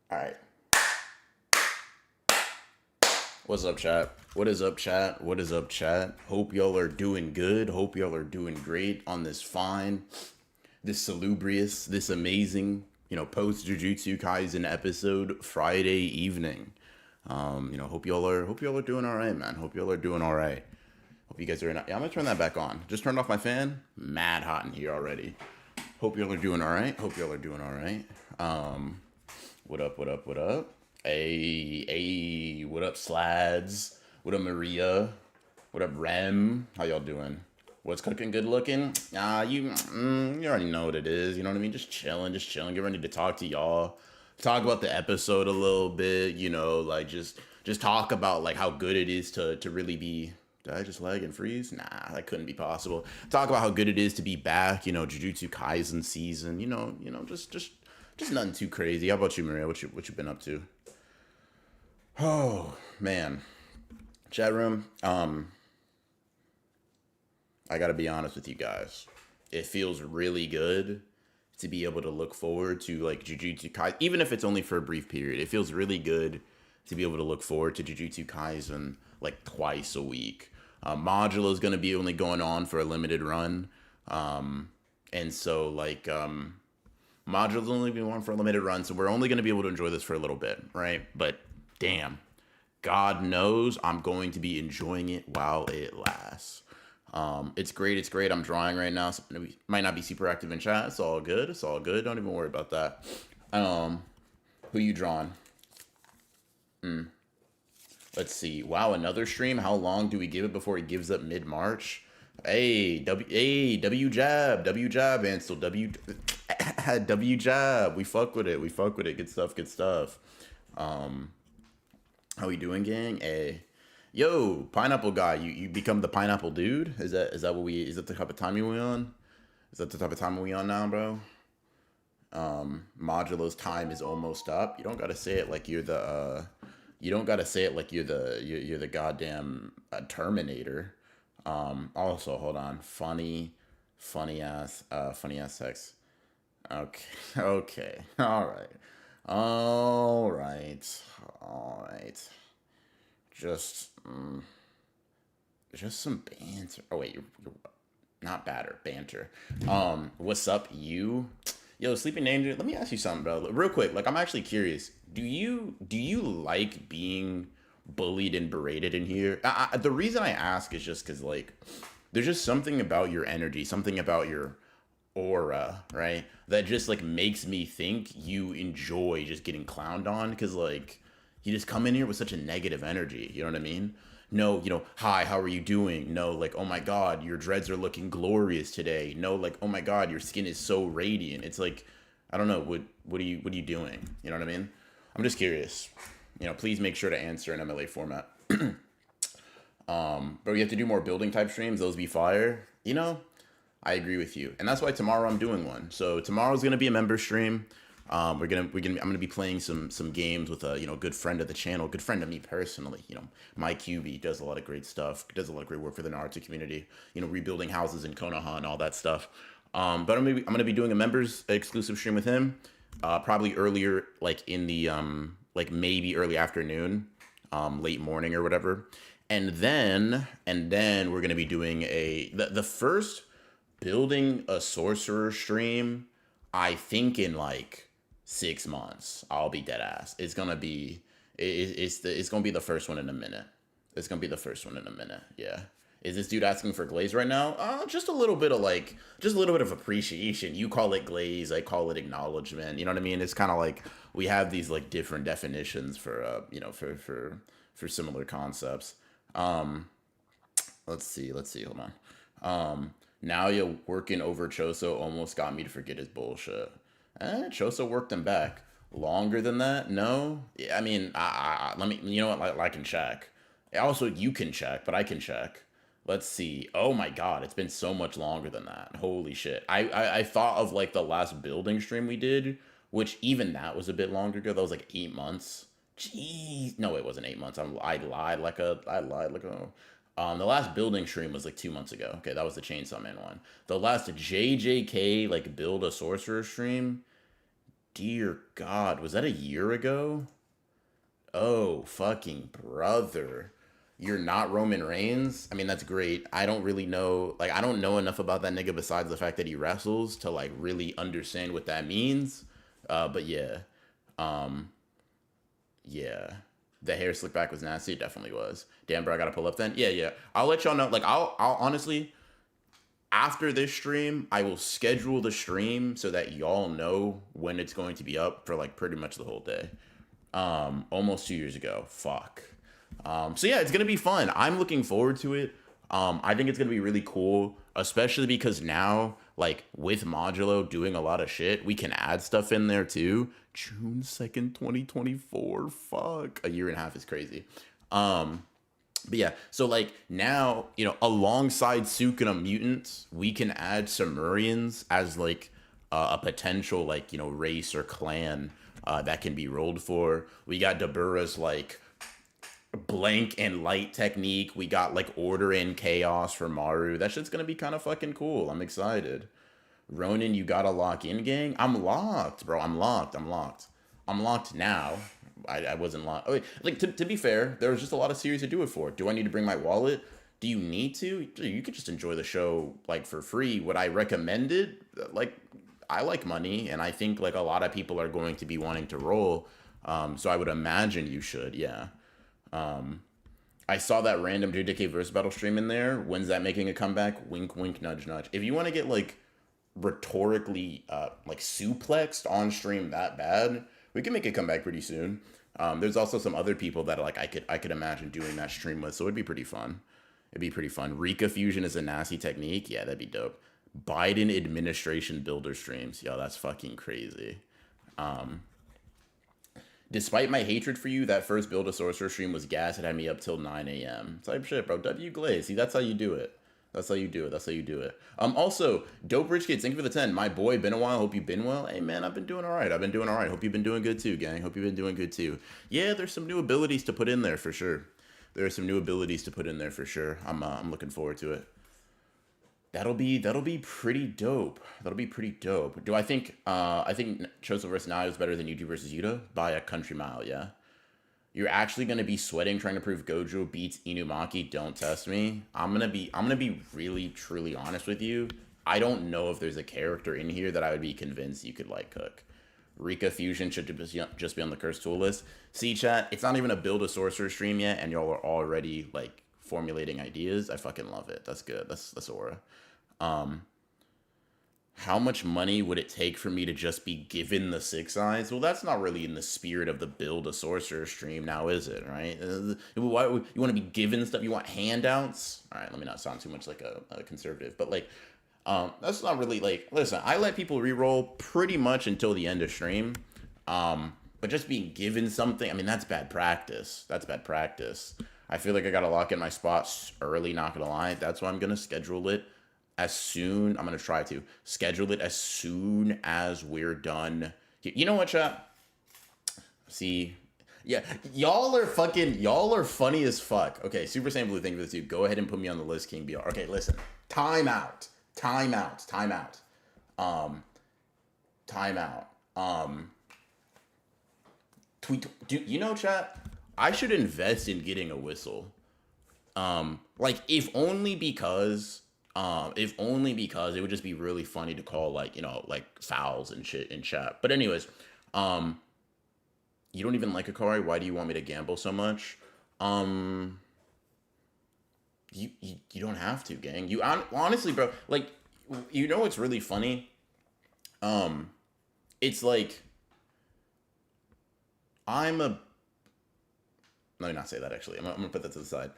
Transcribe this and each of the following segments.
All right. What's up, chat? What is up, chat? What is up, chat? Hope y'all are doing good. Hope y'all are doing great on this fine, this salubrious, this amazing, post Jujutsu Kaisen episode Friday evening. Hope y'all are doing all right, man. Hope y'all are doing all right. Hope you guys are in. Yeah, I'm gonna turn that back on. Just turned off my fan. Mad hot in here already. Hope y'all are doing all right. Hope y'all are doing all right. What up? What up? What up? Hey, what up, Slads? What up, Maria? What up, Rem? How y'all doing? What's cooking? Good looking? You already know what it is. You know what I mean? Just chilling, just chilling. Get ready to talk to y'all. Talk about the episode a little bit. Like just talk about like how good it is to really be. Did I just lag and freeze? Nah, that couldn't be possible. Talk about how good it is to be back. Jujutsu Kaisen season. Just nothing too crazy. How about you, Maria? What you been up to? Oh man, chat room. I gotta be honest with you guys. It feels really good to be able to look forward to like Jujutsu Kaisen, even if it's only for a brief period. It feels really good to be able to look forward to Jujutsu Kaisen like twice a week. Modulo is gonna be only going on for a limited run, and so Modulo's only going on for a limited run, so we're only gonna be able to enjoy this for a little bit, right? But damn, God knows I'm going to be enjoying it while it lasts. It's great. It's great. I'm drawing right now. So might not be super active in chat. It's all good. It's all good. Don't even worry about that. Who you drawing? Let's see. Wow, another stream. How long do we give it before he gives up mid March? W jab, and still W jab. We fuck with it. We fuck with it. Good stuff. Good stuff. How we doing, gang? Hey. Yo, pineapple guy, you become the pineapple dude? Is that is that the type of time we on? Is that the type of time we on now, bro? Modulo's time is almost up. You don't gotta say it like you're the you don't gotta say it like you're the goddamn Terminator. Also, hold on. Funny ass sex. Okay. Okay. All right. All right. All right. Just just some banter. Oh wait, you're not batter, banter. What's up, you? Yo, Sleeping Danger. Let me ask you something, bro. Real quick. Like, I'm actually curious. Do you like being bullied and berated in here? The reason I ask is just because like, there's just something about your energy, something about your aura, right? That just like makes me think you enjoy just getting clowned on because like you just come in here with such a negative energy. You know what I mean? No, hi, how are you doing? No, like, oh my God, your dreads are looking glorious today. No, like, oh my God, your skin is so radiant. It's like, I don't know, what are you doing? You know what I mean? I'm just curious. Please make sure to answer in MLA format. But we have to do more building type streams. Those be fire. I agree with you, and that's why tomorrow I'm doing one. So tomorrow's gonna be a member stream. I'm gonna be playing some games with a good friend of the channel, good friend of me personally. My QB does a lot of great stuff, does a lot of great work for the Naruto community. Rebuilding houses in Konoha and all that stuff. But I'm gonna be doing a members exclusive stream with him, probably earlier, like in the like maybe early afternoon, late morning or whatever. And then we're gonna be doing the first building a sorcerer stream. I think in like 6 months, I'll be dead ass. It's gonna be it's gonna be the first one in a minute. It's gonna be the first one in a minute. Yeah. Is this dude asking for glaze right now? Just a little bit of just a little bit of appreciation. You call it glaze, I call it acknowledgement. You know what I mean? It's kind of like we have these like different definitions for for similar concepts. Um, let's see. Hold on. Now you're working over Choso almost got me to forget his bullshit. Choso worked him back longer than that. No, yeah, I mean, let me. You know what? I can check. Also, you can check, but I can check. Let's see. Oh my God, it's been so much longer than that. Holy shit. I thought of like the last building stream we did, which even that was a bit longer ago. That was like 8 months. Jeez. No, it wasn't 8 months. I lied like a. The last building stream was like 2 months ago. Okay, that was the Chainsaw Man one. The last JJK like build a sorcerer stream. dear God, was that a year ago? Oh, fucking brother. You're not Roman Reigns? I mean, that's great. I don't really know, like, I don't know enough about that nigga besides the fact that he wrestles to, like, really understand what that means. But yeah. Um, yeah. The hair slick back was nasty. It definitely was. Damn, bro, I gotta pull up then. Yeah, yeah. I'll let y'all know. Like, I'll honestly, after this stream, I will schedule the stream so that y'all know when it's going to be up for like pretty much the whole day. Almost 2 years ago. Fuck. So yeah, it's gonna be fun. I'm looking forward to it. I think it's gonna be really cool, especially because now, like with Modulo doing a lot of shit, we can add stuff in there too. June 2nd, 2024. Fuck, a year and a half is crazy. But yeah, so like now, alongside Sukuna mutants, we can add Samurians as like a potential like race or clan that can be rolled for. We got Dabura's like blank and light technique. We got like order and chaos for Maru. That shit's gonna be kind of fucking cool. I'm excited. Ronin, you gotta lock in, gang. I'm locked, bro. I'm locked. I'm locked now. I wasn't locked. Oh, wait. Like to be fair, there was just a lot of series to do it for. Do I need to bring my wallet? Do you need to? You could just enjoy the show like for free. Would I recommend it? Like, I like money, and I think like a lot of people are going to be wanting to roll. So I would imagine you should, yeah. I saw that random JJK verse battle stream in there. When's that making a comeback? Wink, wink, nudge, nudge. If you want to get like rhetorically like suplexed on stream that bad, we can make a comeback pretty soon. There's also some other people that like I could imagine doing that stream with, so it'd be pretty fun. It'd be pretty fun. Rika fusion is a nasty technique. Yeah, that'd be dope. Biden administration builder streams. Yo, that's fucking crazy. Despite my hatred for you, that first build-a-sorcerer stream was gas. It had me up till 9 a.m. Type shit, bro. W Glaze. See, that's how you do it. That's how you do it. That's how you do it. Also, Dope Rich Kids, thank you for the 10. My boy, been a while. Hope you've been well. Hey, man, I've been doing all right. Hope you've been doing good too, gang. Hope you've been doing good too. Yeah, there's some new abilities to put in there for sure. I'm looking forward to it. That'll be pretty dope. Do I think Choso versus Nai is better than Yuki versus Yuta by a country mile? Yeah. You're actually gonna be sweating trying to prove Gojo beats Inumaki. Don't test me. I'm gonna be really truly honest with you. I don't know if there's a character in here that I would be convinced you could like cook. Rika Fusion should just be on the curse tool list. See, chat, it's not even a build a sorcerer stream yet, and y'all are already like formulating ideas. I fucking love it. That's good. That's aura. How much money would it take for me to just be given the 6 eyes? Well, that's not really in the spirit of the build a sorcerer stream now, is it? Right? Why, you want to be given stuff? You want handouts? All right, let me not sound too much like a conservative, but like, that's not really like. Listen, I let people reroll pretty much until the end of stream. But just being given something, I mean, that's bad practice. I feel like I gotta lock in my spots early. Not gonna lie, that's why I'm gonna schedule it. I'm gonna try to schedule it as soon as we're done. You know what, chat? See, yeah, y'all are funny as fuck. Okay, Super Saiyan Blue, thank you for this, dude. Go ahead and put me on the list, King BR. Okay, listen, time out. Tweet, chat? I should invest in getting a whistle. Like if only because it would just be really funny to call like fouls and shit in chat. But anyways, you don't even like Akari. Why do you want me to gamble so much? You don't have to, gang. You honestly, bro. Like, what's really funny? It's like let me not say that. Actually, I'm gonna put that to the side.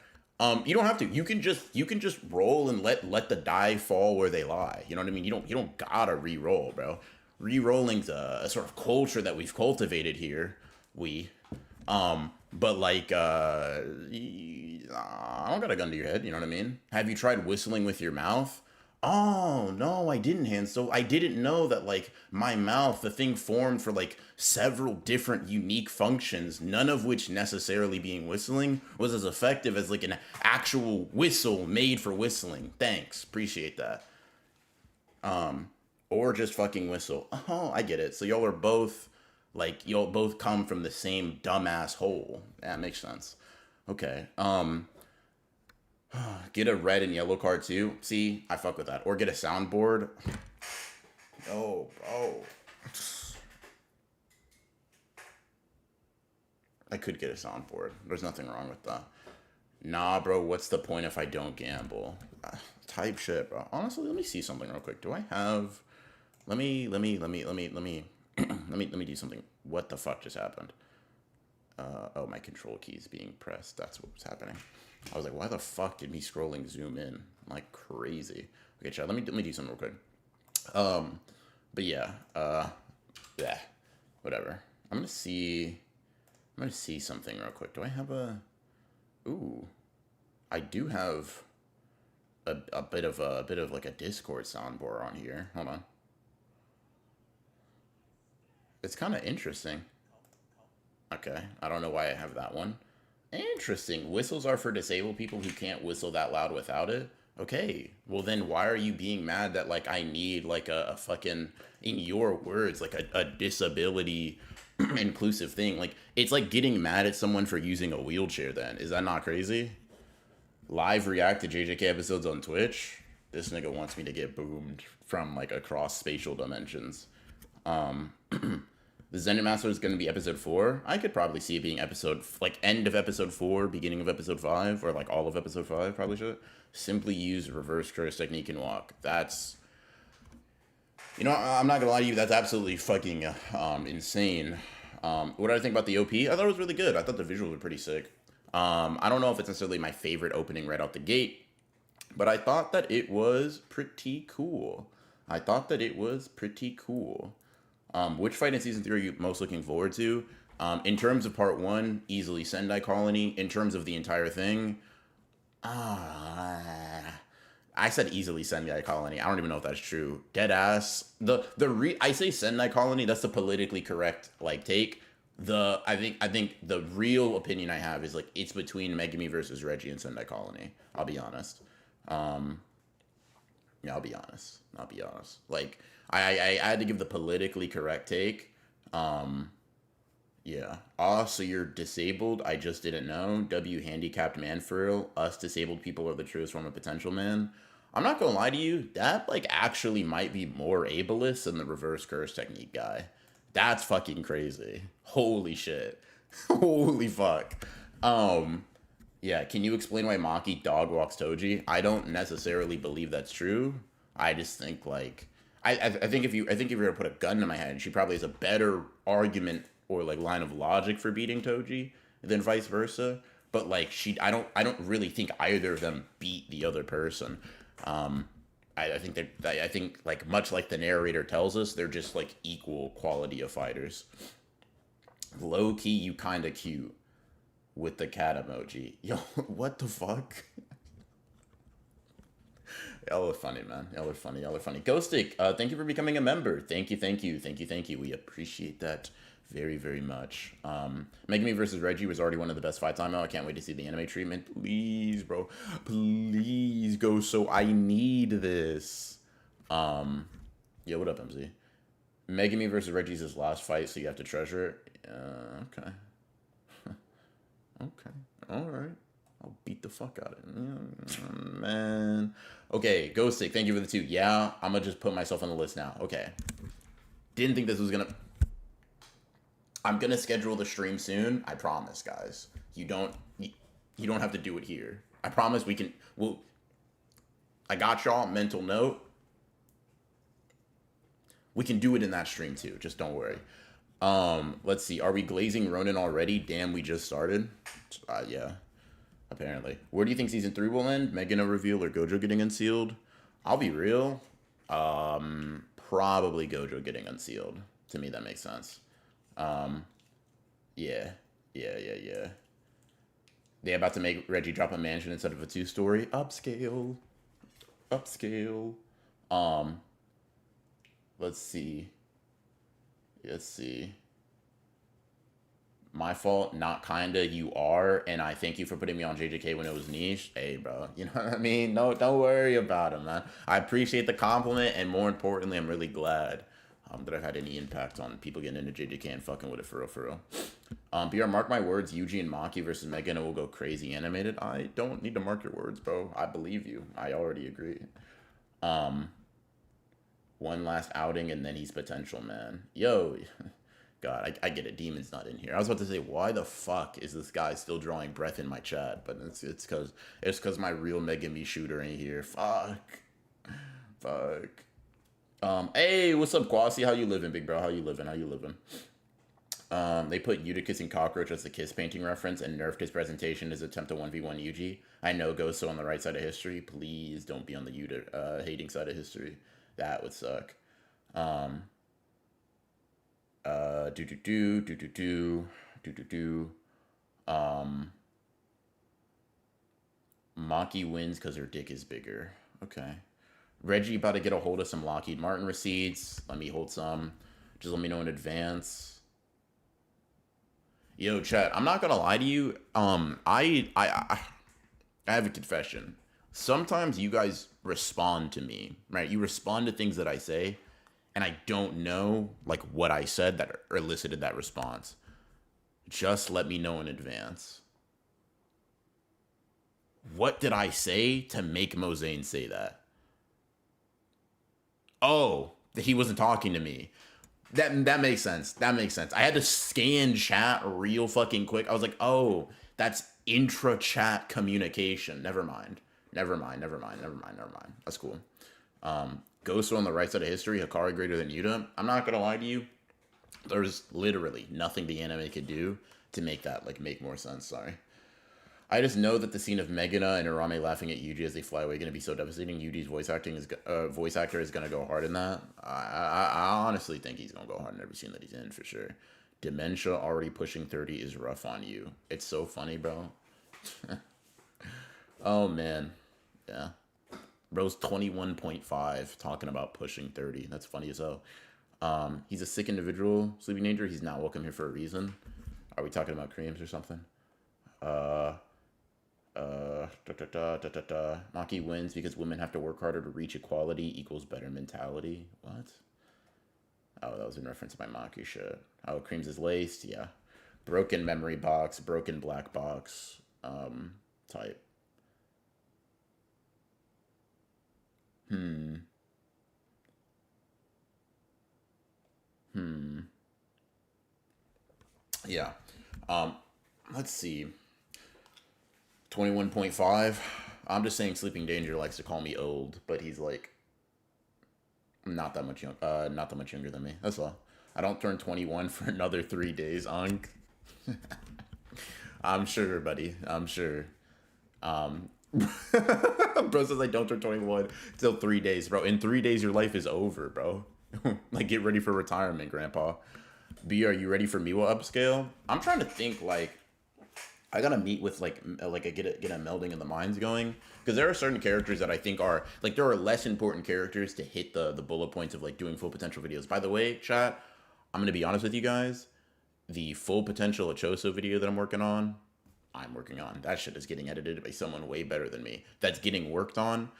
You don't have to. You can just roll and let the die fall where they lie. You know what I mean? You don't gotta re-roll, bro. Re-rolling's a sort of culture that we've cultivated here. But like, I don't got a gun to your head. You know what I mean? Have you tried whistling with your mouth? Oh no, I didn't, Hansel. I didn't know that like my mouth, the thing formed for like several different unique functions, none of which necessarily being whistling was as effective as like an actual whistle made for whistling. Thanks, appreciate that. Or just fucking whistle. Oh, I get it. So y'all are both like y'all both come from the same dumbass hole. That makes sense. Okay. Get a red and yellow card too. See, I fuck with that. Or get a soundboard. Oh, bro. I could get a soundboard. There's nothing wrong with that. Nah, bro. What's the point if I don't gamble? Type shit, bro. Honestly, let me see something real quick. Do I have? Let me let me do something. What the fuck just happened? Oh, my control key is being pressed. That's what's happening. I was like, why the fuck did me scrolling zoom in like crazy? Okay, chat. Let me do something real quick. But yeah, yeah, whatever. I'm gonna see something real quick. Do I have a? Ooh, I do have a bit of like a Discord soundboard on here. Hold on. It's kind of interesting. Okay, I don't know why I have that one. Interesting. Whistles are for disabled people who can't whistle that loud without it. Okay, well then why are you being mad that like I need like a fucking, in your words, like a disability inclusive thing? Like it's like getting mad at someone for using a wheelchair then. Is that not crazy? Live react to JJK episodes on Twitch. This nigga wants me to get boomed from like across spatial dimensions. Um The Zen Master is going to be episode 4. I could probably see it being episode, like, end of episode 4, beginning of episode 5, or, like, all of episode 5, probably should. Simply use reverse curse technique and walk. That's, you know, I'm not going to lie to you, that's absolutely fucking insane. What did I think about the OP? I thought it was really good. I thought the visuals were pretty sick. I don't know if it's necessarily my favorite opening right out the gate, but I thought that it was pretty cool. Which fight in season 3 are you most looking forward to? In terms of part 1, easily Sendai Colony. In terms of the entire thing, I said easily Sendai Colony. I don't even know if that's true. Dead ass. I say Sendai Colony. That's the politically correct like take. I think the real opinion I have is like it's between Megumi versus Reggie and Sendai Colony. I'll be honest. Yeah, I'll be honest. Like I had to give the politically correct take. Yeah. So you're disabled. I just didn't know. W handicapped man for real. Us disabled people are the truest form of potential man. I'm not gonna lie to you. That like actually might be more ableist than the reverse curse technique guy. That's fucking crazy. Holy shit. Holy fuck. Yeah, can you explain why Maki dog walks Toji? I don't necessarily believe that's true. I just think like I think if you were to put a gun to my head, she probably has a better argument or like line of logic for beating Toji than vice versa. But like I don't really think either of them beat the other person. I think like much like the narrator tells us, they're just like equal quality of fighters. Low key, you kinda cute with the cat emoji. Yo, what the fuck? Y'all are funny, man. Y'all are funny. Ghostic, thank you for becoming a member. Thank you. We appreciate that very, very much. Megumi versus Reggie was already one of the best fights I know. I can't wait to see the anime treatment. Please, bro. Please go. So I need this. Yeah, what up, MZ? Megumi versus Reggie's his last fight, so you have to treasure it. Okay. Okay. All right. I'll beat the fuck out of it. Man. Okay, Ghostic, thank you for the 2. Yeah, I'm gonna just put myself on the list now. Okay. Didn't think this was gonna... I'm gonna schedule the stream soon. I promise, guys. You don't have to do it here. I promise I got y'all, mental note. We can do it in that stream too. Just don't worry. Let's see. Are we glazing Ronin already? Damn, we just started. Yeah. Apparently. Where do you think season 3 will end? Megano reveal or Gojo getting unsealed? I'll be real. Probably Gojo getting unsealed. To me, that makes sense. Yeah. They about to make Reggie drop a mansion instead of a 2-story. Upscale. Let's see. My fault, not kinda, you are, and I thank you for putting me on JJK when it was niche. Hey, bro, you know what I mean? No, don't worry about it, man. I appreciate the compliment, and more importantly, I'm really glad that I've had any impact on people getting into JJK and fucking with it for real, for real. BR, mark my words, Yuji and Maki versus Megan will go crazy animated. I don't need to mark your words, bro. I believe you. I already agree. One last outing, and then he's potential, man. Yo, God, I get it. Demon's not in here. I was about to say, why the fuck is this guy still drawing breath in my chat? But it's because my real Megami shooter ain't here. Fuck. Hey, what's up, Quasi? How you living, big bro? How you living? They put Eutychus and Cockroach as the kiss painting reference and nerfed his presentation as attempt to 1v1 Yuji. I know Goso on the right side of history. Please don't be on the hating side of history. That would suck. Maki wins because her dick is bigger. Okay. Reggie about to get a hold of some Lockheed Martin receipts. Let me hold some. Just let me know in advance. Yo, chat, I'm not gonna lie to you. I have a confession. Sometimes you guys respond to me, right? You respond to things that I say, and I don't know like what I said that elicited that response. Just let me know in advance. What did I say to make Mozane say that? Oh, he wasn't talking to me. That makes sense. That makes sense. I had to scan chat real fucking quick. I was like, oh, that's intra-chat communication. Never mind. That's cool. Ghost on the right side of history, Hikari greater than Yuta. I'm not gonna lie to you. There's literally nothing the anime could do to make that like make more sense. Sorry. I just know that the scene of Megana and Arame laughing at Yuji as they fly away is gonna be so devastating. Yuji's voice actor is gonna go hard in that. I honestly think he's gonna go hard in every scene that he's in for sure. Dementia already pushing 30 is rough on you. It's so funny, bro. Oh man, yeah. Bro's 21.5 talking about pushing 30. That's funny as hell. He's a sick individual, Sleeping Danger. He's not welcome here for a reason. Are we talking about creams or something? Maki wins because women have to work harder to reach equality equals better mentality. What? Oh, that was in reference to my Maki shit. Oh, creams is laced. Yeah. Broken memory box, broken black box, type. Yeah. Let's see. 21.5. I'm just saying Sleeping Danger likes to call me old, but he's like not that much younger than me. That's all. I don't turn 21 for another 3 days, Unk. I'm sure, buddy. I'm sure. Bro says I don't turn 21 till 3 days, bro. In 3 days, your life is over, bro. Like, get ready for retirement, Grandpa. B, are you ready for Miwa upscale? I'm trying to think, like, I gotta meet with, like get a melding of the minds going. Because there are certain characters that I think are, like, there are less important characters to hit the bullet points of, like, doing full potential videos. By the way, chat, I'm gonna be honest with you guys. The full potential Achoso video that I'm working on, that shit is getting edited by someone way better than me. That's getting worked on.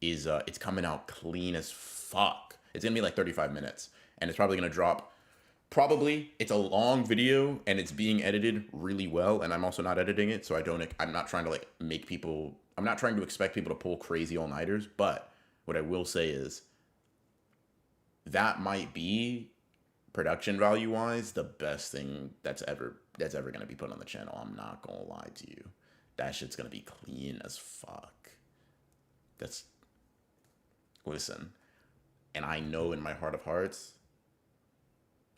It's coming out clean as fuck. It's gonna be like 35 minutes, and it's probably gonna drop. Probably it's a long video and it's being edited really well, and I'm also not editing it, so I'm not trying to like make people. I'm not trying to expect people to pull crazy all-nighters. But what I will say is that might be, production value wise, the best thing that's ever gonna be put on the channel. I'm not gonna lie to you. That shit's gonna be clean as fuck. Listen, and I know in my heart of hearts,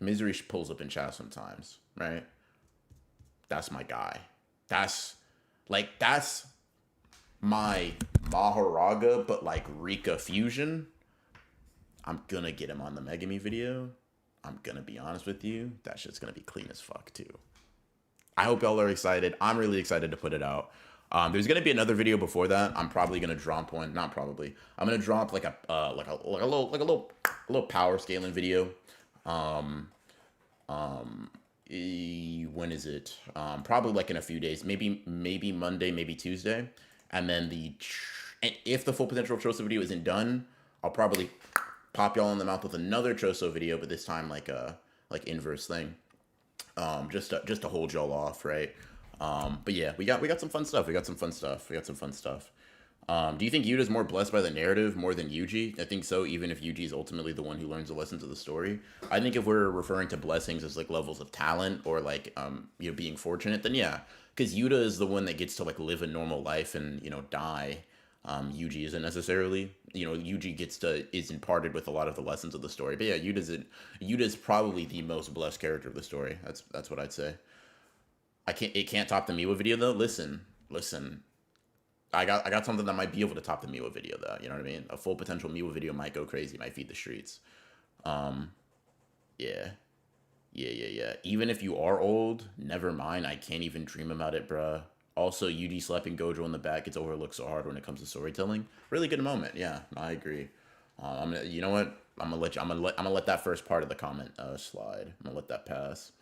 Misery pulls up in chat sometimes, right? That's my guy. That's my Maharaga, but like Rika fusion. I'm gonna get him on the Megami video. I'm gonna be honest with you. That shit's gonna be clean as fuck too. I hope y'all are excited. I'm really excited to put it out. There's gonna be another video before that. I'm probably gonna drop one. Not probably. I'm gonna drop like a little power scaling video. When is it? Probably like in a few days. Maybe Monday, maybe Tuesday. And then and if the full potential Choso video isn't done, I'll probably pop y'all in the mouth with another Choso video, but this time like a inverse thing. Just to hold y'all off, right? But yeah, we got some fun stuff. We got some fun stuff. Do you think Yuta's more blessed by the narrative more than Yuji? I think so, even if Yuji is ultimately the one who learns the lessons of the story. I think if we're referring to blessings as like levels of talent or like being fortunate, then yeah. Because Yuta is the one that gets to like live a normal life and, die. Yuji isn't necessarily. Yuji is imparted with a lot of the lessons of the story. But yeah, Yuta's probably the most blessed character of the story. That's what I'd say. It can't top the Miwa video though. Listen. I got something that might be able to top the Miwa video though. You know what I mean? A full potential Miwa video might go crazy, might feed the streets. Yeah. Even if you are old, never mind. I can't even dream about it, bruh. Also, Yuji slapping Gojo in the back gets overlooked so hard when it comes to storytelling. Really good moment. Yeah, I agree. You know what? I'm gonna let that first part of the comment slide. I'm gonna let that pass.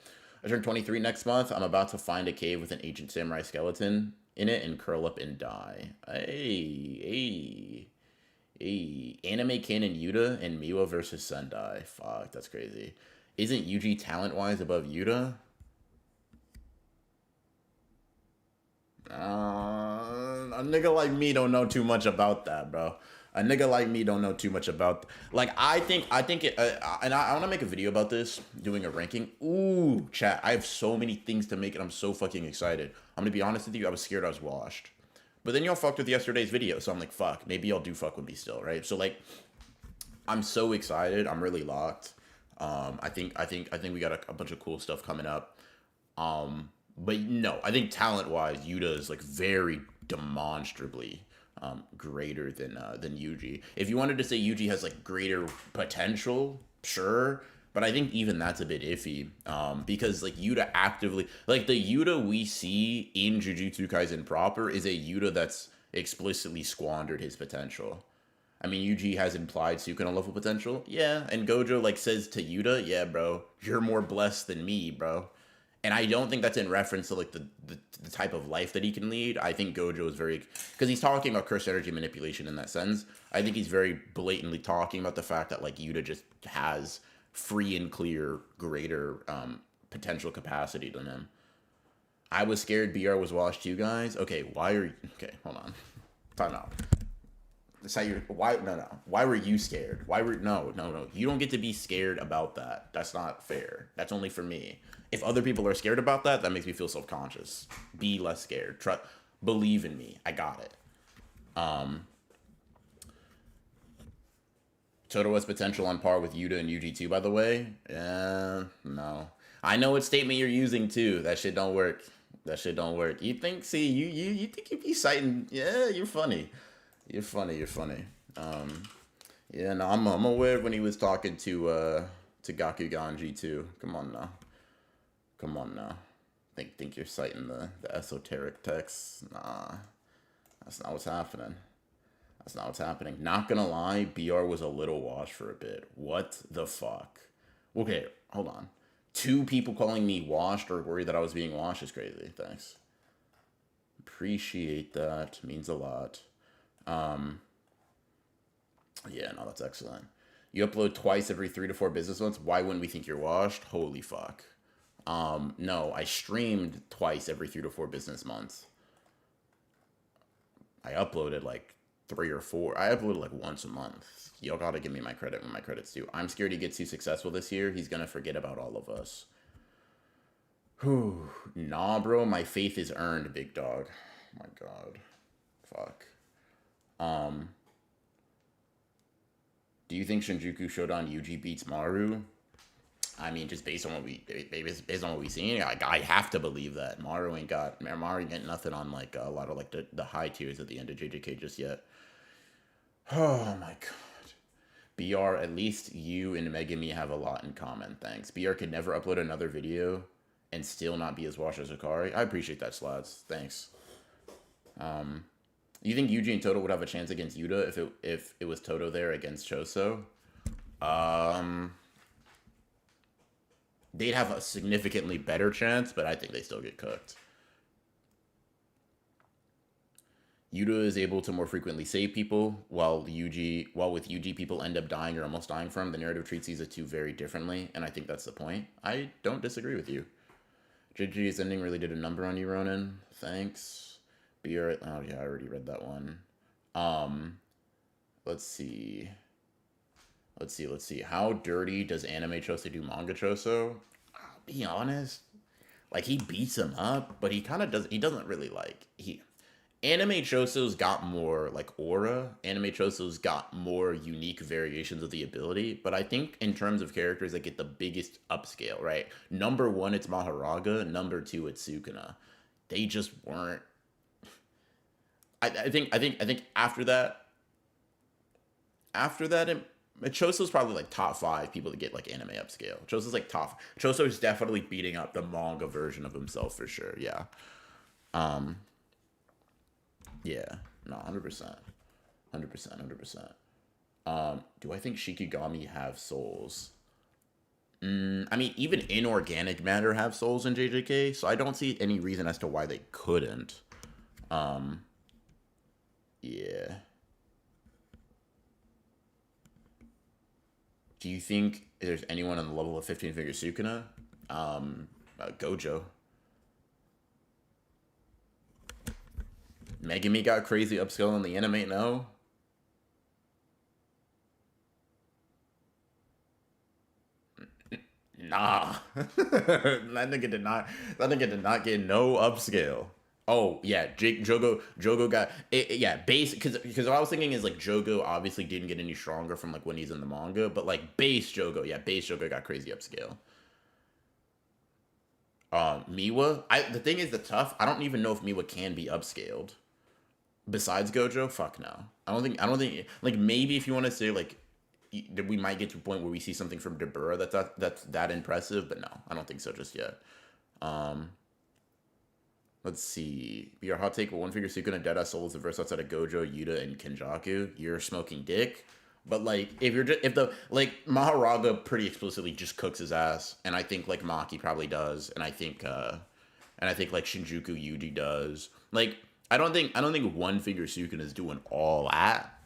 I turn 23 next month. I'm about to find a cave with an ancient samurai skeleton in it and curl up and die. Hey. Anime canon Yuta and Miwa versus Sendai. Fuck, that's crazy. Isn't Yuji talent-wise above Yuta? A nigga like me don't know too much about that, bro. A nigga like me don't know too much about... Like, I think it... and I want to make a video about this, doing a ranking. Ooh, chat. I have so many things to make, and I'm so fucking excited. I'm going to be honest with you. I was scared I was washed. But then y'all fucked with yesterday's video, so I'm like, fuck. Maybe y'all do fuck with me still, right? So, like, I'm so excited. I'm really locked. I think we got a bunch of cool stuff coming up. But no, I think talent-wise, Yuta is like very demonstrably greater than Yuji. If you wanted to say Yuji has like greater potential, sure, but I think even that's a bit iffy. Because like Yuta actively, like the Yuta we see in Jujutsu Kaisen proper is a Yuta that's explicitly squandered his potential. I mean, Yuji has implied Sukuna level potential. Yeah, and Gojo like says to Yuta, yeah, bro, you're more blessed than me, bro. And I don't think that's in reference to like the type of life that he can lead. I think Gojo is very, because he's talking about cursed energy manipulation in that sense. I think he's very blatantly talking about the fact that like Yuta just has free and clear greater potential capacity than him. I was scared BR was washed too, guys. Okay, okay, hold on. Time out. Why were you scared? No. You don't get to be scared about that. That's not fair. That's only for me. If other people are scared about that, that makes me feel self-conscious. Be less scared. Believe in me. I got it. Toto has potential on par with Yuta and Yuji too, by the way. No. I know what statement you're using too. That shit don't work. You think, you think you be citing, yeah, you're funny. You're funny. Yeah, no, I'm aware when he was talking to Gaku Ganji too. Come on now. Think you're citing the esoteric texts. Nah. That's not what's happening. Not gonna lie, BR was a little washed for a bit. What the fuck? Okay, hold on. 2 people calling me washed or worried that I was being washed is crazy. Thanks. Appreciate that. Means a lot. Yeah, no, that's excellent. You upload twice every 3 to 4 business months. Why wouldn't we think you're washed? Holy fuck. No, I streamed twice every 3 to 4 business months. I uploaded like 3 or 4. I uploaded like once a month. Y'all gotta give me my credit when my credit's due. I'm scared he gets too successful this year. He's gonna forget about all of us. Whew. Nah, bro, my faith is earned, big dog. Oh my god. Fuck. Do you think Shinjuku Shodan Yuji beats Maru? I mean, just based on what we seen, I have to believe that Maru ain't got nothing on like a lot of like the high tiers at the end of JJK just yet. Oh my god. BR, at least you and Megami have a lot in common. Thanks. BR could never upload another video and still not be as washed as Akari. I appreciate that, Slads. Thanks. You think Yuji and Toto would have a chance against Yuta if it was Toto there against Choso? they'd have a significantly better chance, but I think they still get cooked. Yuta is able to more frequently save people, while with Yuji people end up dying or almost dying from. The narrative treats these two very differently, and I think that's the point. I don't disagree with you. JJ's ending really did a number on you, Ronan. Thanks. BR. Oh yeah, I already read that one. Um, let's see. Let's see. How dirty does anime Choso do manga Choso? I'll be honest. Like he beats him up, but he kind of does. He doesn't really like he. Anime Choso's got more like aura. Anime Choso's got more unique variations of the ability. But I think in terms of characters that get the biggest upscale, right? Number one, it's Maharaga. Number two, it's Sukuna. They just weren't. I think after that, Choso's probably like top five people to get like anime upscale. Choso's like top. Choso's definitely beating up the manga version of himself for sure. Yeah. Um. Yeah. No. 100%. 100%. 100%. Do I think Shikigami have souls? I mean, even inorganic matter have souls in JJK, so I don't see any reason as to why they couldn't. Um. Yeah. Do you think there's anyone on the level of 15 figure Sukuna? Gojo. Megami got crazy upscale in the anime, no? Nah. That nigga did not get no upscale. Oh yeah, Jogo got yeah, base because what I was thinking is like Jogo obviously didn't get any stronger from like when he's in the manga, but like base Jogo got crazy upscale. Miwa, the thing is the tough. I don't even know if Miwa can be upscaled. Besides Gojo, fuck no. I don't think like maybe if you want to say like we might get to a point where we see something from Dabura that's that impressive, but no, I don't think so just yet. Um, let's see. Your hot take: one figure Sukuna Deadass Soul is the verse outside of Gojo, Yuta, and Kinjaku. You're smoking dick. But like, if the like Maharaga pretty explicitly just cooks his ass, and I think like Maki probably does, and I think like Shinjuku Yuji does. Like, I don't think one figure Sukuna is doing all that.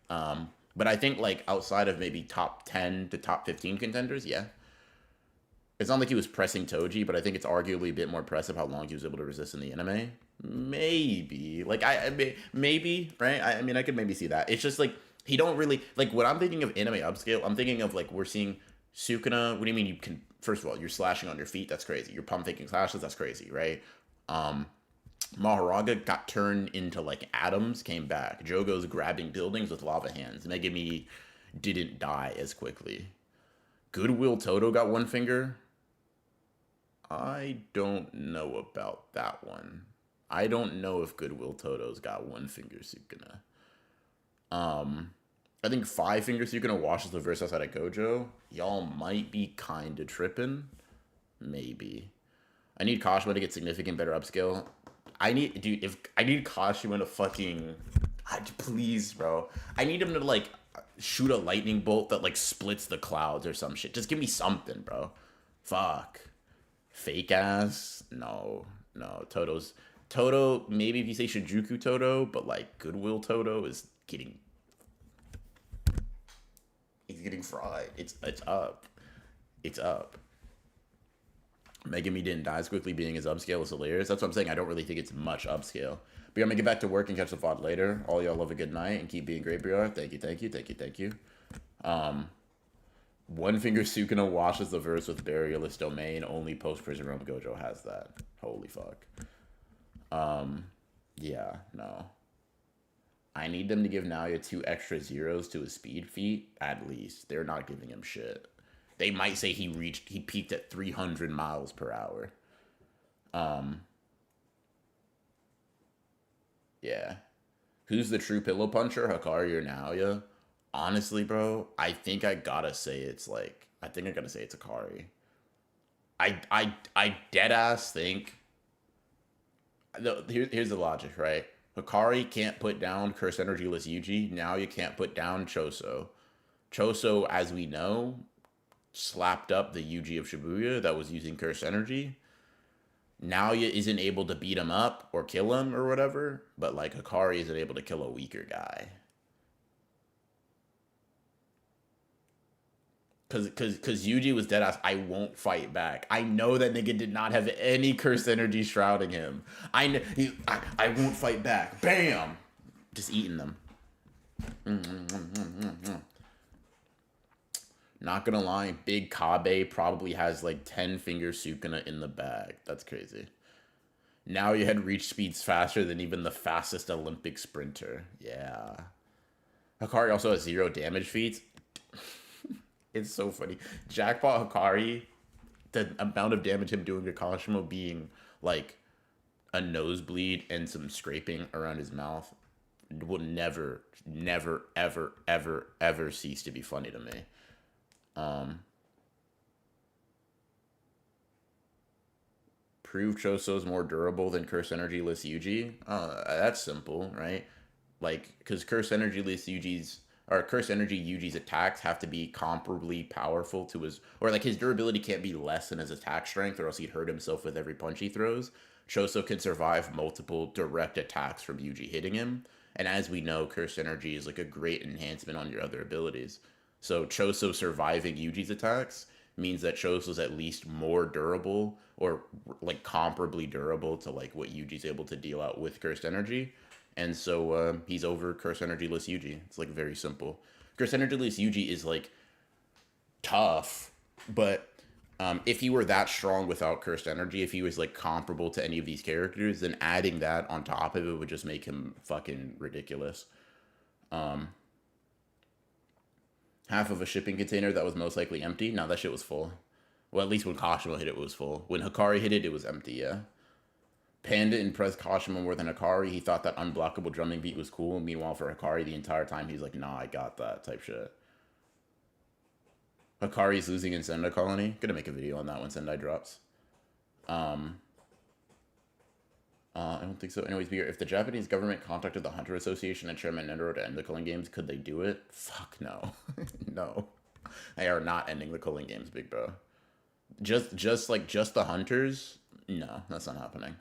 But I think like outside of maybe top 10 to top 15 contenders, yeah. It's not like he was pressing Toji, but I think it's arguably a bit more impressive how long he was able to resist in the anime. Maybe. Like maybe, right? I mean I could maybe see that. It's just like he don't really like when I'm thinking of anime upscale, I'm thinking of like we're seeing Sukuna. What do you mean you can first of all, you're slashing on your feet, that's crazy. You're pump faking slashes, that's crazy, right? Um Maharaga got turned into like atoms, came back. Jogo's grabbing buildings with lava hands. Megami didn't die as quickly. Goodwill Toto got one finger. I don't know about that one. I don't know if Goodwill Toto's got one finger Sukuna. I think five finger Sukuna washes the verse outside of Gojo. Y'all might be kinda tripping. Maybe. I need Kashima to get significant better upscale. If I need Kashima to fucking, please, bro. I need him to like shoot a lightning bolt that like splits the clouds or some shit. Just give me something, bro. Fuck. Fake ass. No, no. Toto. Maybe if you say Shinjuku Toto, but like Goodwill Toto is getting. He's getting fried. It's up. It's up. Megami didn't die as quickly, being his upscale was hilarious. That's what I'm saying. I don't really think it's much upscale. But I'm gonna get back to work and catch the VOD later. All y'all have a good night and keep being great, BR. Thank you, thank you, thank you, thank you. One finger Sukuna washes the verse with Burialist Domain. Only post Prison Realm Gojo has that. Holy fuck. Yeah, no. I need them to give Naoya 2 extra zeros to his speed feat, at least. They're not giving him shit. They might say he peaked at 300 miles per hour. Yeah. Who's the true pillow puncher, Hikari or Naoya? Honestly, bro, I think I gotta say it's Hikari. I dead ass think. Here's the logic, right? Hikari can't put down Curse Energyless Yuji. Now you can't put down Choso. Choso, as we know, slapped up the Yuji of Shibuya that was using cursed energy. Naoya isn't able to beat him up or kill him or whatever, but like Hikari isn't able to kill a weaker guy. Cause Yuji was dead ass. I won't fight back. I know that nigga did not have any cursed energy shrouding him. I won't fight back. Bam, just eating them. Not gonna lie, Big Kabe probably has like 10 finger Sukuna in the bag. That's crazy. Now you had reach speeds faster than even the fastest Olympic sprinter. Yeah. Hikari also has 0 damage feats. It's so funny. Jackpot Hikari, the amount of damage him doing to Kashimo being like a nosebleed and some scraping around his mouth will never, ever cease to be funny to me. Prove Choso's more durable than Curse Energy-less Yuji? That's simple, right? Like, because Curse Energy-less Yuji's or Curse Energy Yuji's attacks have to be comparably powerful to his, or like his durability can't be less than his attack strength, or else he'd hurt himself with every punch he throws. Choso can survive multiple direct attacks from Yuji hitting him, and as we know, Curse Energy is like a great enhancement on your other abilities. So Choso surviving Yuji's attacks means that Choso's at least more durable, or like comparably durable to like what Yuji's able to deal out with Cursed Energy. And so he's over Curse Energy-less Yuji. It's like very simple. Curse Energy-less Yuji is like tough, but if he were that strong without Cursed Energy, if he was like comparable to any of these characters, then adding that on top of it would just make him fucking ridiculous. Half of a shipping container that was most likely empty. No, that shit was full. Well, at least when Kashimo hit it, it was full. When Hikari hit it, it was empty, yeah. Panda impressed Kashimo more than Hikari. He thought that unblockable drumming beat was cool. Meanwhile, for Hikari, the entire time, he's like, nah, I got that type shit. Hikari's losing in Sendai Colony. Gonna make a video on that when Sendai drops. I don't think so. Anyways, if the Japanese government contacted the Hunter Association and Chairman Netero to end the Culling Games, could they do it? Fuck no. No. They are not ending the Culling Games, big bro. Just the Hunters? No, that's not happening.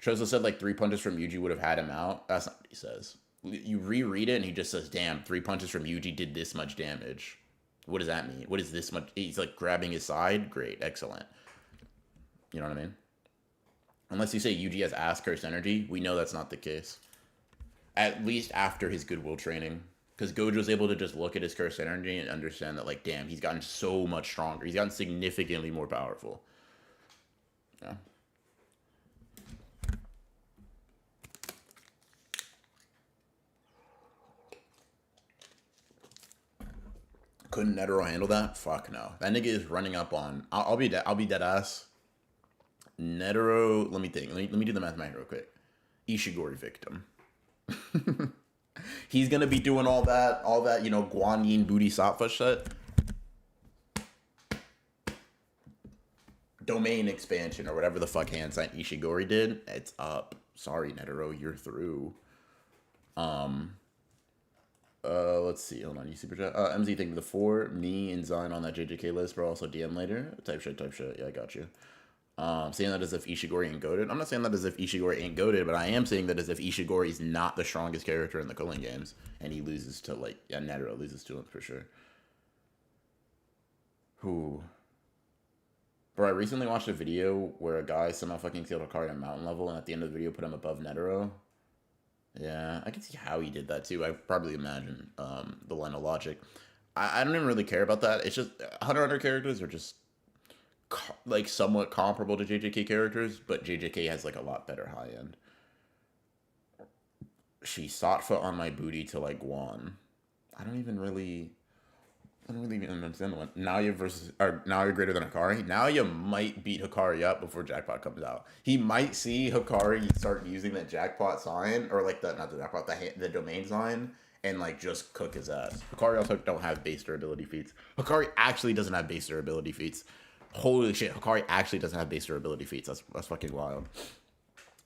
Choso said like 3 punches from Yuji would have had him out. That's not what he says. You reread it and he just says, damn, 3 punches from Yuji did this much damage. What does that mean? What is this much? He's like grabbing his side. Great. Excellent. You know what I mean? Unless you say Yuji has ass Cursed Energy, we know that's not the case. At least after his Goodwill training. Because Gojo's able to just look at his Cursed Energy and understand that, like, damn, he's gotten so much stronger. He's gotten significantly more powerful. Yeah. Couldn't Netero handle that? Fuck no. That nigga is running up on. I'll be dead ass. Netero. Let me think. Let me do the mathematics real quick. Ishigori victim. He's gonna be doing all that, you know, Guanyin Bodhisattva shit. Domain expansion or whatever the fuck hand sign Ishigori did. It's up. Sorry, Netero, you're through. Let's see. Hold on. You super chat. MZ thinking the 4, me and Zion on that JJK list, but also DM later. Type shit. Yeah, I got you. Saying that as if Ishigori ain't goated. I'm not saying that as if Ishigori ain't goated, but I am saying that as if Ishigori is not the strongest character in the Culling Games, and he loses to, like, yeah, Netero loses to him for sure. Who? Bro, I recently watched a video where a guy somehow fucking killed Hikari at mountain level, and at the end of the video put him above Netero. Yeah, I can see how he did that too. I probably imagine the line of logic. I don't even really care about that. It's just Hunter x Hunter characters are just like somewhat comparable to JJK characters, but JJK has like a lot better high end. She sought foot on my booty to like Guan. I don't really even understand the one. Now you're greater than Hikari. Now you might beat Hikari up before Jackpot comes out. He might see Hikari start using that Jackpot sign, or like not the Jackpot, the domain sign, and like just cook his ass. Hikari also don't have base durability feats. Hikari actually doesn't have base durability feats. Holy shit, Hikari actually doesn't have base durability feats. That's fucking wild.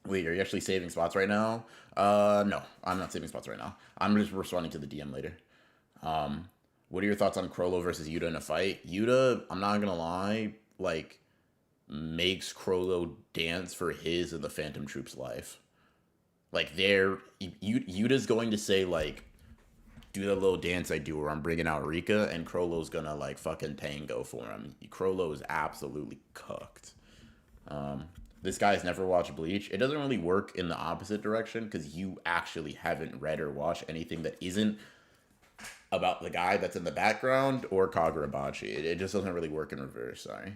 Wait, are you actually saving spots right now? No, I'm not saving spots right now. I'm just responding to the DM later. What are your thoughts on Crollo versus Yuta in a fight? Yuta, I'm not gonna lie, like makes Crollo dance for his and the Phantom Troop's life. Like Yuta's going to say like, do the little dance I do where I'm bringing out Rika, and Crollo's gonna like fucking tango for him. Crollo is absolutely cooked. This guy's never watched Bleach. It doesn't really work in the opposite direction because you actually haven't read or watched anything that isn't about the guy that's in the background or Kagurabachi. It just doesn't really work in reverse. Sorry.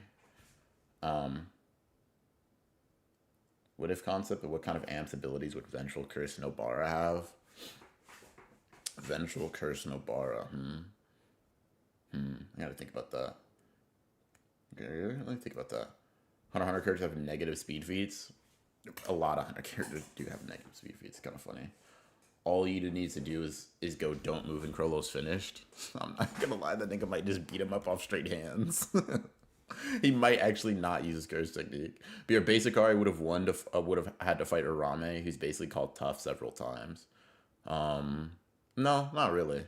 What if concept of what kind of amps abilities would Vengeful Curse Nobara have? Vengeful Curse Nobara. I gotta think about that. Okay, let me think about that. Hunter characters have negative speed feats. A lot of Hunter characters do have negative speed feats. It's kind of funny. All Yuta needs to do is go don't move and Crollo's finished. I'm not gonna lie, that nigga might just beat him up off straight hands. He might actually not use his curse technique. But your basic Ari would have had to fight Arame, who's basically called tough several times. No, not really.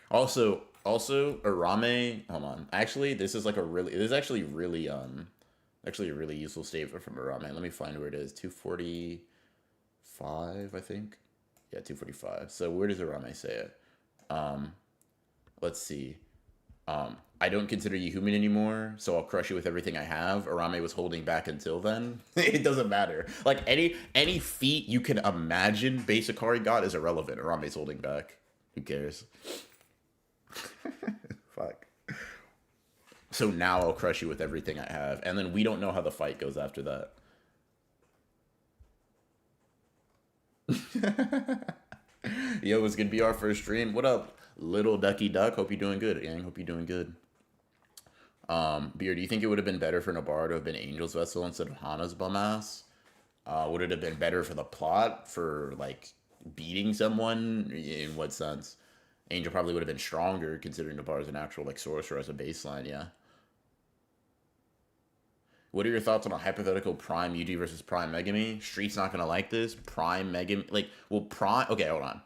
Also, Arame. Hold on. Actually, this is actually a really useful statement from Arame. Let me find where it is. 245, I think. Yeah, 245. So where does Arame say it? Let's see. I don't consider you human anymore, so I'll crush you with everything I have. Arame was holding back until then. It doesn't matter. Like any feat you can imagine Basakari got is irrelevant. Arame's holding back. Who cares? Fuck. So now I'll crush you with everything I have. And then we don't know how the fight goes after that. Yo, it's gonna be our first stream. What up, little ducky duck? Hope you're doing good, Yang. Hope you're doing good. Beer, do you think it would have been better for Nobara to have been Angel's Vessel instead of Hana's bum ass? Would it have been better for the plot, for like beating someone? In what sense? Angel probably would have been stronger considering Nobara's an actual like sorcerer as a baseline, yeah. What are your thoughts on a hypothetical Prime Yuji versus Prime Megami? Street's not gonna like this. Prime Megami, like, well, Prime. Okay, hold on.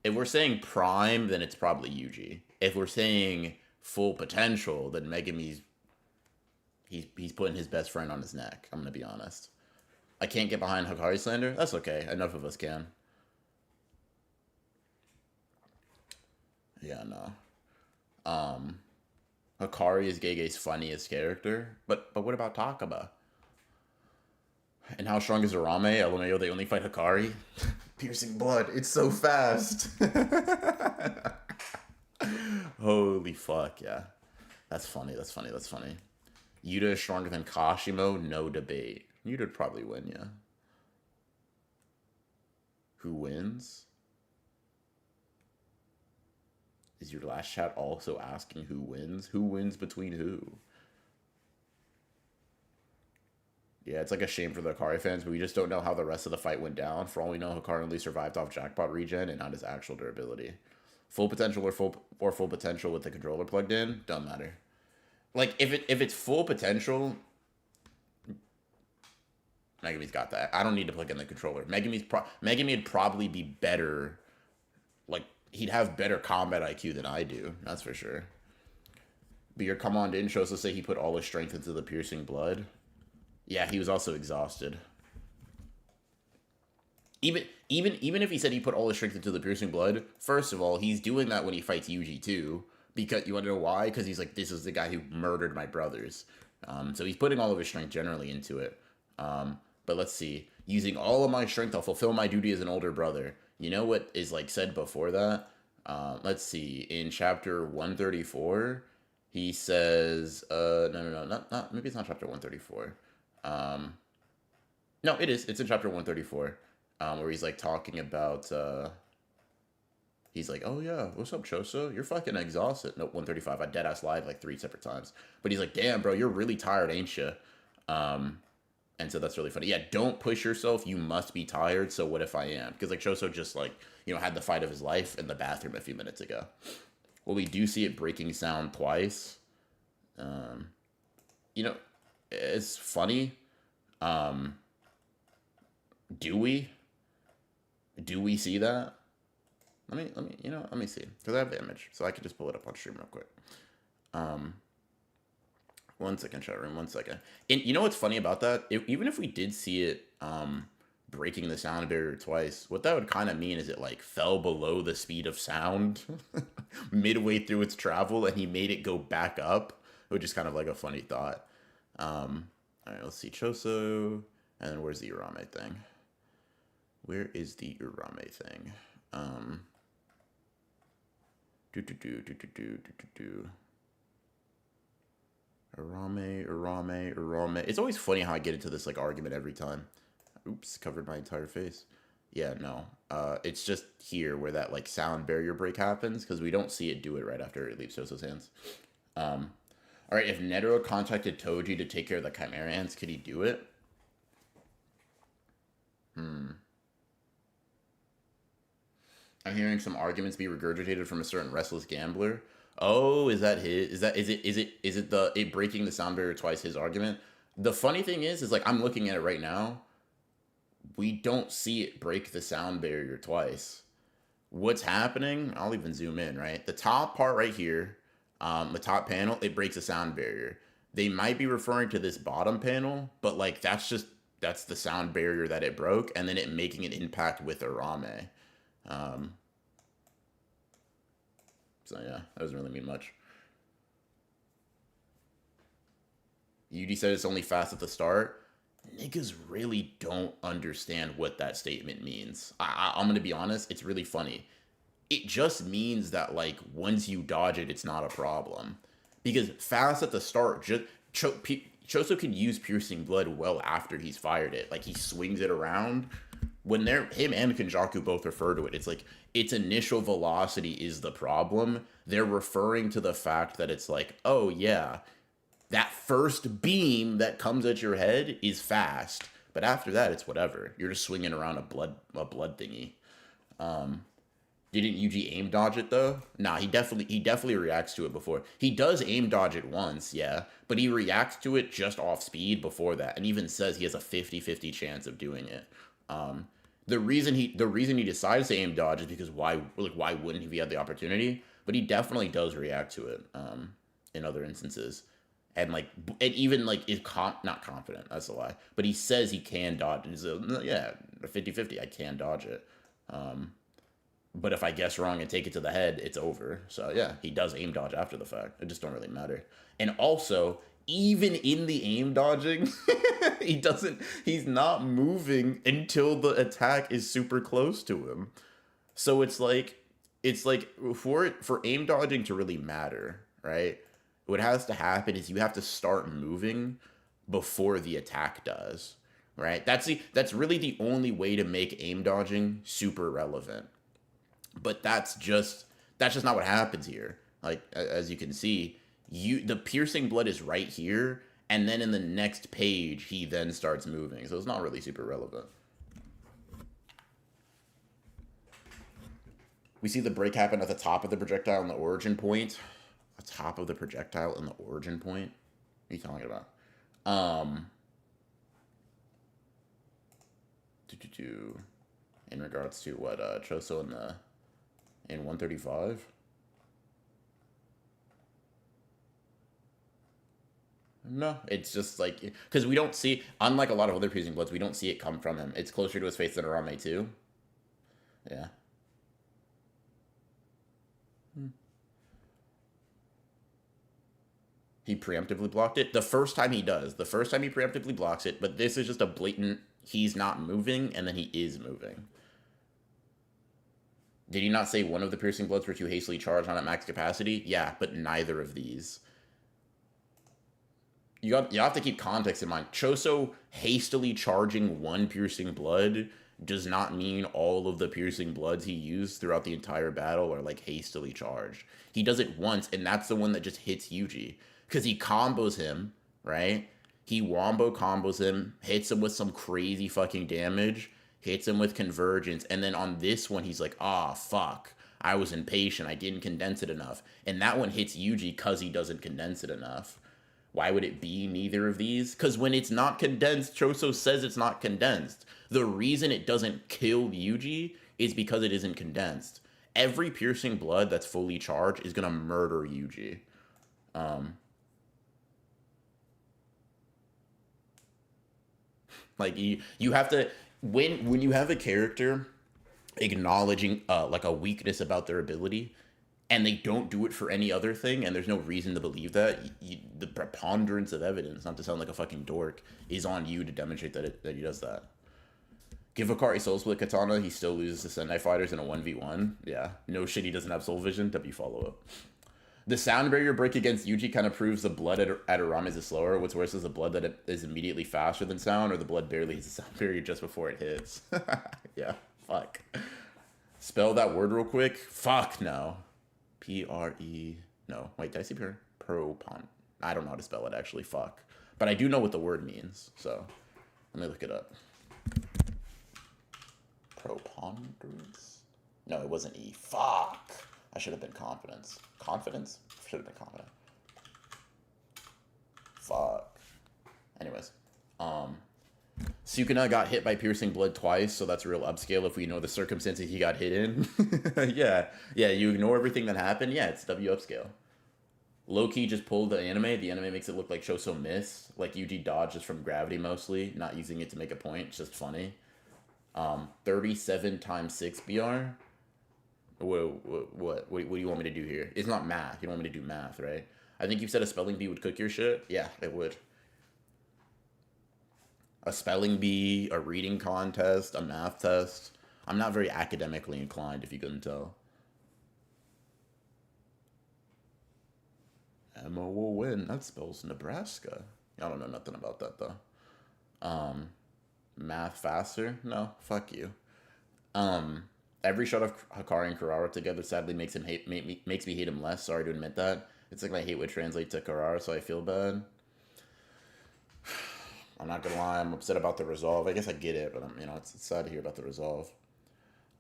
If we're saying Prime, then it's probably Yuji. If we're saying full potential, then Megami's he's putting his best friend on his neck. I'm gonna be honest. I can't get behind Hikari slander. That's okay. Enough of us can. Yeah, no. Hikari is Gege's funniest character, but what about Takaba? And how strong is Arame? LMAO, they only fight Hikari. Piercing blood. It's so fast. Holy fuck, yeah. That's funny. Yuta is stronger than Kashimo, no debate. Yuta'd probably win, yeah. Who wins? Is your last chat also asking who wins? Who wins between who? Yeah, it's like a shame for the Hikari fans, but we just don't know how the rest of the fight went down. For all we know, Hikari only survived off jackpot regen and not his actual durability. Full potential or full potential with the controller plugged in, don't matter. Like if it's full potential, Megami's got that. I don't need to plug in the controller. Megami'd probably be better. Like he'd have better combat IQ than I do. That's for sure. But your come on didn't show us to say he put all his strength into the piercing blood. Yeah, he was also exhausted. Even if he said he put all his strength into the piercing blood, first of all, he's doing that when he fights Yuji too. Because you want to know why? Because he's like, this is the guy who murdered my brothers. So he's putting all of his strength generally into it. But let's see. Using all of my strength, I'll fulfill my duty as an older brother. You know what is like said before that? Let's see. In chapter 134, he says, no, not maybe it's not chapter 134. No, it is. It's in chapter 134, where he's like talking about. He's like, oh yeah, what's up, Choso? You're fucking exhausted. Nope, 135. I deadass lied like 3 separate times. But he's like, damn, bro, you're really tired, ain't you? And so that's really funny. Yeah, don't push yourself. You must be tired. So what if I am? Because like Choso just like, had the fight of his life in the bathroom a few minutes ago. Well, we do see it breaking sound twice. It's funny. Do we? Do we see that? let me see. Because I have the image. So I could just pull it up on stream real quick. Um, 1 second, chat room, 1 second. And you know what's funny about that? Even if we did see it breaking the sound barrier twice, what that would kind of mean is it like fell below the speed of sound midway through its travel and he made it go back up, which is kind of like a funny thought. All right, let's see Choso. And then where's the Urame thing? Where is the Urame thing? Urame. It's always funny how I get into this like argument every time. Oops, covered my entire face. Yeah, no. It's just here where that like sound barrier break happens because we don't see it do it right after it leaves Choso's hands. All right, if Netero contacted Toji to take care of the Chimera ants, could he do it? I'm hearing some arguments be regurgitated from a certain restless gambler. Oh, is that his? Is it the it breaking the sound barrier twice his argument? The funny thing is like I'm looking at it right now. We don't see it break the sound barrier twice. What's happening? I'll even zoom in, right? The top part right here, the top panel, it breaks the sound barrier. They might be referring to this bottom panel, but like that's the sound barrier that it broke, and then it making an impact with Arame. So yeah, that doesn't really mean much. Yuki said it's only fast at the start. Niggas really don't understand what that statement means. I'm gonna be honest, it's really funny. It just means that like once you dodge it, it's not a problem. Because fast at the start, just Choso can use piercing blood well after he's fired it. Like he swings it around. When him and Kinjaku both refer to it, it's like its initial velocity is the problem. They're referring to the fact that it's like, oh yeah, that first beam that comes at your head is fast, but after that it's whatever. You're just swinging around a blood thingy. Didn't Yuji aim dodge it though? Nah, he definitely reacts to it before. He does aim dodge it once, yeah, but he reacts to it just off speed before that, and even says he has a 50-50 chance of doing it. The reason he decides to aim dodge is because why wouldn't he if he had the opportunity? But he definitely does react to it in other instances, and even like is not confident. That's a lie. But he says he can dodge. And so yeah, 50-50, I can dodge it. But if I guess wrong and take it to the head, it's over. So yeah, he does aim dodge after the fact. It just don't really matter. And also, even in the aim dodging, he's not moving until the attack is super close to him. So it's like for aim dodging to really matter, right? What has to happen is you have to start moving before the attack does, right? That's really the only way to make aim dodging super relevant. But that's just not what happens here. Like as you can see, the piercing blood is right here, and then in the next page he then starts moving. So it's not really super relevant. We see the break happen at the top of the projectile and the origin point. The top of the projectile and the origin point? What are you talking about? In regards to what Choso in 135? No, it's just like because we don't see, unlike a lot of other piercing bloods, we don't see it come from him. It's closer to his face than Arame too. Yeah. He preemptively blocked it. The first time he does. The first time he preemptively blocks it, but this is just a blatant he's not moving and then he is moving. Did he not say one of the piercing bloods were too hastily charged on at max capacity? Yeah, but neither of these. You have to keep context in mind. Choso hastily charging one piercing blood does not mean all of the piercing bloods he used throughout the entire battle are like hastily charged. He does it once, and that's the one that just hits Yuji. Because he combos him, right? He wombo combos him, hits him with some crazy fucking damage, hits him with convergence, and then on this one, he's like, ah, fuck. I was impatient. I didn't condense it enough. And that one hits Yuji because he doesn't condense it enough. Why would it be neither of these? Because when it's not condensed, Choso says it's not condensed. The reason it doesn't kill Yuji is because it isn't condensed. every piercing blood that's fully charged is gonna murder Yuji. Like you have to, when you have a character acknowledging like a weakness about their ability, and they don't do it for any other thing, and there's no reason to believe that, the preponderance of evidence, not to sound like a fucking dork, is on you to demonstrate that he does that. Give Akari Soul Split Katana, he still loses to Sendai fighters in a 1v1. Yeah, no shit, he doesn't have soul vision. W follow up. The sound barrier break against Yuji kind of proves the blood at Aramis is slower. What's worse is the blood that is immediately faster than sound, or the blood barely hits the sound barrier just before it hits. Yeah, fuck. Spell that word real quick. Fuck, no. P-R-E... No, wait, did I say Propon? I don't know how to spell it, actually. Fuck. But I do know what the word means, so let me look it up. Preponderance? No, it wasn't E. Fuck! I should have been confidence. Confidence? Should have been confident. Fuck. Anyways. Sukuna got hit by piercing blood twice, so that's a real upscale if we know the circumstances he got hit in. Yeah. Yeah, you ignore everything that happened. Yeah, it's W upscale. Low-key just pulled the anime. The anime makes it look like Choso miss. Like Yuji dodges from gravity mostly, not using it to make a point. It's just funny. 37 times 6 BR. What do you want me to do here? It's not math. You don't want me to do math, right? I think you said a spelling bee would cook your shit. Yeah, it would. A spelling bee, a reading contest, a math test. I'm not very academically inclined, if you couldn't tell. Emma will win. That spells Nebraska. I don't know nothing about that, though. Math faster? No, fuck you. Every shot of Hakari and Kurara together sadly makes me hate him less. Sorry to admit that. It's like my hate would translate to Kurara, so I feel bad. I'm not gonna lie, I'm upset about the resolve. I guess I get it, but it's sad to hear about the resolve.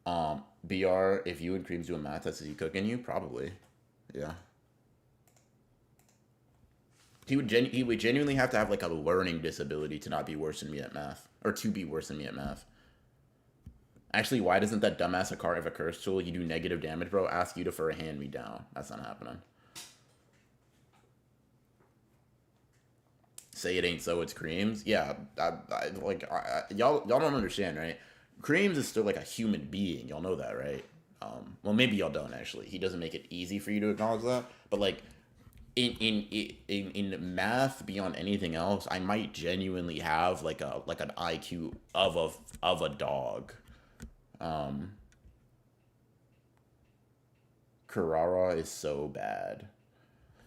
BR, if you and Creams do a math test, is he cooking you? Probably. Yeah. He would genuinely have to have like a learning disability to not be worse than me at math. Or to be worse than me at math. Actually, why doesn't that dumbass Hakari have a curse tool? You do negative damage, bro. Ask you to for a hand me down. That's not happening. Say it ain't so, it's Creams. Yeah, y'all don't understand, right? Creams is still like a human being. Y'all know that, right? Well, maybe y'all don't actually. He doesn't make it easy for you to acknowledge that. But like, in math, beyond anything else, I might genuinely have like an IQ of a dog. Kurara is so bad.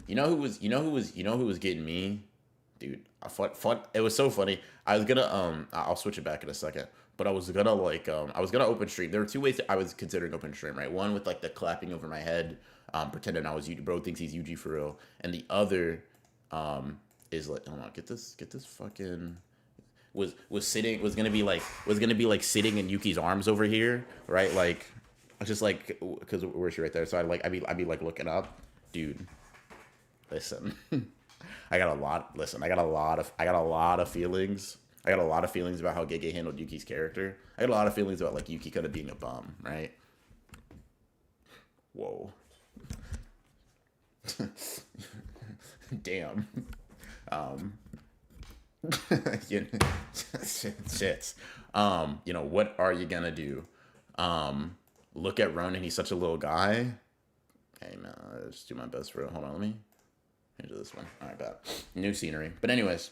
You know who was getting me? Dude, fun. It was so funny. I was gonna I'll switch it back in a second. But I was gonna I was gonna open stream. There were two ways that I was considering open stream, right? One with like the clapping over my head, pretending I was Yuji. Bro thinks he's Yuji for real. And the other is like, hold on, get this fucking was gonna be like sitting in Yuki's arms over here, right? Like just like, because where's she right there? So I'd be like looking up, dude. Listen. I got a lot of feelings. I got a lot of feelings about how Gege handled Yuki's character. I got a lot of feelings about like Yuki kind of being a bum, right? Whoa. Damn. Shit. What are you gonna do? Look at Ronan, he's such a little guy. Hey man, I'll just do my best for it. Hold on, let me into this one. All right, bad. New scenery. But anyways,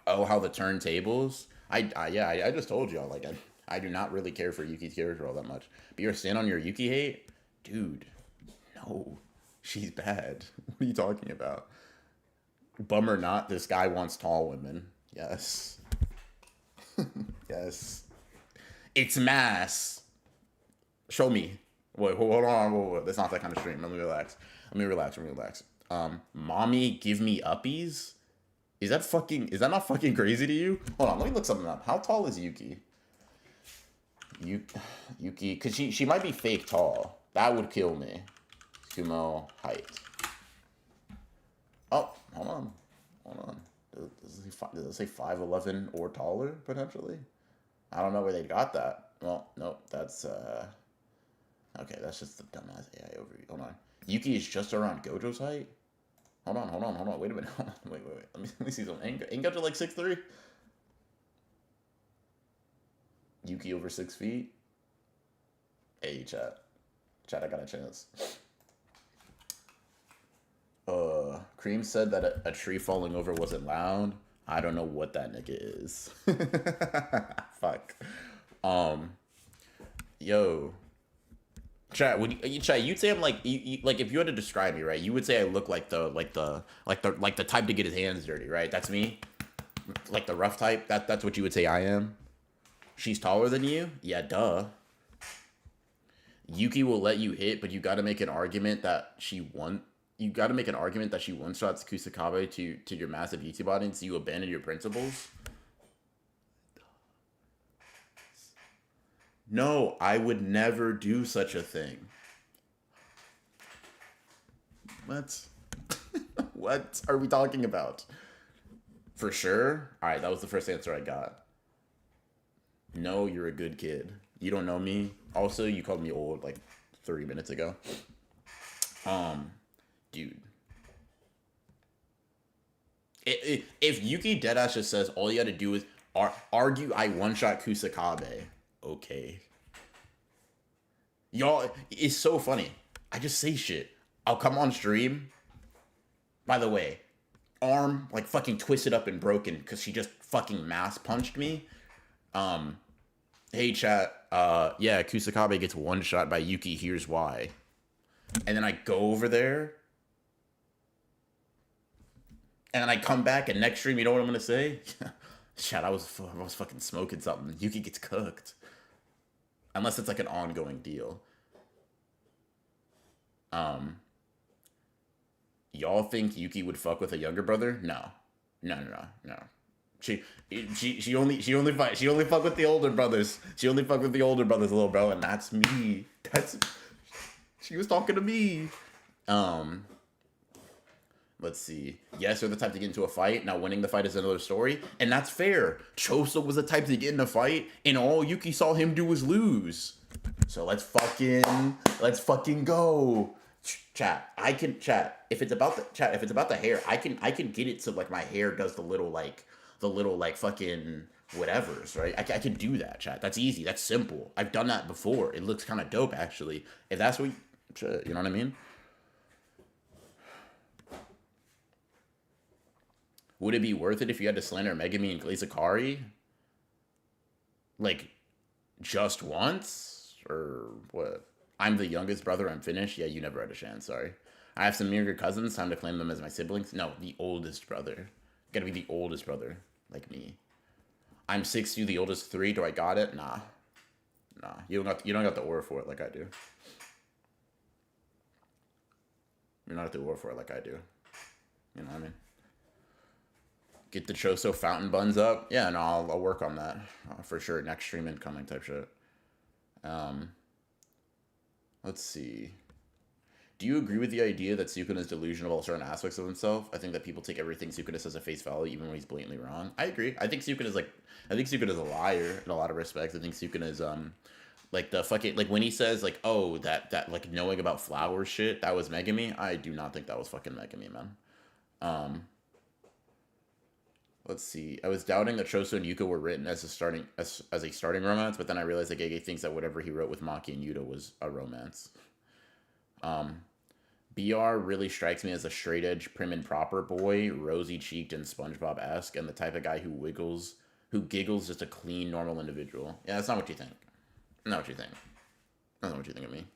how the turntables. I just told y'all, like, I do not really care for Yuki's character all that much. But you're stand on your Yuki hate? Dude, no. She's bad. What are you talking about? Bummer not, this guy wants tall women. Yes. Yes. It's mass. Show me. Wait, hold on. Wait. That's not that kind of stream. Let me relax. Mommy give me uppies? Is that not fucking crazy to you? Hold on, let me look something up. How tall is Yuki? Yuki, because she might be fake tall. That would kill me. Sumo height. Oh, hold on. Does it say 5'11" or taller, potentially? I don't know where they got that. Well, nope, that's, Okay, that's just the dumbass AI over. Hold on. Yuki is just around Gojo's height. Hold on. Wait a minute. Hold on. Wait. Let me see something. Ain't Gojo like 6'3"? Yuki over 6 feet. Hey, chat. Chat, I got a chance. Cream said that a tree falling over wasn't loud. I don't know what that nigga is. Fuck. Yo. Chat, you'd say I'm like like if you had to describe me, right? You would say I look like the type to get his hands dirty, right? That's me. Like the rough type. That's what you would say I am. She's taller than you? Yeah, duh. Yuki will let you hit, but you got to make an argument that she won. You got to make an argument that she one-shots Kusakabe to your massive YouTube audience, so you abandon your principles. No, I would never do such a thing. What? What are we talking about? For sure? Alright, that was the first answer I got. No, you're a good kid. You don't know me. Also, you called me old like 30 minutes ago. Dude. If Yuki deadass just says all you gotta do is argue I one-shot Kusakabe. Okay. Y'all, it's so funny. I just say shit. I'll come on stream. By the way, arm like fucking twisted up and broken because she just fucking mass punched me. Hey chat, yeah, Kusakabe gets one shot by Yuki, here's why. And then I go over there. And then I come back and next stream, you know what I'm gonna say? Chat, I was fucking smoking something. Yuki gets cooked. Unless it's like an ongoing deal. Y'all think Yuki would fuck with a younger brother? No. She only fuck with the older brothers. She only fuck with the older brothers, little bro, and that's me. She was talking to me. Let's see. Yes, they're the type to get into a fight. Now winning the fight is another story, and that's fair. Choso was the type to get in a fight, and all Yuki saw him do was lose. So let's fucking go. Chat. I can chat. If it's about the hair, I can get it so like my hair does the little fucking whatevers, right? I can do that, chat. That's easy. That's simple. I've done that before. It looks kind of dope, actually. If that's what you know what I mean? Would it be worth it if you had to slander Megami and Glazakari? Like, just once? Or what? I'm the youngest brother, I'm finished? Yeah, you never had a chance, sorry. I have some younger cousins, time to claim them as my siblings? No, the oldest brother. Gotta be the oldest brother, like me. I'm 6, you the oldest 3, do I got it? Nah. You don't got the aura for it like I do. You're not at the aura for it like I do. You know what I mean? Get the Choso fountain buns up. Yeah, no, I'll work on that for sure. Next stream incoming type shit. Let's see. Do you agree with the idea that Sukuna is delusional about certain aspects of himself? I think that people take everything Sukuna says at face value, even when he's blatantly wrong. I agree. I think Sukuna is a liar in a lot of respects. I think Sukuna is like the fucking like when he says like, oh, that like knowing about flower shit, that was Megami. I do not think that was fucking Megami, man. Let's see. I was doubting that Choso and Yuka were written as a starting romance, but then I realized that Gege thinks that whatever he wrote with Maki and Yuta was a romance. BR really strikes me as a straight edge, prim and proper boy, rosy cheeked and SpongeBob-esque, and the type of guy who giggles, just a clean, normal individual. Yeah, that's not what you think. Not what you think. That's not what you think of me.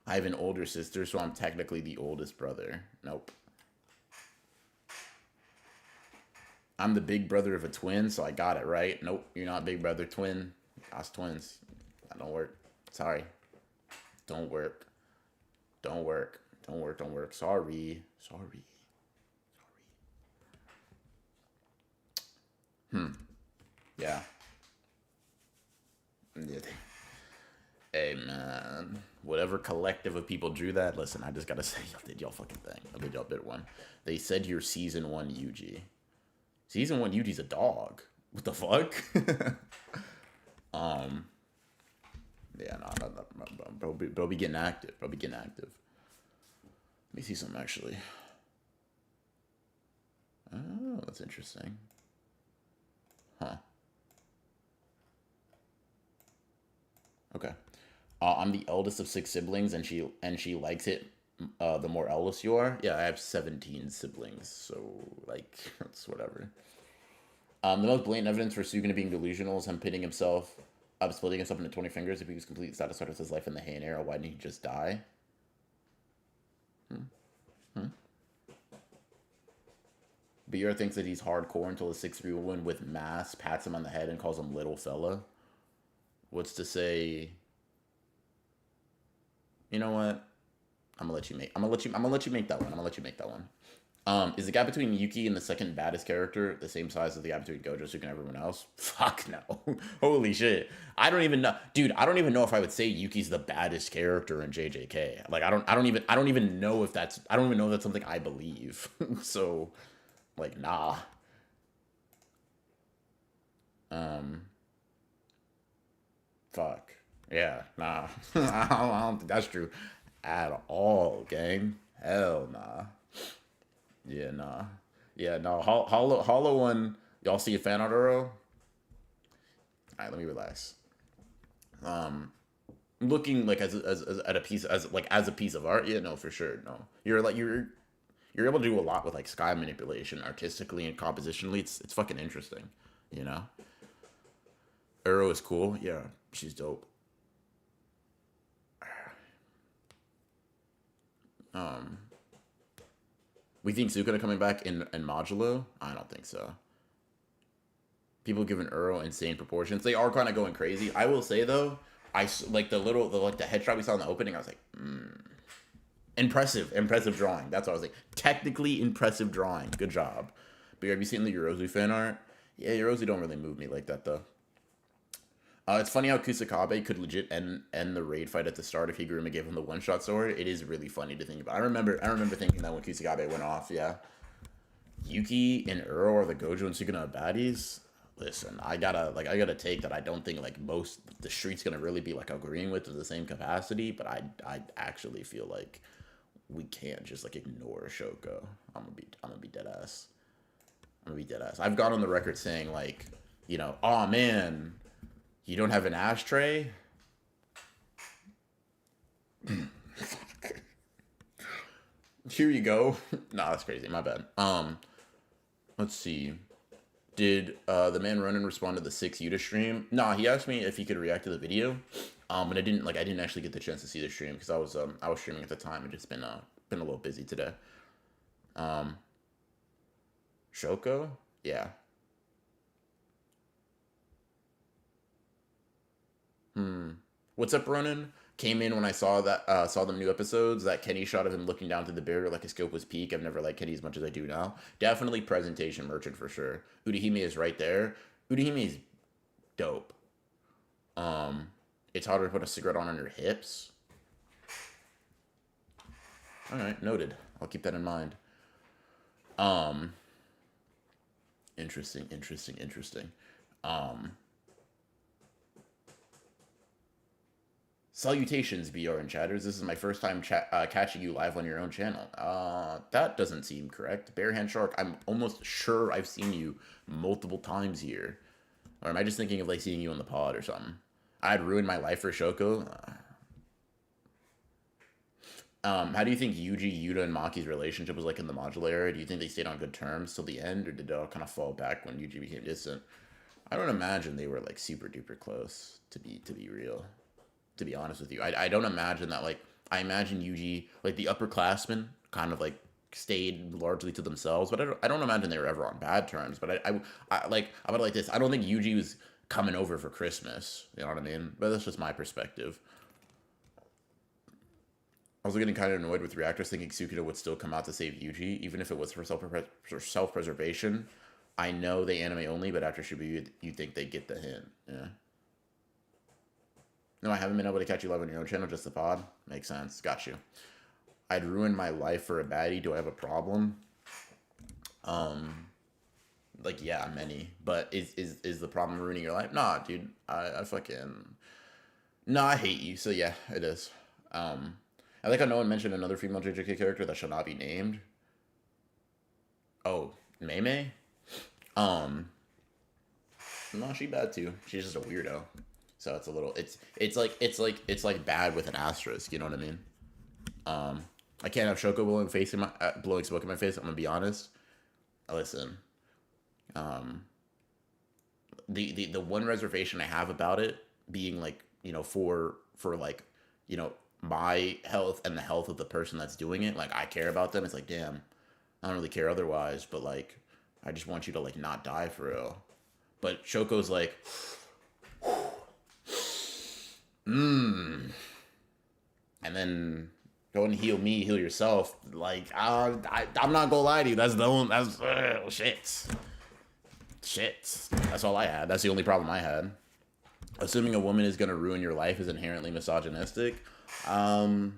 I have an older sister, so I'm technically the oldest brother. Nope. I'm the big brother of a twin, so I got it right. Nope, you're not big brother twin. Us twins. That don't work. Sorry. Don't work. Sorry. Yeah. Hey, man. Whatever collective of people drew that, listen, I just gotta say, y'all did y'all fucking thing. I did y'all bit one. They said you're season 1 Yuji. Season 1 Yuji's a dog. What the fuck? Yeah, no, bro, be getting active. Bro, be getting active. Let me see something actually. Oh, that's interesting. Huh. Okay. I'm the eldest of six siblings, and she likes it. The more eldest you are, yeah, I have 17 siblings, so like it's whatever. The most blatant evidence for Suguna being delusional is him pitting himself, splitting himself into 20 fingers. If he was completely satisfied with his life in the hay and arrow, why didn't he just die? Hmm. Beer thinks that he's hardcore until the 6-3 win with Mass pats him on the head and calls him little fella. What's to say? You know what? I'm gonna let you make that one. I'm gonna let you make that one. Is the gap between Yuki and the second baddest character the same size as the gap between Gojosuke and everyone else? Fuck no. Holy shit. I don't even know. Dude, I don't even know if I would say Yuki's the baddest character in JJK. Like I don't even know if that's something I believe. So like nah. Um Fuck. Yeah, nah. I don't think that's true at all, gang. Hell nah. Yeah, nah. Yeah, no. Hollow one. Y'all see a fan art Uro? All right, let me relax. Looking like as at a piece as a piece of art. Yeah, no, for sure. No, you're able to do a lot with like sky manipulation, artistically and compositionally. It's fucking interesting. You know, Uro is cool. Yeah, she's dope. Um, we think Sukuna coming back in Modulo? I don't think so. People giving Uro insane proportions. They are kind of going crazy. I will say though, like the headshot we saw in the opening. I was like, impressive drawing. That's what I was like. Technically impressive drawing. Good job. But have you seen the Yorozu fan art? Yeah, Yorozu don't really move me like that though. It's funny how Kusakabe could legit end the raid fight at the start if Higuruma gave him the one shot sword. It is really funny to think about. I remember thinking that when Kusakabe went off. Yeah, Yuki and Uro are the Gojo and Sukuna baddies. Listen, I gotta take that. I don't think like most the street's gonna really be like agreeing with to the same capacity, but I actually feel like we can't just like ignore Shoko. I'm gonna be dead ass. I'm gonna be dead ass. I've gone on the record saying like, oh man, you don't have an ashtray. Here you go. Nah, that's crazy. My bad. Let's see. Did the man Ronan respond to the 6 Yuta stream? Nah, he asked me if he could react to the video. But I didn't actually get the chance to see the stream because I was streaming at the time and just been a little busy today. Shoko? Yeah. What's up, Ronan? Came in when I saw the new episodes. That Kenny shot of him looking down through the barrier like his scope was peak. I've never liked Kenny as much as I do now. Definitely presentation merchant for sure. Udahime is right there. Udahime is dope. It's harder to put a cigarette on your hips. All right, noted. I'll keep that in mind. Interesting. Um, Salutations, BR and chatters. This is my first time catching you live on your own channel. That doesn't seem correct. Barehand Shark, I'm almost sure I've seen you multiple times here. Or am I just thinking of like seeing you on the pod or something? I'd ruined my life for Shoko. How do you think Yuji, Yuta, and Maki's relationship was like in the modular era? Do you think they stayed on good terms till the end, or did it all kind of fall back when Yuji became distant? I don't imagine they were like super duper close to be real. To be honest with you, I don't imagine that. Like I imagine Yuji, like the upperclassmen, kind of like stayed largely to themselves. But I don't imagine they were ever on bad terms. But I like I would like this. I don't think Yuji was coming over for Christmas. You know what I mean? But that's just my perspective. I was getting kind of annoyed with reactors thinking Sukuna would still come out to save Yuji, even if it was for self preservation. I know they anime only, but after Shibuya, you think they get the hint. Yeah. No, I haven't been able to catch you live on your own channel, just the pod. Makes sense. Got you. I'd ruin my life for a baddie. Do I have a problem? Like yeah, many. But is the problem ruining your life? Nah, dude. I fucking No, I hate you. So yeah, it is. I think I know one mentioned another female JJK character that shall not be named. Oh, Mei Mei. Um, no, she bad too. She's just a weirdo. So it's a little. It's like bad with an asterisk. You know what I mean? Um, I can't have Shoko blowing smoke in my face. I'm gonna be honest. Listen, um, the one reservation I have about it being like for like my health and the health of the person that's doing it. Like I care about them. It's like damn, I don't really care otherwise. But like, I just want you to like not die for real. But Shoko's like, and then go and heal me, heal yourself. Like I'm not gonna lie to you. That's the only. That's shit. Shit. That's all I had. That's the only problem I had. Assuming a woman is gonna ruin your life is inherently misogynistic. Um,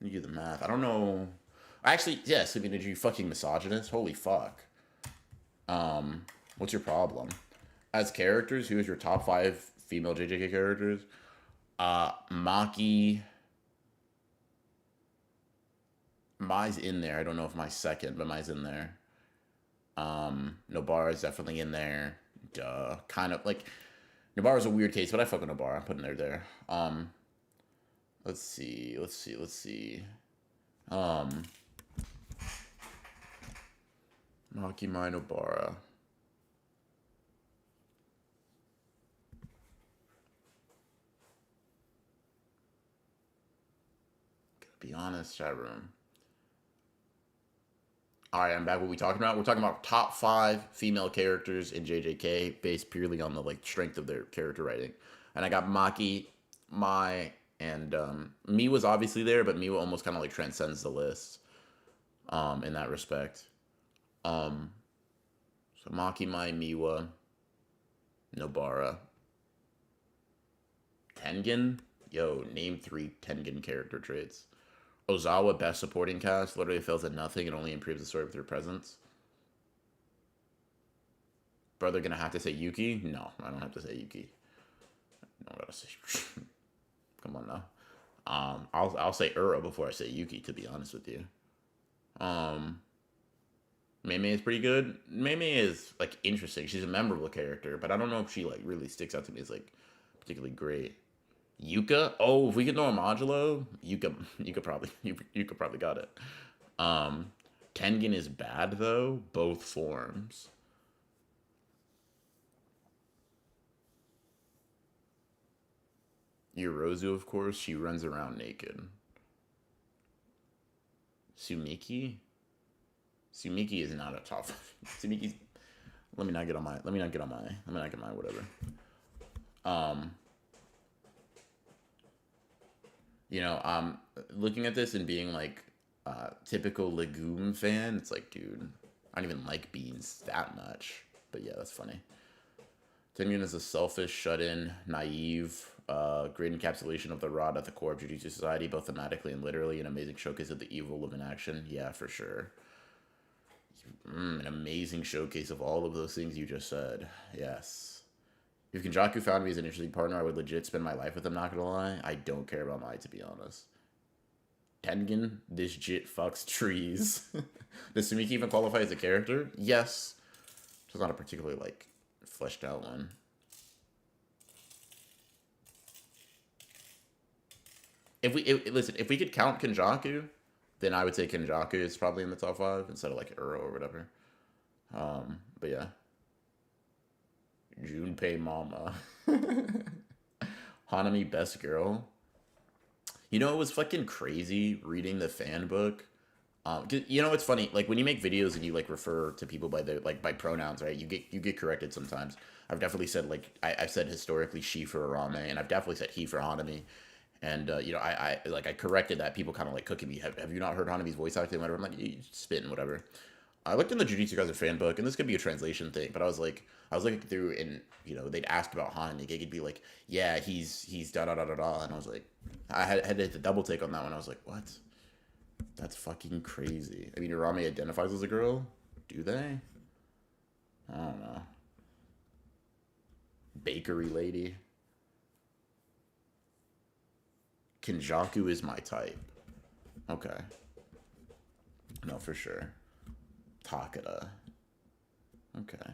you do the math. I don't know. Actually, yes. I mean, did you fucking misogynist? Holy fuck. What's your problem? As characters, who is your top five female JJK characters? Maki. Mai's in there. I don't know if my second, but Mai's in there. Nobara is definitely in there. Duh. Kind of like Nobara's a weird case, but I fuck with Nobara. I'm putting her there. Let's see. Let's see. Um, Maki Mai Nobara. Gotta be honest, chat room. All right, I'm back. What we talking about? We're talking about top five female characters in JJK based purely on the like strength of their character writing. And I got Maki, Mai, and Miwa's obviously there, but Miwa almost kind of like transcends the list in that respect. Um, so Maki, Mai, Miwa, Nobara, Tengen. Yo, name three Tengen character traits. Ozawa, best supporting cast, literally fails at nothing and only improves the story with her presence. Brother gonna have to say Yuki? No, I don't have to say Yuki. No, I gotta say. Come on now. I'll say Ura before I say Yuki. To be honest with you, um, Mei Mei is pretty good. Mei Mei is like interesting. She's a memorable character, but I don't know if she like really sticks out to me as like particularly great. Yuka? Oh, if we could know a modulo, you could probably got it. Um, Tengen is bad though, both forms. Yorozu, of course, she runs around naked. Sumiki? Sumiki is not a top. Sumiki's. Let me not get on my. Let me not get on my. Let me not get my whatever. Um, looking at this and being like typical legume fan, it's like, dude, I don't even like beans that much. But yeah, that's funny. Tengen is a selfish, shut-in, naive, great encapsulation of the rod at the core of Jujutsu Society, both thematically and literally, an amazing showcase of the evil of inaction. Yeah, for sure. An amazing showcase of all of those things you just said. Yes. If Kinjaku found me as an interesting partner, I would legit spend my life with him, not gonna lie. I don't care about Mai, to be honest. Tengen, this jit fucks trees. Does Sumiki even qualify as a character? Yes. It's not a particularly, like, fleshed out one. Listen, if we could count Kinjaku, then I would say Kinjaku is probably in the top five instead of like Uro or whatever. But yeah, Junpei Mama, Hanami best girl. You know, it was fucking crazy reading the fan book. It's funny. Like when you make videos and you like refer to people by their like by pronouns, right? You get corrected sometimes. I've definitely said like I've said historically she for Arame, and I've definitely said he for Hanami. And I corrected that. People kind of like cooking me. Have you not heard Hanami's voice acting? Whatever. I'm like, you spitting whatever. I looked in the Jujutsu Kaisen fan book, and this could be a translation thing, but I was looking through, and they'd ask about Han, and it'd be like, yeah, he's da da da da da, and I was like, I had to hit the double take on that one. I was like, what? That's fucking crazy. I mean, Urame identifies as a girl. Do they? I don't know. Bakery lady. Kinjaku is my type. Okay. No, for sure. Takeda. Okay.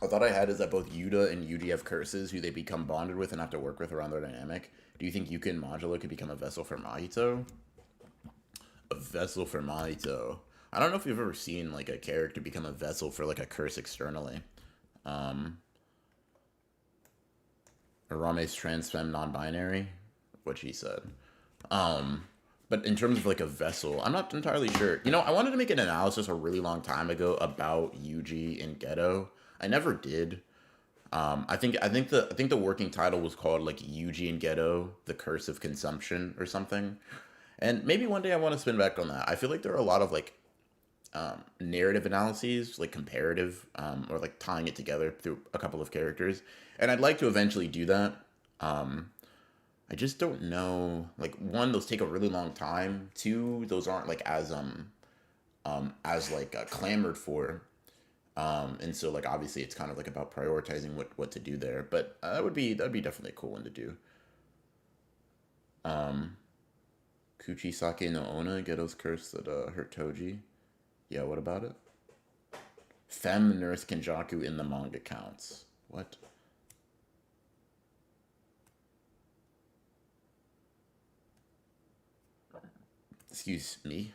A thought I had is that both Yuta and Yuji have curses who they become bonded with and have to work with around their dynamic. Do you think Yuki and Majula could become a vessel for Mahito? A vessel for Mahito. I don't know if you've ever seen like a character become a vessel for like a curse externally. Um, Arame's transfem non-binary, what she said. Um, but in terms of like a vessel, I'm not entirely sure. You know, I wanted to make an analysis a really long time ago about Yuji and Geto. I never did. I think the working title was called like Yuji and Geto: The Curse of Consumption or something. And maybe one day I want to spin back on that. I feel like there are a lot of like narrative analyses, like comparative, or like tying it together through a couple of characters. And I'd like to eventually do that. Um, I just don't know. Like one, those take a really long time. Two, those aren't like as like clamored for. And so like obviously it's kind of like about prioritizing what to do there. But that'd be definitely a cool one to do. Um, Kuchisake no Onna, Geto's curse that hurt Toji. Yeah, what about it? Femme Nurse Kinjaku in the manga counts. What? Excuse me.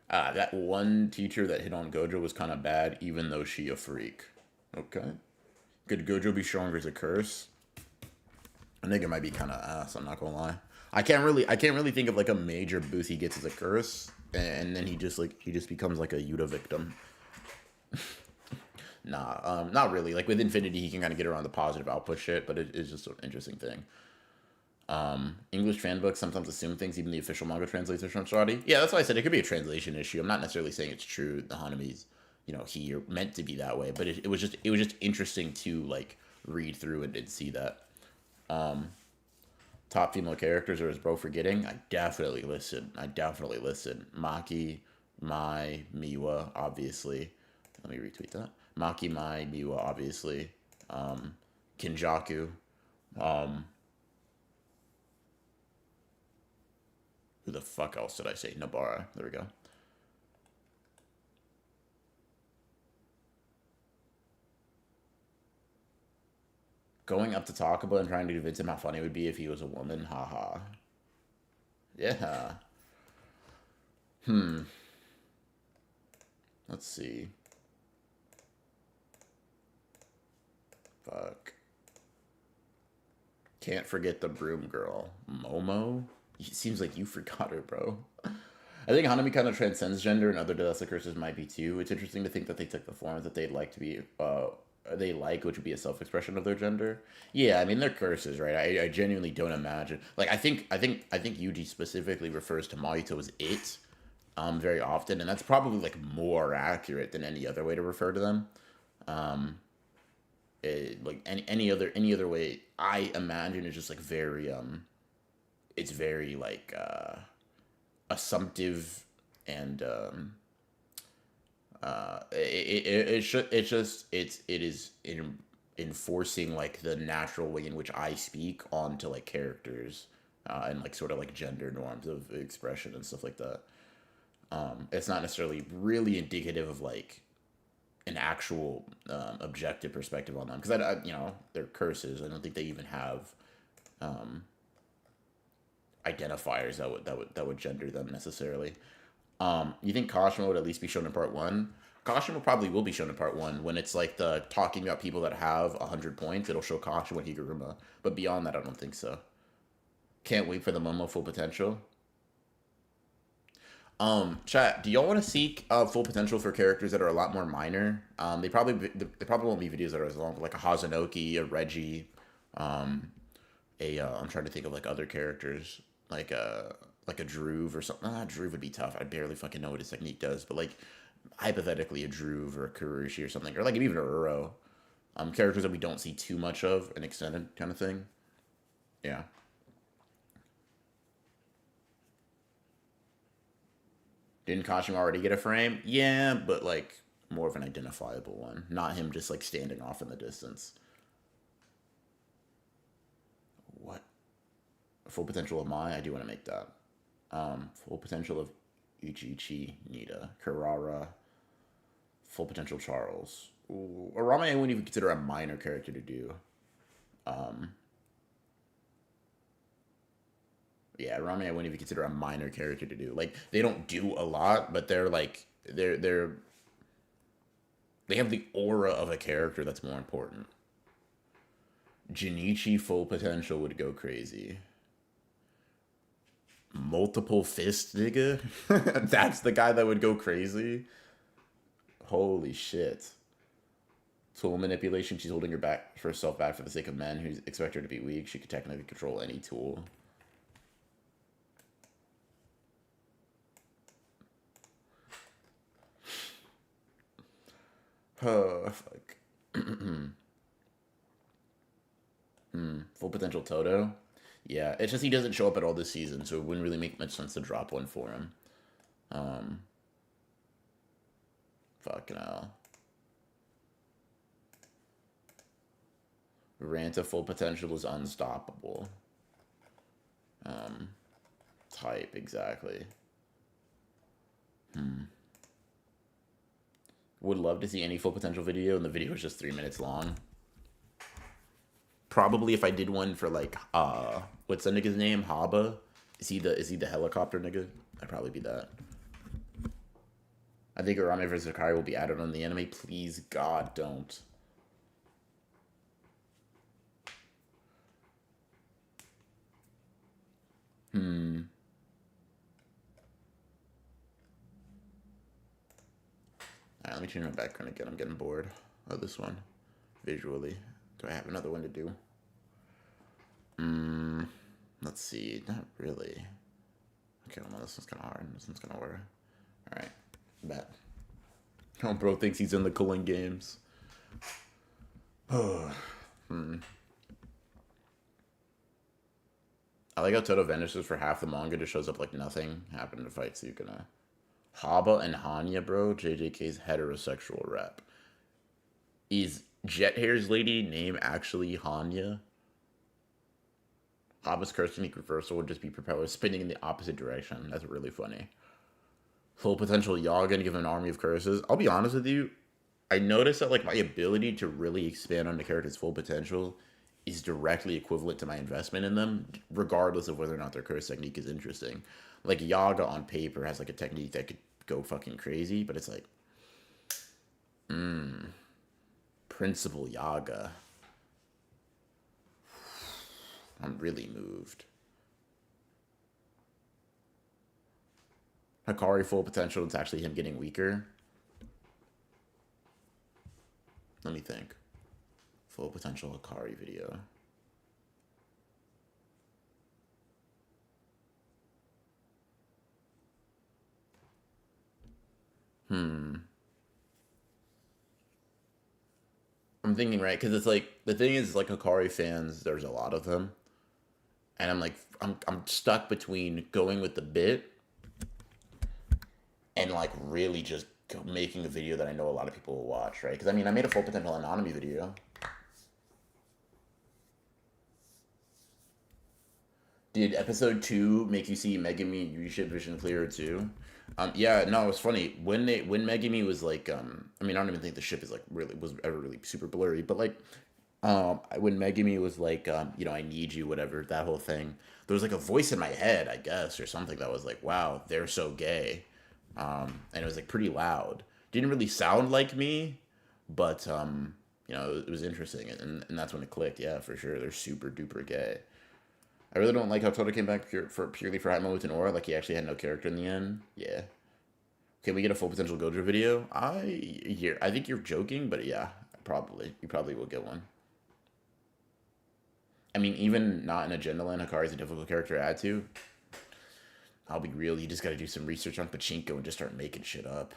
That one teacher that hit on Gojo was kind of bad, even though she a freak. Okay. Could Gojo be stronger as a curse? I think it might be kind of ass. I'm not gonna lie. I can't really think of like a major boost he gets as a curse, and then he just becomes like a Yuta victim. Nah, not really. Like with Infinity, he can kind of get around the positive output shit, but it is just an interesting thing. English fan books sometimes assume things, even the official manga translators from Shardy. Yeah, that's why I said it could be a translation issue. I'm not necessarily saying it's true. The Hanamis, he are meant to be that way, but it was just interesting to like read through and see that. Um, Top female characters, or is bro forgetting? I definitely listed Maki, Mai, Miwa, obviously. Let me retweet that. Maki, Mai, Miwa, obviously. Um, Kinjaku. Um, who the fuck else did I say? Nabara. There we go. Going up to Takaba and trying to convince him how funny it would be if he was a woman. Haha. Yeah. Hmm. Let's see. Fuck. Can't forget the broom girl. Momo? It seems like you forgot her, bro. I think Hanami kind of transcends gender, and other domestic curses might be too. It's interesting to think that they took the forms that they'd like to be, they like, which would be a self-expression of their gender. Yeah, I mean they're curses, right? I genuinely don't imagine. Like I think Yuji specifically refers to Mahito as it, very often, and that's probably like more accurate than any other way to refer to them. Um, like any other way, I imagine is just like very it's very like assumptive and it should it is enforcing like the natural way in which I speak onto like characters, and like sort of like gender norms of expression and stuff like that. It's not necessarily really indicative of like an actual objective perspective on them, because they're curses. I don't think they even have um, identifiers that would gender them necessarily. You think Kashima would at least be shown in part one? Kashima probably will be shown in part one when it's like the talking about people that have 100 points. It'll show Kashima and Higuruma, but beyond that, I don't think so. Can't wait for the Momo full potential. Chat, do y'all want to seek full potential for characters that are a lot more minor? They probably won't be videos that are as long, like a Hazanoki, a Reggie, um, I'm trying to think of like other characters, like a Druve or something. Druve would be tough. I barely fucking know what his technique does, but like hypothetically a Druve or a Kurushi or something, or like even a Uro. Characters that we don't see too much of, an extended kind of thing. Yeah. Didn't Kashima already get a frame? Yeah, but like more of an identifiable one, not him just like standing off in the distance. What? Full potential of Mai? I do want to make that. Full potential of Ichichi, Nita, Karara, full potential Charles. Ooh, Arame I wouldn't even consider a minor character to do. Um, yeah, Arame I wouldn't even consider a minor character to do. Like they don't do a lot, but they're like they have the aura of a character that's more important. Junichi full potential would go crazy. Multiple fist nigga? That's the guy that would go crazy? Holy shit. Tool manipulation. She's holding herself back for the sake of men who expect her to be weak. She could technically control any tool. Oh, fuck. Full potential Toto. Yeah, it's just he doesn't show up at all this season, so it wouldn't really make much sense to drop one for him. Fucking hell. Ranta full potential is unstoppable. Type, exactly. Would love to see any full potential video, and the video is just 3 minutes long. Probably if I did one for like what's that nigga's name? Haba? Is he the helicopter nigga? I'd probably be that. I think Arame vs. Akari will be added on the anime. Please God don't. Alright, let me change my background again. I'm getting bored of this one. Visually. Do I have another one to do? Let's see. Not really. Okay, well, this one's kind of hard. This one's kind of hard. Alright. Bet. Oh, bro thinks he's in the cooling games. I like how Toto vanishes for half the manga, just shows up like nothing happened to fight Sukuna. Haba and Hanya, bro. JJK's heterosexual rep. Is Jet Hair's lady name actually Hanya? Haba's curse unique reversal would just be propellers spinning in the opposite direction. That's really funny. Full potential Yaga given an army of curses. I'll be honest with you. I noticed that like my ability to really expand on the character's full potential is directly equivalent to my investment in them, regardless of whether or not their curse technique is interesting. Like Yaga on paper has like a technique that could go fucking crazy, but it's like, Principal Yaga. I'm really moved. Hikari full potential, it's actually him getting weaker. Let me think. Full potential Hikari video. I'm thinking, right, because it's like the thing is like Hikari fans, there's a lot of them, and I'm like I'm stuck between going with the bit and like really just making a video that I know a lot of people will watch, right? Because I mean, I made a full potential anatomy video. Did episode 2 make you see Megami reshift Vision clearer too? Yeah, no, it was funny when Megami was like, I mean, I don't even think the ship is like was ever really super blurry, but like, when Megami was like, I need you, whatever, that whole thing. There was like a voice in my head, I guess, or something that was like, wow, they're so gay, and it was like pretty loud. Didn't really sound like me, but it was interesting, and that's when it clicked. Yeah, for sure, they're super duper gay. I really don't like how Toto came back purely for Hype with an aura, like he actually had no character in the end. Yeah. Can we get a full potential Gojo video? I think you're joking, but yeah, probably. You probably will get one. I mean, even not in Agenda Land, Hikari is a difficult character to add to. I'll be real, you just gotta do some research on Pachinko and just start making shit up.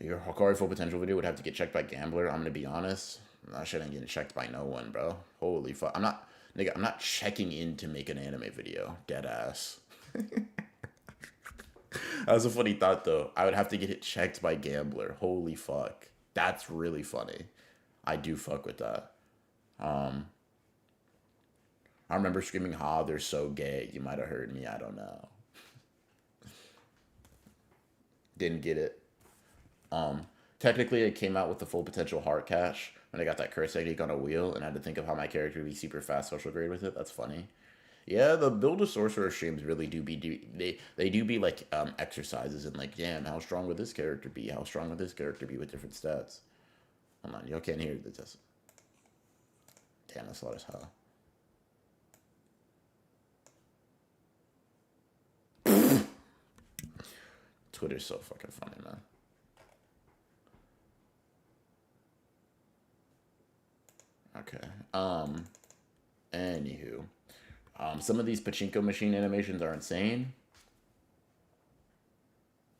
Your Hikari full potential video would have to get checked by Gambler, I'm gonna be honest. That shit ain't getting checked by no one, bro. Holy fuck. I'm not checking in to make an anime video. Dead ass. That was a funny thought though. I would have to get it checked by Gambler. Holy fuck. That's really funny. I do fuck with that. Um, I remember screaming, "Ha, they're so gay." You might have heard me. I don't know. Didn't get it. Um, Technically, it came out with the full potential heart cache when I got that curse technique on a wheel, and I had to think of how my character would be super fast social grade with it. That's funny. Yeah, the build-a-sorcerer streams really they do be like exercises and like, damn, how strong would this character be? How strong would this character be with different stats? Hold on, y'all can't hear the test. Damn, that's loud as hell. Twitter's so fucking funny, man. Okay. Anywho, some of these pachinko machine animations are insane.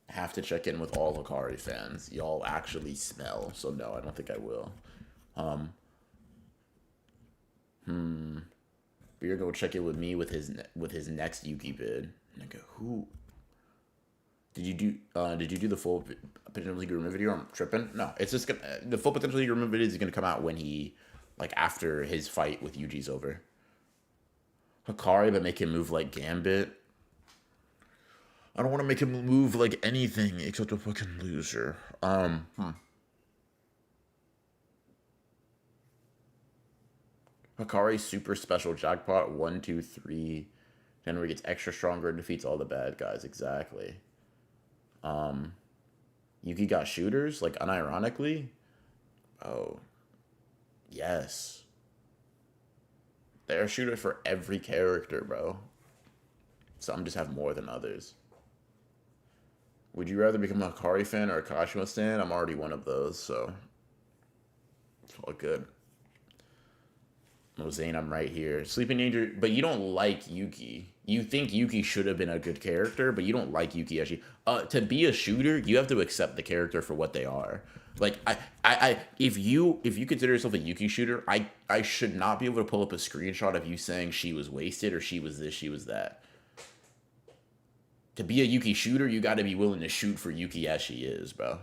Have to check in with all Hikari fans. Y'all actually smell, so no, I don't think I will. Um, but you're gonna check in with me with his next Yuki bid. Nigga, who did you do? Did you do the full potential league remove video? I'm tripping. No, it's just gonna the full potential league remove video is gonna come out when he like after his fight with Yuji's over. Hikari, but make him move like Gambit. I don't want to make him move like anything except a fucking loser. Hikari super special jackpot 1, 2, 3. Then where he gets extra stronger and defeats all the bad guys. Exactly. Yuki got shooters like unironically. Oh yes, they're a shooter for every character, bro. Some just have more than others. Would you rather become a Hikari fan or a Kashima stan? I'm already one of those, so it's all good. Zane, I'm right here. Sleeping Danger, but you don't like Yuki. You think Yuki should have been a good character, but you don't like Yuki actually. To be a shooter, you have to accept the character for what they are. Like if you consider yourself a Yuki shooter, I should not be able to pull up a screenshot of you saying she was wasted or she was this, she was that. To be a Yuki shooter, you got to be willing to shoot for Yuki as she is, bro.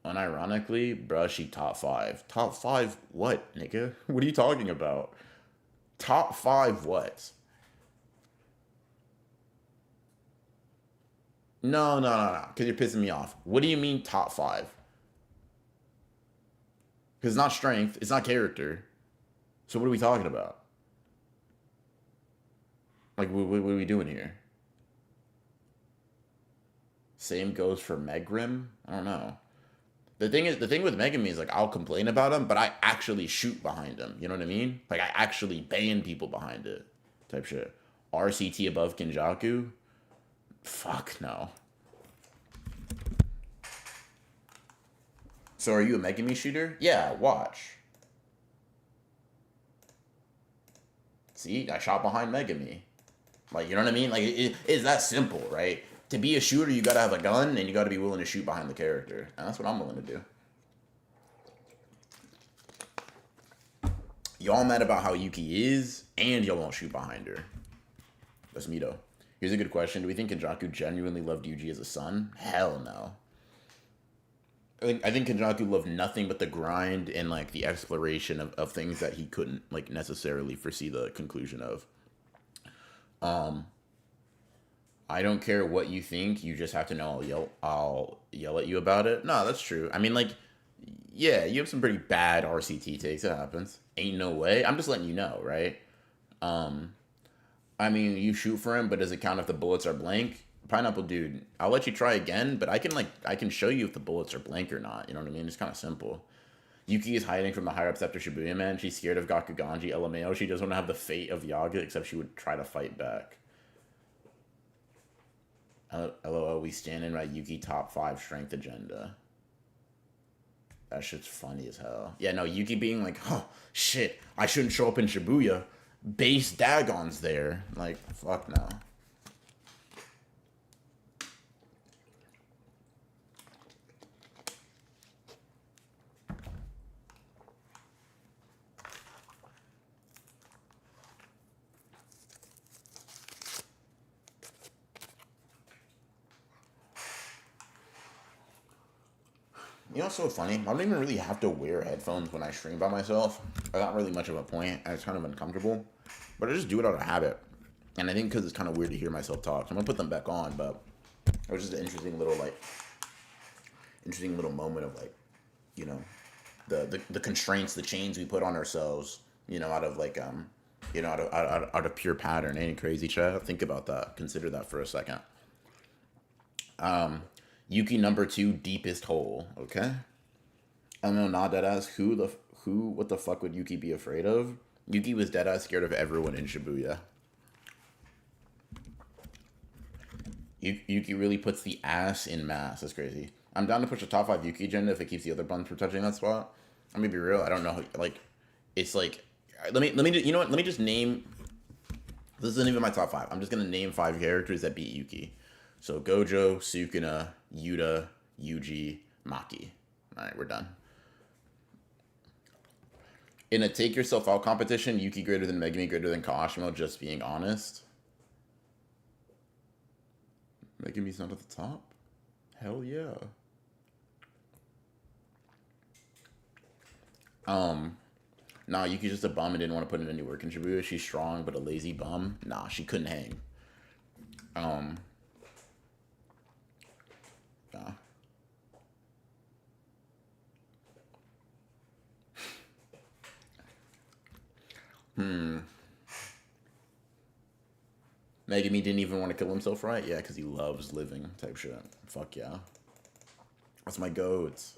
Unironically, bruh, she top 5. Top 5 what, nigga? What are you talking about? Top 5 what? No, no, no, no. Because you're pissing me off. What do you mean top 5? Because it's not strength. It's not character. So what are we talking about? Like, what are we doing here? Same goes for Megrim? I don't know. The thing with Megami is like I'll complain about him, but I actually shoot behind him. You know what I mean? Like I actually ban people behind it, type shit. RCT above Kinjaku? Fuck no. So are you a Megami shooter? Yeah, watch. See, I shot behind Megami. Like you know what I mean? Like it's that simple, right? To be a shooter, you gotta have a gun and you gotta be willing to shoot behind the character. And that's what I'm willing to do. Y'all mad about how Yuki is, and y'all won't shoot behind her. That's me though. Here's a good question. Do we think Kinjaku genuinely loved Yuji as a son? Hell no. I think Kinjaku loved nothing but the grind and like the exploration of things that he couldn't like necessarily foresee the conclusion of. I don't care what you think. You just have to know I'll yell at you about it. No, that's true. I mean, like, yeah, you have some pretty bad RCT takes. It happens. Ain't no way. I'm just letting you know, right? I mean, you shoot for him, but does it count if the bullets are blank? Pineapple dude, I'll let you try again, but I can show you if the bullets are blank or not. You know what I mean? It's kind of simple. Yuki is hiding from the higher ups after Shibuya Man. She's scared of Gakuganji. LMAO. She doesn't want to have the fate of Yaga, except she would try to fight back. LOL, we stand in right Yuki top 5 strength agenda. That shit's funny as hell. Yeah, no, Yuki being like, oh, shit, I shouldn't show up in Shibuya. Base Dagon's there. Like, fuck no. You know what's so funny? I don't even really have to wear headphones when I stream by myself. Not really much of a point, and it's kind of uncomfortable. But I just do it out of habit. And I think because it's kind of weird to hear myself talk. So I'm going to put them back on, but it was just an interesting little moment of like, you know, the constraints, the chains we put on ourselves, you know, out of like, you know, out of pure pattern. Ain't it crazy, chat? Think about that. Consider that for a second. Yuki number 2, deepest hole. Okay. I don't know, not deadass. What the fuck would Yuki be afraid of? Yuki was deadass scared of everyone in Shibuya. Yuki really puts the ass in mass. That's crazy. I'm down to push a top 5 Yuki agenda if it keeps the other buns from touching that spot. I'm gonna be real. I don't know. Like, it's like, let me. You know what? Let me just name. This isn't even my top 5. I'm just gonna name 5 characters that beat Yuki. So Gojo, Sukuna, Yuta, Yuji, Maki. All right, we're done. In a take yourself out competition, Yuki greater than Megumi, greater than Kawashima, just being honest. Megumi's not at the top? Hell yeah. Nah, Yuki's just a bum and didn't want to put in any work in Shibuya. She's strong, but a lazy bum. Nah, she couldn't hang. Nah. Megumi didn't even want to kill himself, right? Yeah, because he loves living type shit. Fuck yeah. That's my goats.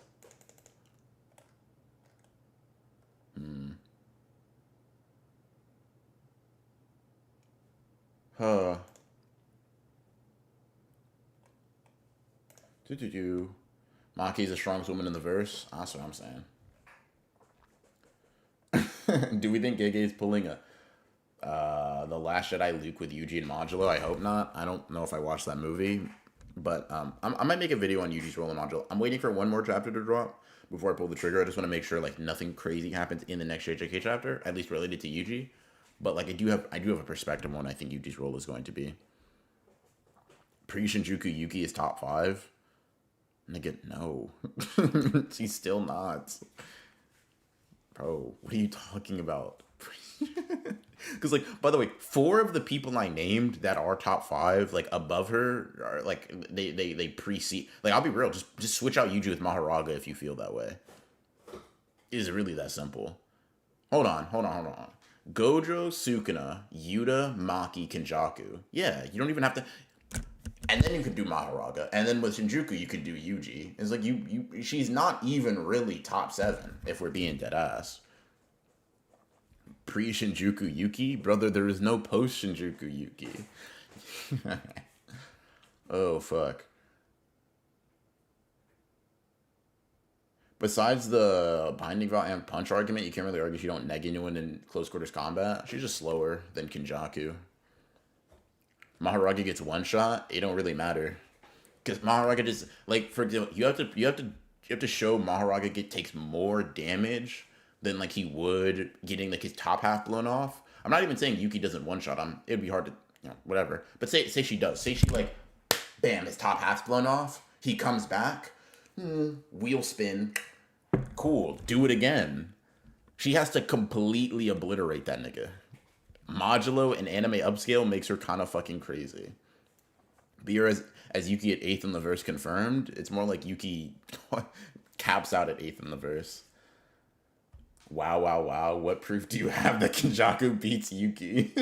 Huh. Maki's the strongest woman in the verse. That's what I'm saying. Do we think Gege's pulling the Last Jedi Luke with Yuji and Modulo? I hope not. I don't know if I watched that movie, but I might make a video on Yuji's role in Modulo. I'm waiting for one more chapter to drop before I pull the trigger. I just want to make sure like nothing crazy happens in the next JJK chapter, at least related to Yuji. But like I do have a perspective on what I think Yuji's role is going to be. Pre-Shinjuku Yuki is top 5. Nigga, no. She's still not. Bro, what are you talking about? Because, like, by the way, 4 of the people I named that are top 5, like, above her, are, like, they precede. Like, I'll be real, just switch out Yuji with Maharaga if you feel that way. It is really that simple. Hold on. Gojo, Sukuna, Yuta, Maki, Kinjaku. Yeah, you don't even have to... And then you could do Maharaga. And then with Shinjuku, you could do Yuji. It's like, she's not even really top 7, if we're being dead ass. Pre-Shinjuku Yuki? Brother, there is no post-Shinjuku Yuki. Oh, fuck. Besides the Binding Vow and Punch argument, you can't really argue she don't neg anyone in close quarters combat. She's just slower than Kinjaku. Maharaga gets one shot, it don't really matter. Because Maharaga just, like, for example, you have to show Maharaga takes more damage than like he would getting like his top half blown off. I'm not even saying Yuki doesn't one shot him. It'd be hard to, you know, whatever. But say she does. Say she like, bam, his top half's blown off. He comes back, wheel spin, cool. Do it again. She has to completely obliterate that nigga. Modulo and anime upscale makes her kind of fucking crazy. But you're as Yuki at 8th in the verse confirmed. It's more like Yuki caps out at 8th in the verse. Wow. What proof do you have that Kinjaku beats Yuki?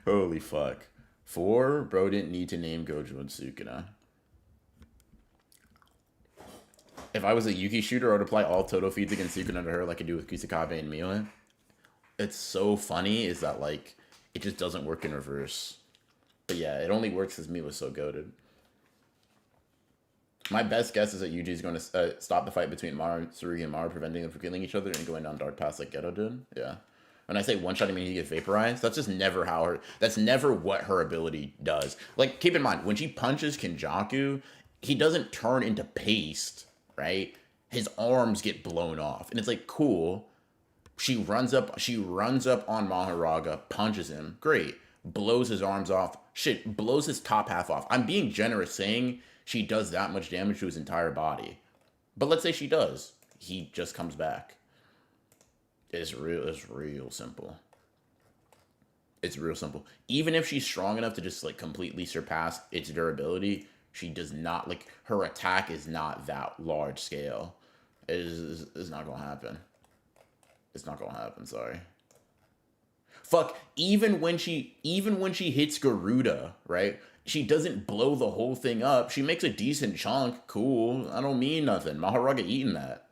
Holy fuck. 4, bro didn't need to name Gojo and Sukuna. If I was a Yuki shooter, I would apply all Toto feeds against Sukuna to her like I do with Kusakabe and Miwa. It's so funny is that like it just doesn't work in reverse. But yeah, it only works because Miwa's so goated. My best guess is that Yuji is going to stop the fight between Tsurugi and Maru, preventing them from killing each other and going down dark paths like Geto did. Yeah. When I say one shot, I mean he gets vaporized. That's just never that's never what her ability does. Like, keep in mind, when she punches Kinjaku, he doesn't turn into paste, right? His arms get blown off. And it's like, cool. She runs up on Maharaga, punches him. Great. Blows his arms off. Shit, blows his top half off. I'm being generous saying she does that much damage to his entire body. But let's say she does. He just comes back. It's real simple. It's real simple. Even if she's strong enough to just like completely surpass its durability, she does not, like, her attack is not that large scale. It's not gonna happen. It's not gonna happen, sorry. Fuck, even when she hits Garuda, right? She doesn't blow the whole thing up. She makes a decent chunk. Cool. I don't mean nothing. Maharaga eating that.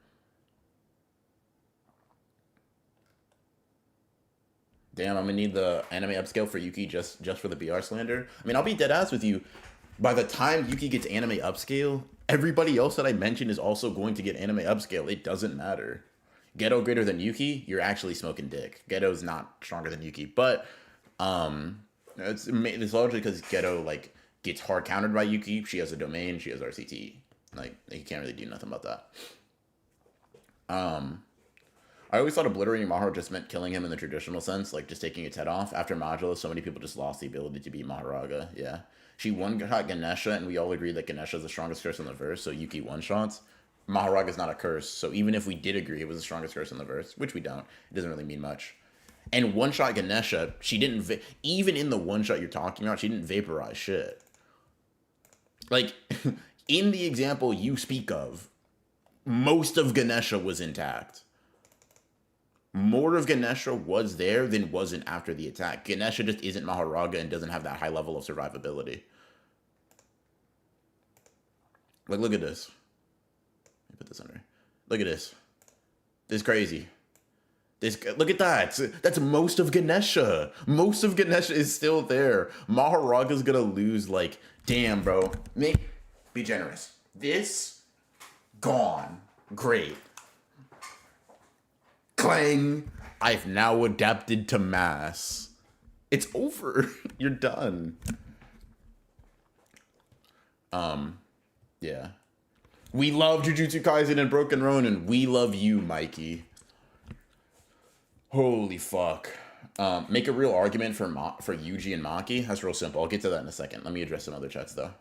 Damn, I'm gonna need the anime upscale for Yuki just for the BR slander. I mean, I'll be dead ass with you. By the time Yuki gets anime upscale, everybody else that I mentioned is also going to get anime upscale. It doesn't matter. Geto greater than Yuki, you're actually smoking dick. Geto's not stronger than Yuki, but it's largely because Geto like gets hard countered by Yuki. She has a domain, she has RCT. Like, you can't really do nothing about that. I always thought obliterating Mahara just meant killing him in the traditional sense, like just taking its head off. After Modulus, so many people just lost the ability to beat Maharaga. Yeah. She one-shot Ganesha, and we all agree that Ganesha is the strongest curse in the verse, so Yuki one-shots. Maharaga is not a curse, so even if we did agree it was the strongest curse in the verse, which we don't, it doesn't really mean much. And one-shot Ganesha, she didn't, even in the one-shot you're talking about, she didn't vaporize shit. Like, in the example you speak of, most of Ganesha was intact. More of Ganesha was there than wasn't after the attack. Ganesha just isn't Maharaga and doesn't have that high level of survivability. Like, look at this. Let me put this under. Look at this. This is crazy. Look at that. That's most of Ganesha. Most of Ganesha is still there. Maharaga's gonna lose, like, damn, bro. Be generous. This, gone. Great. Clang. I've now adapted to mass. It's over. You're done. Yeah. We love Jujutsu Kaisen and Broken Ronin. We love you, Mikey. Holy fuck. Make a real argument for Yuji and Maki. That's real simple. I'll get to that in a second. Let me address some other chats though.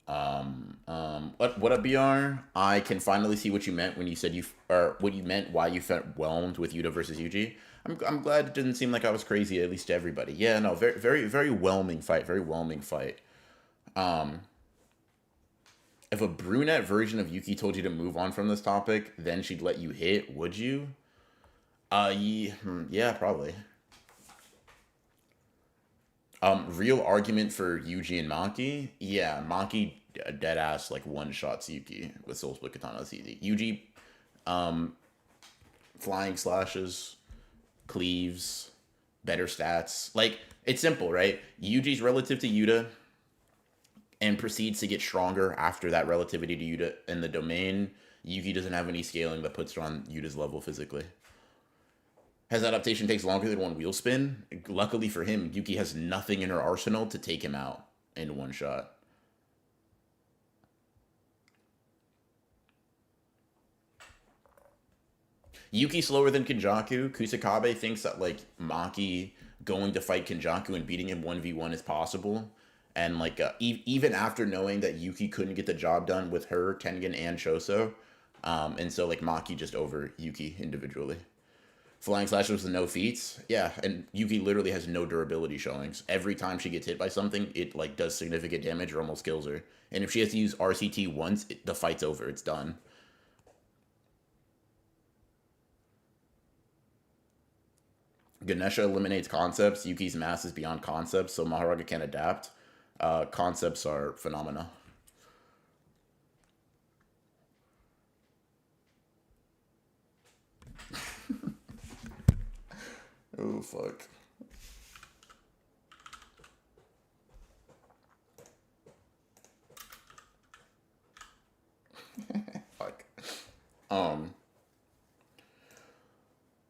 What up, BR? I can finally see what you meant when you said why you felt whelmed with Yuta versus Yuji. I'm glad it didn't seem like I was crazy, at least to everybody. Yeah, no, very, very, very whelming fight. Very whelming fight. If a brunette version of Yuki told you to move on from this topic, then she'd let you hit, would you? Yeah, probably. Real argument for Yuji and Maki? Yeah, Maki dead ass like one shots Yuki with Soul Split Katana. That's easy. Yuji, flying slashes, cleaves, better stats. Like, it's simple, right? Yuji's relative to Yuta and proceeds to get stronger after that relativity to Yuta in the domain. Yuki doesn't have any scaling that puts her on Yuta's level physically. His adaptation takes longer than one wheel spin. Luckily for him, Yuki has nothing in her arsenal to take him out in one shot. Yuki slower than Kinjaku. Kusakabe thinks that, like, Maki going to fight Kinjaku and beating him 1v1 is possible. And, like, even after knowing that Yuki couldn't get the job done with her, Tengen, and Choso. And so, like, Maki just over Yuki individually. Flying slashes with no feats. Yeah, and Yuki literally has no durability showings. Every time she gets hit by something, it, like, does significant damage or almost kills her. And if she has to use RCT once, the fight's over. It's done. Ganesha eliminates concepts. Yuki's mass is beyond concepts, so Maharaga can't adapt. Concepts are phenomena. Oh, fuck. Fuck.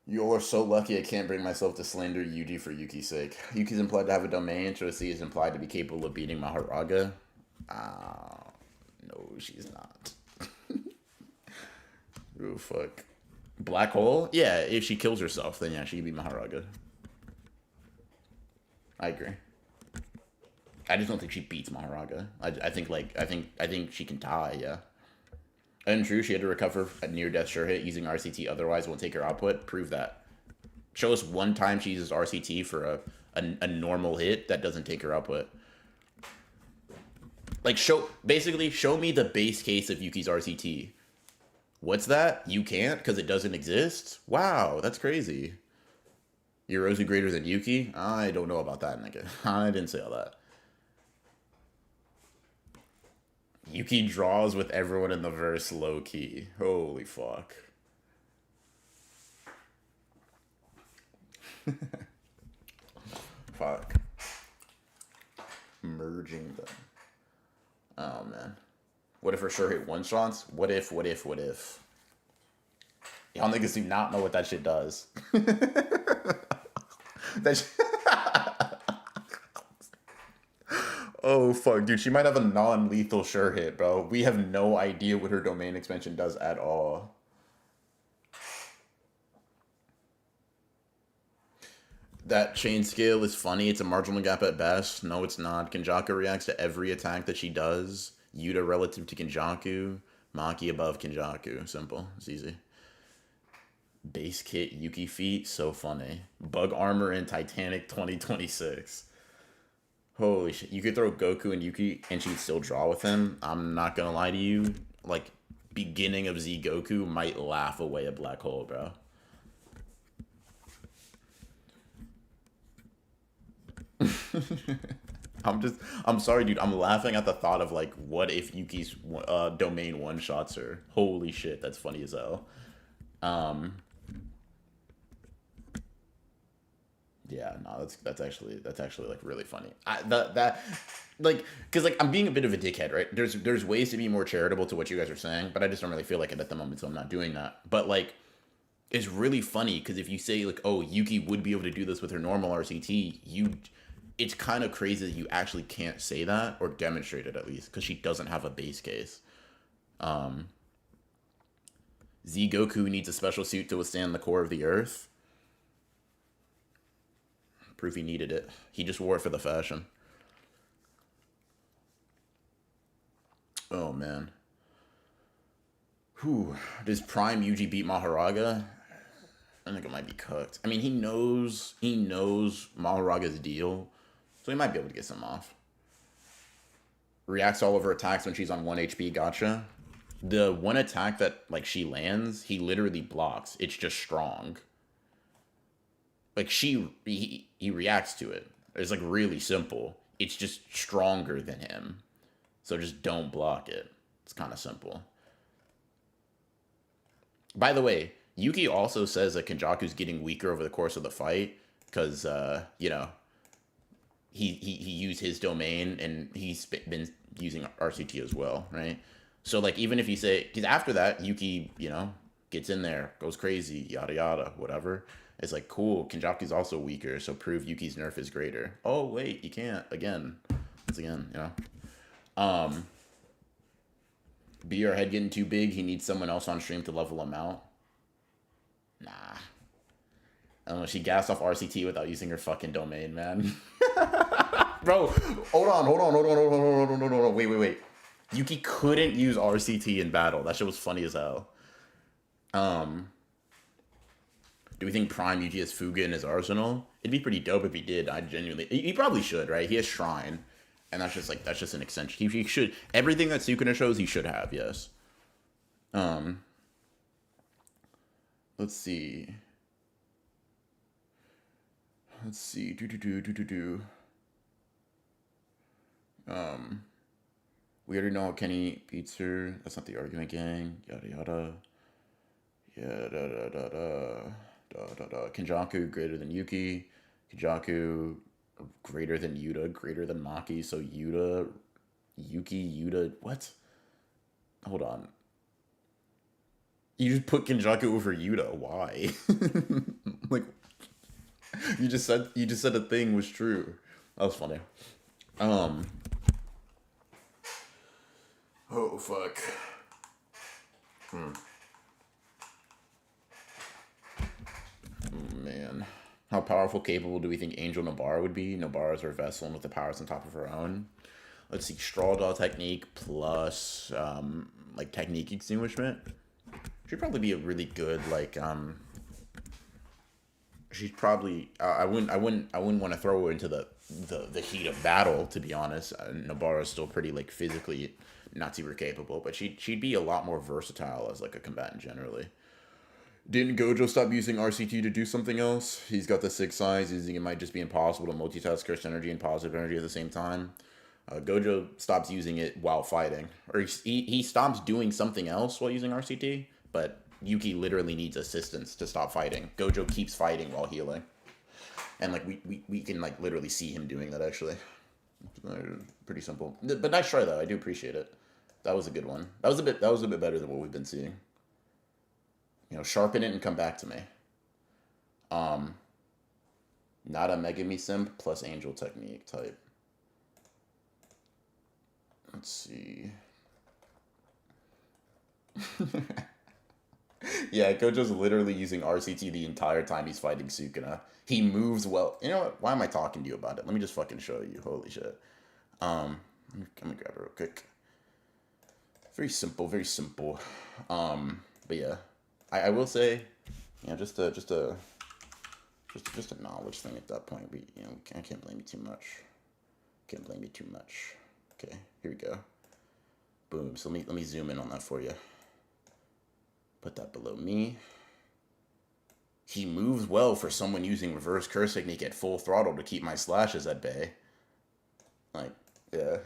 You are so lucky I can't bring myself to slander Yuji for Yuki's sake. Yuki's implied to have a domain, Chosi is implied to be capable of beating Maharaga. No, she's not. Oh, fuck. Black hole? Yeah, if she kills herself, then yeah, she can be Maharaga. I agree. I just don't think she beats Maharaga. I think she can tie. Yeah. And true, she had to recover a near-death sure hit using RCT. Otherwise, won't take her output. Prove that. Show us one time she uses RCT for a normal hit that doesn't take her output. Like, basically, show me the base case of Yuki's RCT. What's that? You can't because it doesn't exist? Wow, that's crazy. Yorozu greater than Yuki? I don't know about that, nigga. I didn't say all that. Yuki draws with everyone in the verse low key. Holy fuck. Fuck. Merging them. Oh man. What if her sure hit one shots? What if? Y'all niggas do not know what that shit does. Oh fuck, dude, she might have a non-lethal sure hit, bro. We have no idea what her domain expansion does at all. That chain scale is funny. It's a marginal gap at best. No, it's not. Kinjaku reacts to every attack that she does. Yuta relative to Kinjaku. Maki above Kinjaku. Simple. It's easy. Base kit Yuki feat. So funny. Bug armor in Titanic 2026. Holy shit. You could throw Goku and Yuki and she'd still draw with him. I'm not gonna lie to you. Like, beginning of Z Goku might laugh away a black hole, bro. I'm sorry, dude. I'm laughing at the thought of, like, what if Yuki's domain one-shots her? Holy shit, that's funny as hell. Yeah, no, that's actually like really funny. Because like I'm being a bit of a dickhead, right? There's ways to be more charitable to what you guys are saying, but I just don't really feel like it at the moment, so I'm not doing that. But like, it's really funny because if you say like, oh, Yuki would be able to do this with her normal RCT, it's kind of crazy that you actually can't say that or demonstrate it at least because she doesn't have a base case. Z Goku needs a special suit to withstand the core of the earth. Proof he needed it. He just wore it for the fashion. Oh man. Whew. Does Prime Yuji beat Maharaga? I think it might be cooked. I mean, he knows Maharaga's deal, so he might be able to get some off. Reacts all of her attacks when she's on 1 HP, gotcha. The one attack that like she lands, he literally blocks. It's just strong. Like he reacts to it. It's like really simple. It's just stronger than him. So just don't block it. It's kind of simple. By the way, Yuki also says that Kinjaku's getting weaker over the course of the fight because you know, he used his domain and he's been using RCT as well, right? So like even if you say, because after that Yuki, you know, gets in there, goes crazy, yada yada, whatever. It's like, cool, Kinjaku's also weaker, so prove Yuki's nerf is greater. Oh, wait, you can't. Again. Once again, you know. Be your head getting too big, he needs someone else on stream to level him out. Nah. I don't know, she gassed off RCT without using her fucking domain, man. Bro, hold on. Wait. Yuki couldn't use RCT in battle. That shit was funny as hell. Do we think Prime Yuji has Fuga in his arsenal? It'd be pretty dope if he did. I genuinely... He probably should, right? He has Shrine. And that's just an extension. He should... Everything that Sukuna shows, he should have, yes. Let's see. We already know how Kenny beats her. That's not the argument, gang. Yada, yada. Kinjaku greater than Yuki. Kinjaku greater than Yuta, greater than Maki. So Yuki, what? Hold on. You just put Kinjaku over Yuta. Why? Like, you just said a thing was true. That was funny. Oh fuck. Man. How powerful, capable do we think Angel Nobara would be? Nobara is her vessel and with the powers on top of her own. Let's see, Straw Doll technique plus like technique extinguishment. She'd probably be a really good like she's probably I wouldn't want to throw her into the heat of battle, to be honest. Nobara is still pretty like physically not super capable, but she'd be a lot more versatile as like a combatant generally. Didn't Gojo stop using RCT to do something else? He's got the 6 size. Using it might just be impossible to multitask curse energy and positive energy at the same time. Gojo stops using it while fighting. Or he stops doing something else while using RCT, but Yuki literally needs assistance to stop fighting. Gojo keeps fighting while healing. And like we can like literally see him doing that actually. Pretty simple. But nice try though. I do appreciate it. That was a good one. That was a bit better than what we've been seeing. You know, sharpen it and come back to me. Not a Megami Simp plus Angel technique type. Let's see. Yeah, Gojo's literally using RCT the entire time he's fighting Sukuna. He moves well. You know what? Why am I talking to you about it? Let me just fucking show you. Holy shit. Let me grab it real quick. Very simple, very simple. But yeah. I will say, you know, just a knowledge thing at that point. You know, I can't blame you too much. Can't blame you too much. Okay, here we go. Boom. So let me zoom in on that for you. Put that below me. He moves well for someone using reverse curse technique at full throttle to keep my slashes at bay. Like, yeah.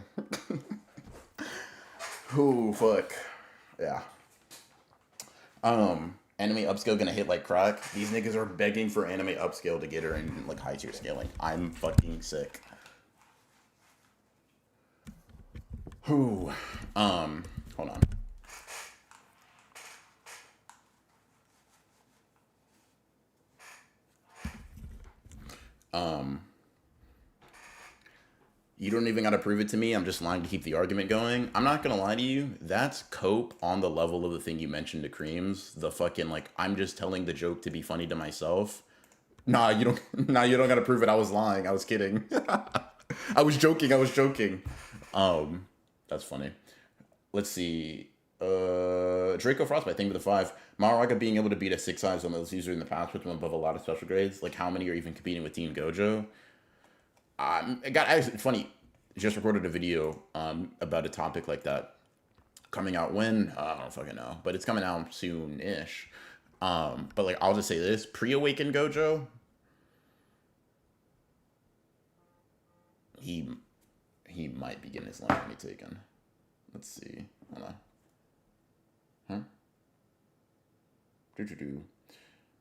Ooh, fuck. Yeah. Anime upscale gonna hit like crack. These niggas are begging for anime upscale to get her in like high tier scaling. I'm fucking sick. Who? Hold on. You don't even gotta prove it to me. I'm just lying to keep the argument going. I'm not gonna lie to you. That's cope on the level of the thing you mentioned to Creams. The fucking like, I'm just telling the joke to be funny to myself. Nah, you don't. Nah, you don't gotta prove it. I was lying. I was kidding. I was joking. That's funny. Let's see. Draco Frostbite, thank you for the 5. Maruaga being able to beat a 6 size on those users in the past puts him above a lot of special grades. Like, how many are even competing with Team Gojo? It's funny. Just recorded a video about a topic like that. Coming out when? I don't fucking know. But it's coming out soon-ish. But like, I'll just say this. Pre-Awakened Gojo, he might be getting his line taken. Let's see. Hold on. Huh?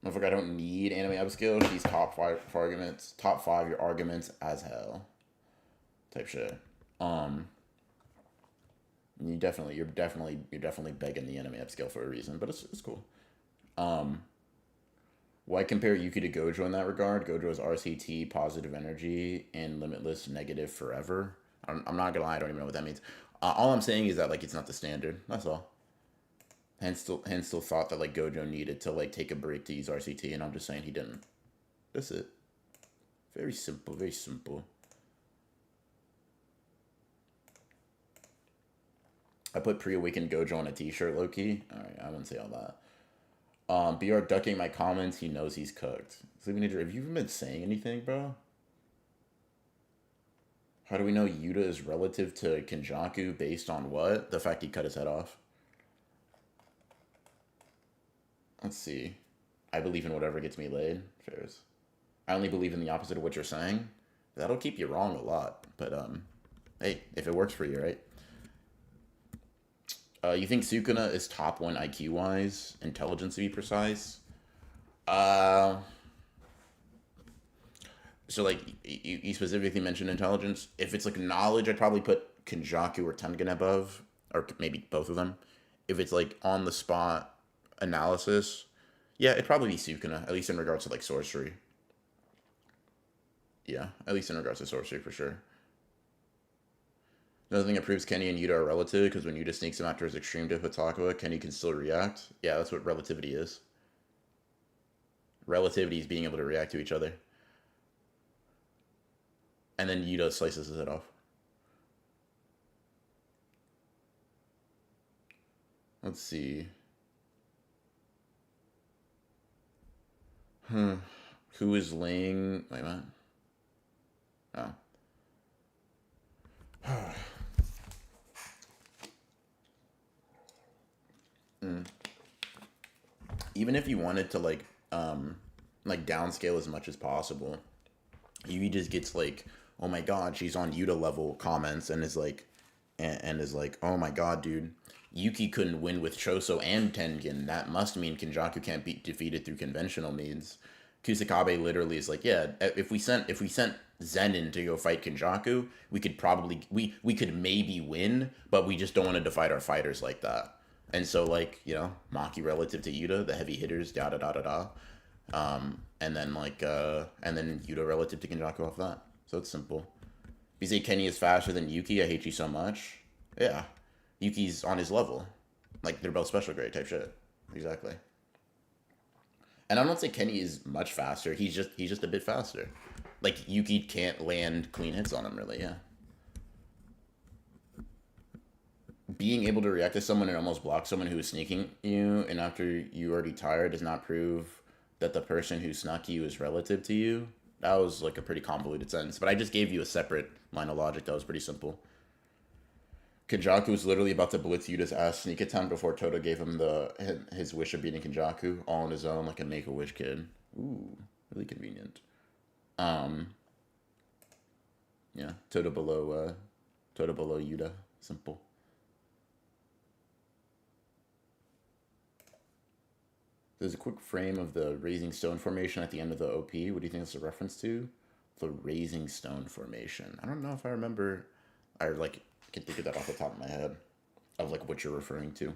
Motherfucker, I don't need anime upskill. She's top 5 for arguments. Top 5 your arguments as hell. Type shit. You're definitely begging the anime upskill for a reason, but it's cool. Why compare Yuki to Gojo in that regard? Gojo is RCT, positive energy, and limitless negative forever. I'm not gonna lie, I don't even know what that means. All I'm saying is that like it's not the standard. That's all. Hence still thought that like Gojo needed to like take a break to use RCT, and I'm just saying he didn't. That's it. Very simple, very simple. I put pre-awakened Gojo on a t-shirt, low-key. Alright, I wouldn't say all that. BR ducking my comments, he knows he's cooked. Sleeping Ninja, have you even been saying anything, bro? How do we know Yuta is relative to Kinjaku based on what? The fact he cut his head off. Let's see. I believe in whatever gets me laid. Fairs. I only believe in the opposite of what you're saying. That'll keep you wrong a lot. But, hey, if it works for you, right? You think Sukuna is top 1 IQ-wise? Intelligence, to be precise? So, like, you specifically mentioned intelligence. If it's, like, knowledge, I'd probably put Kinjaku or Tengen above. Or maybe both of them. If it's, like, on-the-spot analysis, yeah, it'd probably be Sukuna, at least in regards to, like, sorcery. Yeah, at least in regards to sorcery, for sure. Another thing that proves Kenny and Yuta are relative, because when Yuta sneaks him after his extreme diff with Takua, Kenny can still react. Yeah, that's what relativity is. Relativity is being able to react to each other. And then Yuta slices his head off. Let's see. Who is laying... Wait, what? Oh. Even if you wanted to like downscale as much as possible, Yuki just gets like, oh my god, she's on Yuta level comments and is like, and is like, oh my god, dude, Yuki couldn't win with Choso and Tengen. That must mean Kinjaku can't be defeated through conventional means. Kusakabe literally is like, yeah, if we sent Zenin to go fight Kinjaku, we could probably we could maybe win, but we just don't want to divide our fighters like that. And so, like, you know, Maki relative to Yuta, the heavy hitters, da da da da da. And then and then Yuta relative to Kinjaku off that. So it's simple. If you say Kenny is faster than Yuki, I hate you so much. Yeah, Yuki's on his level. Like, they're both special grade type shit. Exactly. And I don't say Kenny is much faster. He's just a bit faster. Like, Yuki can't land clean hits on him, really. Yeah. Being able to react to someone and almost block someone who is sneaking you, and after you already tired, does not prove that the person who snuck you is relative to you. That was like a pretty convoluted sentence, but I just gave you a separate line of logic that was pretty simple. Kinjaku was literally about to blitz Yuta's ass sneak attempt before Toto gave him his wish of beating Kinjaku all on his own, like a Make-A-Wish kid. Ooh, really convenient. Yeah, Toto below Yuta. Simple. There's a quick frame of the Raising Stone formation at the end of the OP. What do you think that's a reference to? The Raising Stone formation. I don't know if I remember. I like can think of that off the top of my head. Of like what you're referring to.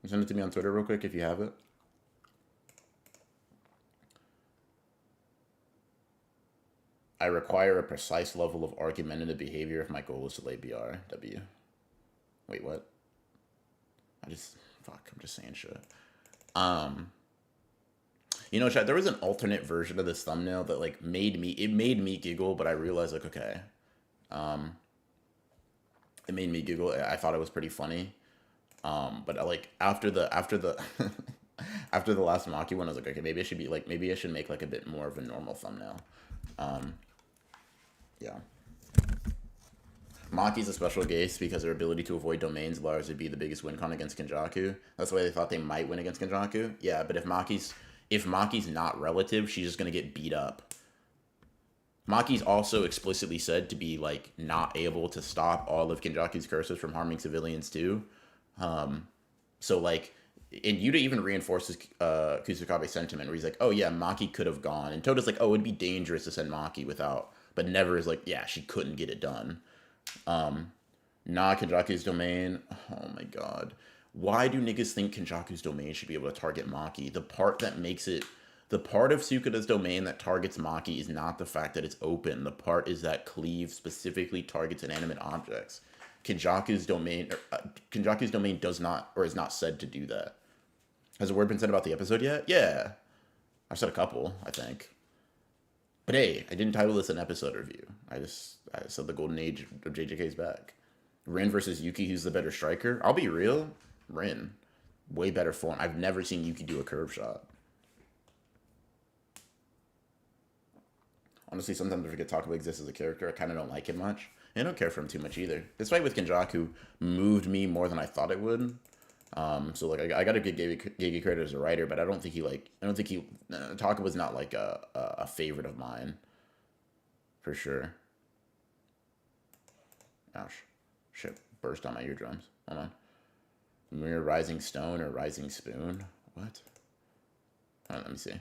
Send it to me on Twitter real quick if you have it. I require a precise level of argumentative behavior if my goal is to lay BR. W. Wait, what? I'm just saying shit. You know, Chad, there was an alternate version of this thumbnail that like made me giggle, but I realized like, okay, it made me giggle. I thought it was pretty funny. But like after the after the last Maki one, I was like, okay, maybe I should make like a bit more of a normal thumbnail. Yeah. Maki's a special case because their ability to avoid domains allows to be the biggest win con against Kinjaku. That's why they thought they might win against Kinjaku. Yeah, but if Maki's not relative, she's just gonna get beat up. Maki's also explicitly said to be like not able to stop all of Kinjaku's curses from harming civilians too. So like, and Yuta even reinforces Kusakabe's sentiment where he's like, oh yeah, Maki could have gone, and Toda's like, oh, it'd be dangerous to send Maki without, but never is like, yeah, she couldn't get it done. Kinjaku's domain. Oh my god. Why do niggas think Kinjaku's domain should be able to target Maki? The part of Sukada's domain that targets Maki is not the fact that it's open. The part is that Cleave specifically targets inanimate objects. Kinjaku's domain does not, or is not said to do that. Has a word been said about the episode yet? Yeah. I've said a couple, I think. But hey, I didn't title this an episode review. I said the golden age of JJK's back. Rin versus Yuki, who's the better striker? I'll be real. Rin. Way better form. I've never seen Yuki do a curve shot. Honestly, sometimes I forget Takaba exists as a character. I kind of don't like him much. I don't care for him too much either. This fight with Kinjaku moved me more than I thought it would. So like I gotta give Gege credit as a writer, but I don't think Takaba's not like a favorite of mine. For sure. Ouch. Shit. Burst on my eardrums. Hold on. Mirror Rising Stone or Rising Spoon? What? Alright, let me see.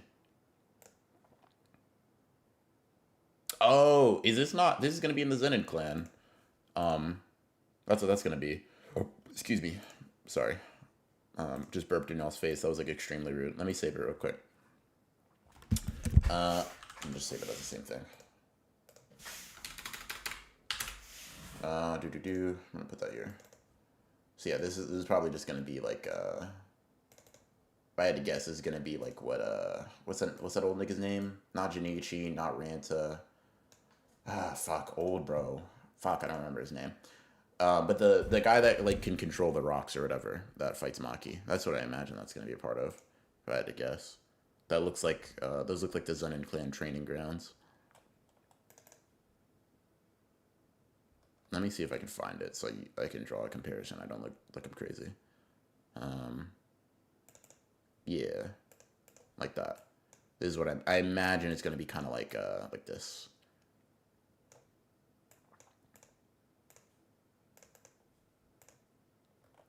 Oh, is this not? This is gonna be in the Zenin clan. That's what that's gonna be. Oh, excuse me. Sorry. Just burped in y'all's face. That was like extremely rude. Let me save it real quick. Let me just save it as the same thing. I'm gonna put that here. So yeah, this is probably just gonna be like if I had to guess, this is gonna be like what's that old nigga's name? Not Junichi, not Ranta. Ah, fuck, old bro. Fuck, I don't remember his name. But the guy that like can control the rocks or whatever that fights Maki. That's what I imagine that's gonna be a part of. If I had to guess. That looks like those look like the Zenin clan training grounds. Let me see if I can find it so I can draw a comparison. I don't look up crazy. Um, yeah, like that. This is what I imagine it's gonna be kind of like this.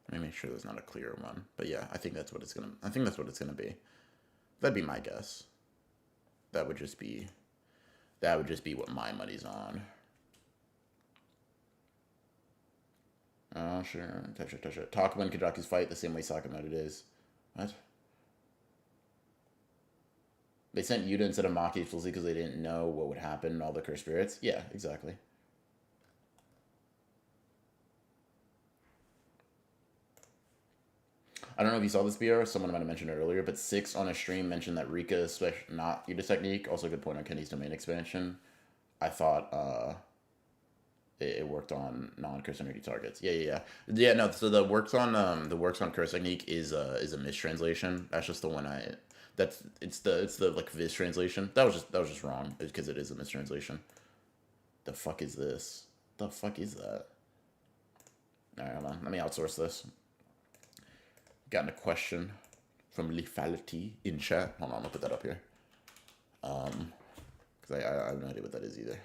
Let me make sure there's not a clear one. But yeah, I think that's what it's gonna. I think that's what it's gonna be. That'd be my guess. That would just be. That would just be what my money's on. Oh sure, touch it, touch it. Talk about Kinjaku's fight the same way Sakamoto is. What? They sent Yuta instead of Maki explicitly because they didn't know what would happen in all the cursed spirits. Yeah, exactly. I don't know if you saw this BR, someone might have mentioned it earlier, but Six on a stream mentioned that Rika is not Yuta technique. Also, a good point on Kenny's domain expansion. I thought it worked on non-curse energy targets. Yeah. No, so the works on curse technique is a mistranslation. That's just the one I. It's the like Viz translation. That was just wrong because it is a mistranslation. The fuck is this? The fuck is that? All right, hold on. Let me outsource this. Gotten a question from Lethality in chat. Hold on, I'll put that up here. Because I have no idea what that is either.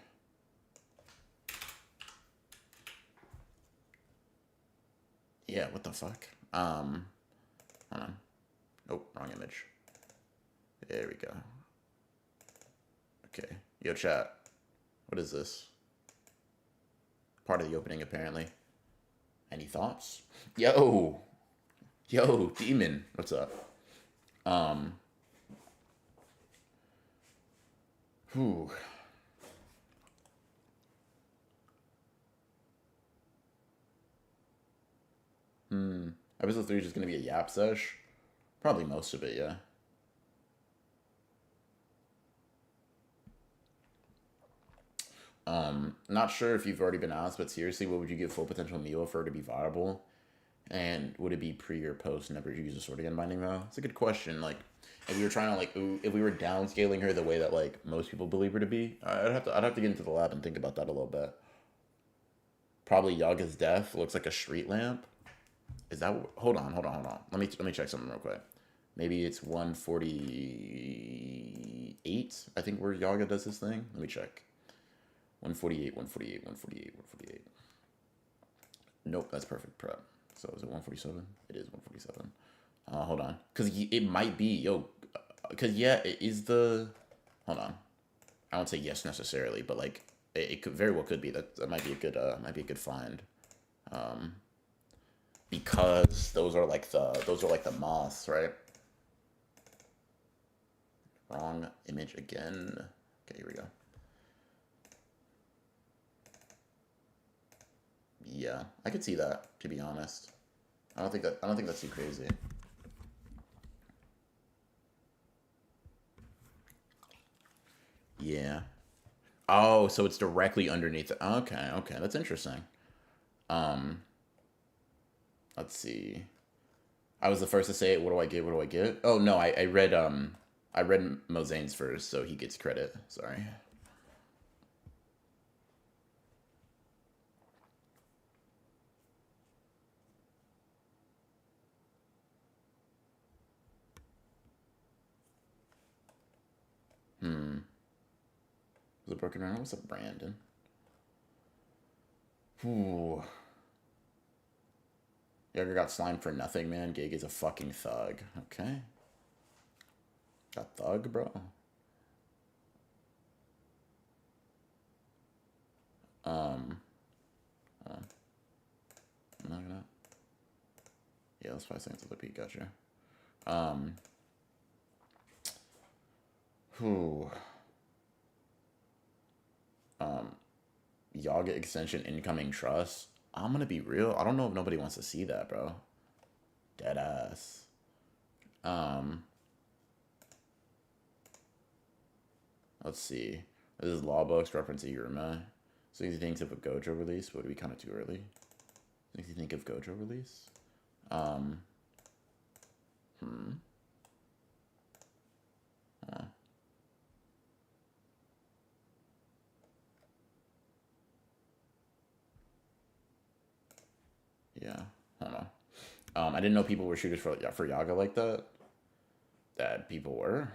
Yeah, what the fuck? Hold on. Nope, wrong image. There we go. Okay. Yo, chat. What is this? Part of the opening, apparently. Any thoughts? Yo, Demon. What's up? Whew. Episode 3 is just gonna be a yap sesh. Probably most of it, yeah. Not sure if you've already been asked, but seriously, what would you give full potential Mio for her to be viable? And would it be pre or post never use a sword again binding though? It's a good question. Like, if we were trying to like, if we were downscaling her the way that like most people believe her to be, I'd have to get into the lab and think about that a little bit. Probably Yaga's death looks like a street lamp. Is that? Hold on. Let me check something real quick. Maybe it's 148. I think where Yaga does his thing. Let me check. 148, 148, 148, 148. Nope, that's perfect prep. So is it 147? It is 147. Hold on, because it might be because yeah, it is the. Hold on, I won't say yes necessarily, but like it could very well could be that might be a good find. Because those are like the moths, right? Wrong image again. Okay, here we go. Yeah, I could see that, to be honest. I don't think that's too crazy. Yeah. Oh, so it's directly underneath it. Okay, that's interesting. Um, let's see. I was the first to say it. What do I get? What do I get? Oh no, I read Mozane's first, so he gets credit. Sorry. Was it broken around? What's up, Brandon? Ooh. You ever got slimed for nothing, man? Gig is a fucking thug. Okay. Got thug, bro. Um. I'm not gonna. Yeah, that's 5 seconds of the peak. Gotcha. Um. Whew. Yaga extension incoming trust. I'm gonna be real. I don't know if nobody wants to see that, bro. Dead ass. Um. Let's see. This is Lawbox reference to Yurima. So you think of a Gojo release? Would it be kind of too early? So you think of Gojo release? Hmm. Yeah. Hold on. I didn't know people were shooters for Yaga like that. That people were.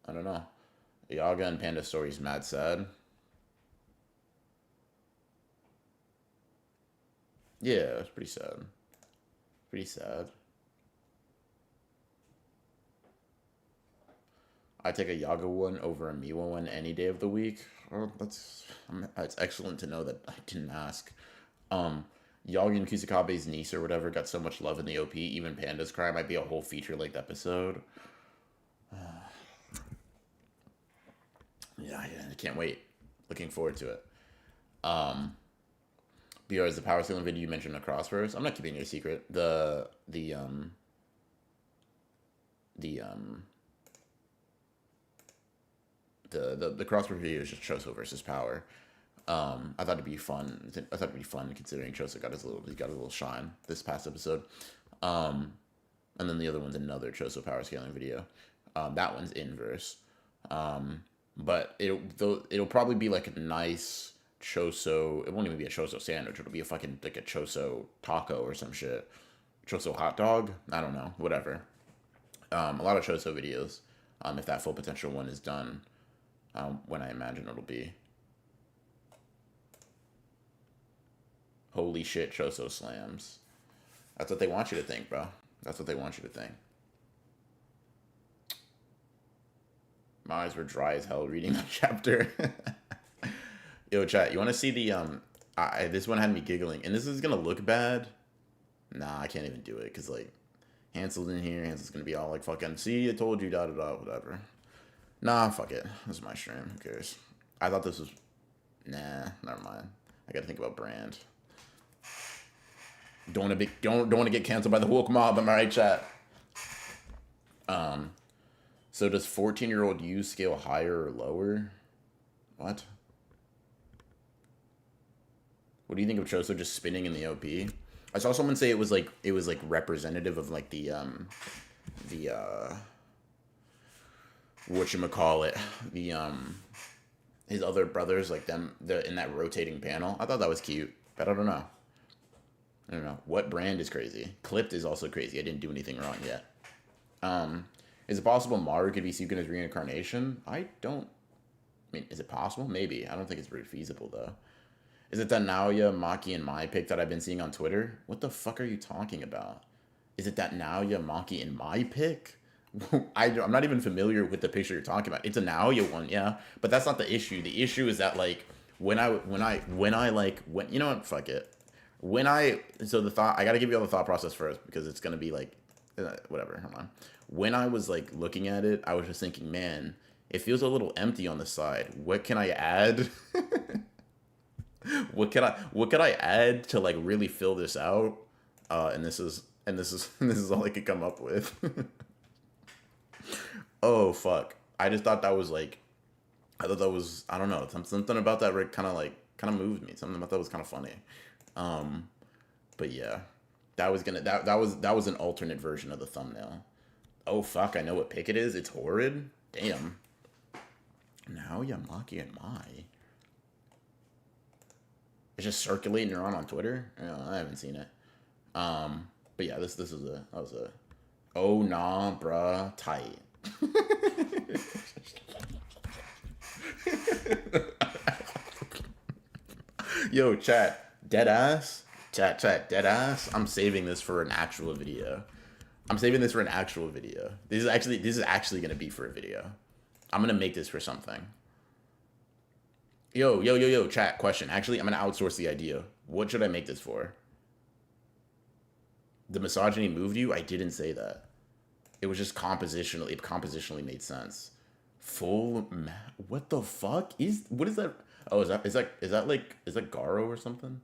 I don't know. Yaga and Panda story's mad sad. Yeah, it's pretty sad. Pretty sad. I take a Yaga one over a Miwa one any day of the week. Oh, it's excellent to know that I didn't ask. Yaga and Kusakabe's niece or whatever got so much love in the OP. Even Panda's Cry might be a whole feature-length episode. Yeah, I can't wait. Looking forward to it. BR is the power scaling video you mentioned across first. I'm not keeping it a secret. The crossword video is just Choso versus power. I thought it'd be fun. I thought it'd be fun considering Choso got a little shine this past episode. And then the other one's another Choso power scaling video. That one's inverse. But it'll probably be like a nice Choso. It won't even be a Choso sandwich. It'll be a fucking like a Choso taco or some shit. Choso hot dog. I don't know. Whatever. A lot of Choso videos. If that full potential one is done, when I imagine it'll be. Holy shit, Choso slams. That's what they want you to think, bro. That's what they want you to think. My eyes were dry as hell reading that chapter. Yo, chat, you want to see the, this one had me giggling. And this is going to look bad. Nah, I can't even do it. Because, like, Hansel's in here. Hansel's going to be all like, fucking, see, I told you, da-da-da, whatever. Nah, fuck it. This is my stream. Who cares? I thought this was, nah, never mind. I got to think about brand. Don't want to get canceled by the woke mob. Am I right, chat? So does 14-year-old you scale higher or lower? What? What do you think of Choso just spinning in the OP? I saw someone say it was like representative of like the whatchamacallit, his other brothers, like them in that rotating panel. I thought that was cute, but I don't know. What brand is crazy? Clipped is also crazy. I didn't do anything wrong yet. Is it possible Maru could be Sukuna's reincarnation? I mean, is it possible? Maybe. I don't think it's very feasible, though. Is it that Naoya, Maki, and Mai pick that I've been seeing on Twitter? What the fuck are you talking about? Is it that Naoya, Maki, and Mai pick? I'm not even familiar with the picture you're talking about. It's a Naoya one, yeah. But that's not the issue. The issue is that, like, you know what? Fuck it. I gotta give you all the thought process first because it's gonna be like, whatever, hold on. When I was like looking at it, I was just thinking, man, it feels a little empty on the side. What can I add? What can I add to like really fill this out? And this is all I could come up with. Oh fuck! I just thought that was like, I don't know, something about that kind of moved me. Something about that was kind of funny. But yeah, that was an alternate version of the thumbnail. Oh fuck, I know what pick it is. It's horrid. Damn. Now Yamaki and Mai. It's just circulating around on Twitter. I haven't seen it. But yeah, that was a oh nah bruh tight. Yo, chat, dead ass. Chat, dead ass. I'm saving this for an actual video. This is actually gonna be for a video. I'm gonna make this for something. Yo, chat, question. Actually, I'm gonna outsource the idea. What should I make this for? The misogyny moved you? I didn't say that. It was just compositionally. It compositionally made sense. What the fuck what is that? Oh, is that Garo or something?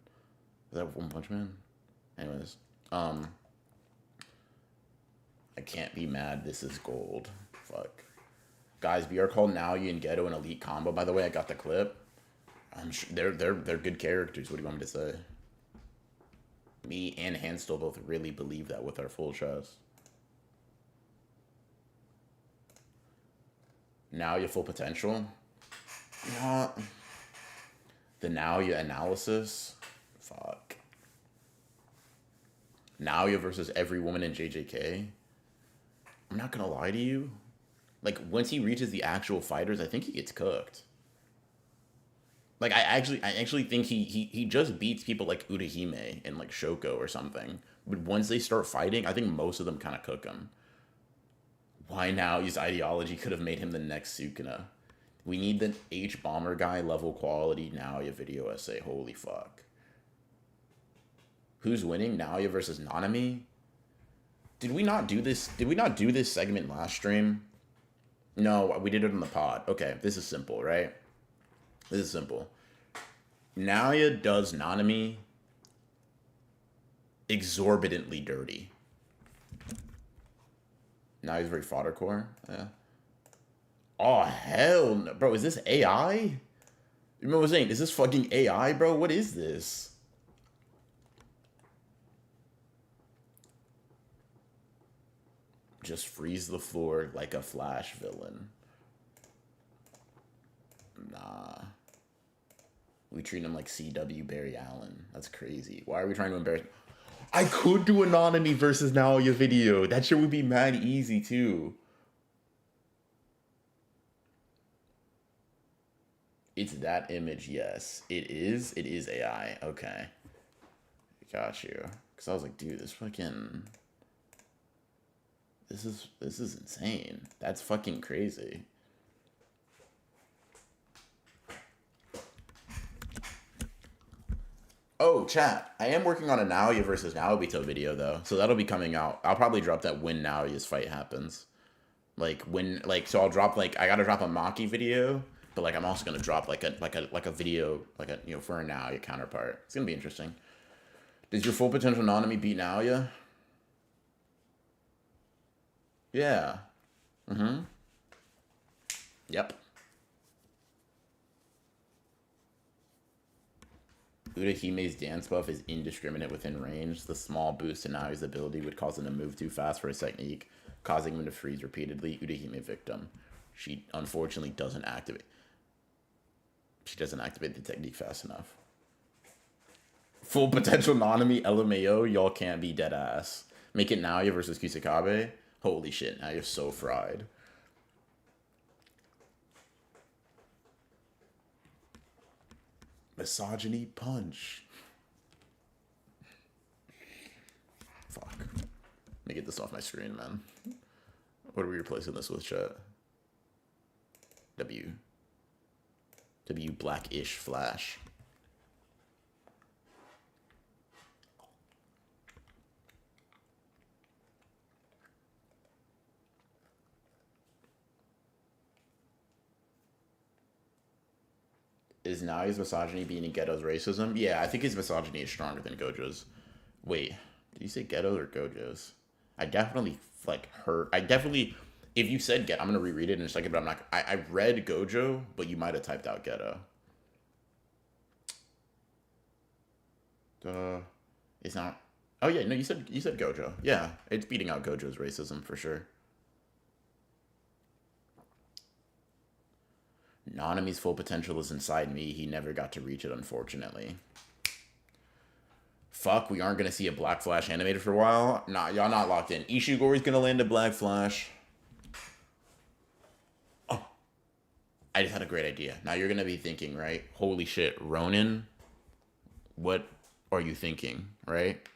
Is that One Punch Man? Anyways, I can't be mad. This is gold. Fuck. Guys, we are called Naoya and Geto an elite combo. By the way, I got the clip. I'm sure they're good characters. What do you want me to say? Me and Hansel both really believe that with our full chest. Naoya full potential. Yeah. The Naoya analysis. Fuck. Naoya versus every woman in JJK. I'm not gonna lie to you. Like, once he reaches the actual fighters, I think he gets cooked. Like, I actually think he just beats people like Urahime and like Shoko or something. But once they start fighting, I think most of them kind of cook him. Why now? His ideology could have made him the next Sukuna. We need the H-Bomber guy level quality Naoya video essay. Holy fuck. Who's winning? Naoya versus Nanami? Did we not do this? Did we not do this segment last stream? No, we did it on the pod. Okay, this is simple, right? This is simple. Naoya does Nanami exorbitantly dirty. Naoya's very fodder core. Yeah. Oh, hell no. Bro, is this AI? You remember what I was saying? Is this fucking AI, bro? What is this? Just freeze the floor like a Flash villain. Nah. We treat him like CW Barry Allen. That's crazy. Why are we trying to embarrass? I could do a Nanami versus Naoya video. That shit would be mad easy too. It's that image, yes. It is. It is AI. Okay. Got you. Because I was like, dude, this fucking... This is insane. That's fucking crazy. Oh, chat. I am working on a Naoya versus Naobito video, though. So that'll be coming out. I'll probably drop that when Naoya's fight happens. Like, when... Like, so I'll drop, like... I gotta drop a Maki video... But like I'm also gonna drop like a video for a Naoya counterpart. It's gonna be interesting. Does your full potential Nanami beat Naoya? Yeah. Mm-hmm. Yep. Urahime's dance buff is indiscriminate within range. The small boost to Naoya's ability would cause him to move too fast for his technique, causing him to freeze repeatedly. Urahime victim. She unfortunately doesn't activate. She doesn't activate the technique fast enough. Full potential Nanami LMAO, y'all can't be dead ass. Make it Naoya versus Kusakabe. Holy shit, now you're so fried. Misogyny punch. Fuck. Let me get this off my screen, man. What are we replacing this with, chat? W blackish flash. Is Naoya's misogyny beating Geto's racism? Yeah, I think his misogyny is stronger than Gojo's. Wait, did you say Geto or Gojo's? I definitely if you said Geto, I'm gonna reread it in a second, but I'm not. I read Gojo, but you might have typed out Geto. It's not. Oh yeah, no, you said Gojo. Yeah, it's beating out Gojo's racism for sure. Nanami's full potential is inside me. He never got to reach it, unfortunately. Fuck, we aren't gonna see a Black Flash animated for a while. Nah, y'all not locked in. Ishigori's gonna land a Black Flash. I just had a great idea. Now you're going to be thinking, right? Holy shit, Ronin, what are you thinking, right?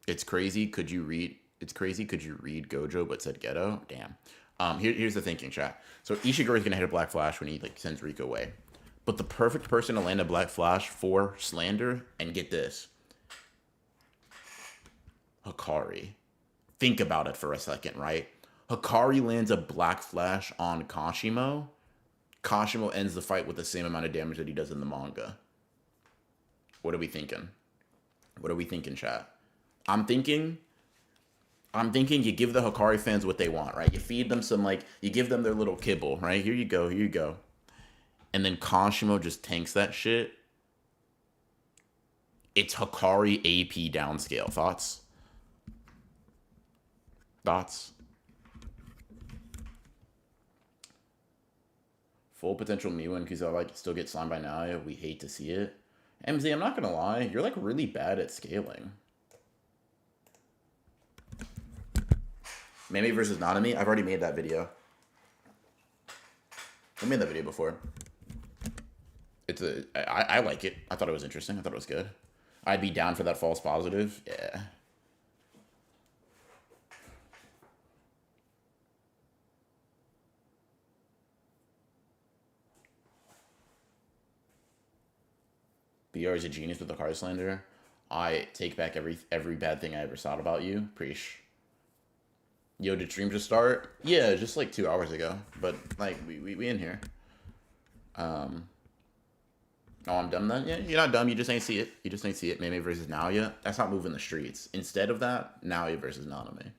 It's crazy. Could you read Gojo but said Geto? Damn. Here's the thinking, chat. So Ishigori's going to hit a Black Flash when he sends Rico away. But the perfect person to land a Black Flash for slander, and get this, Hikari. Think about it for a second, right? Hikari lands a Black Flash on Kashimo. Kashimo ends the fight with the same amount of damage that he does in the manga. What are we thinking? What are we thinking, chat? I'm thinking I'm thinking you give the Hikari fans what they want, right? You feed them some, like, you give them their little kibble, right? Here you go, here you go. And then Kashimo just tanks that shit. It's Hikari AP downscale. Thoughts? Thoughts? Full potential Miwa because I like still get slimed by Naya. We hate to see it. MZ, I'm not gonna lie, you're like really bad at scaling. Meme versus Nanami. I've already made that video. I made that video before. I like it. I thought it was interesting. I thought it was good. I'd be down for that false positive. Yeah. BR is a genius with the card slander. I take back every bad thing I ever thought about you. Preach. Yo, did stream just start? Yeah, just like 2 hours ago. But like we in here. Oh, I'm dumb then? Yeah, you're not dumb. You just ain't see it. You just ain't see it. Meme versus Naoya. That's not moving the streets. Instead of that, Naoya versus Nanami.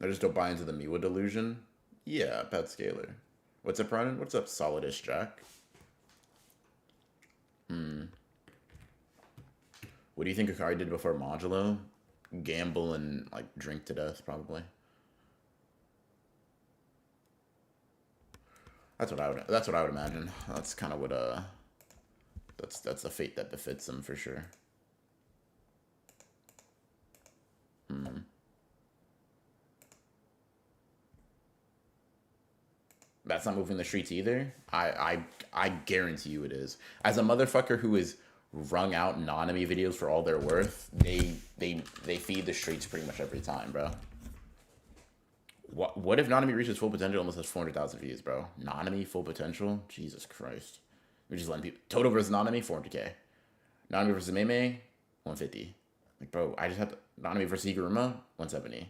I just don't buy into the Miwa delusion. Yeah, bad scaler. What's up, Ronan? What's up, Solidish Jack? What do you think Hikari did before Modulo? Gamble and like drink to death, probably. That's what I would imagine. That's kind of what that's the fate that befits them for sure. That's not moving the streets either. I guarantee you it is. As a motherfucker who is wrung out Nanami videos for all they're worth, they feed the streets pretty much every time, bro. What if Nanami reaches full potential? Almost has 400,000 views, bro. Nanami full potential? Jesus Christ. We're just letting people. Toto versus Nanami, 400k. Nanami versus Meme, 150. Like, bro, I just have to. Nanami versus Higuruma, 170.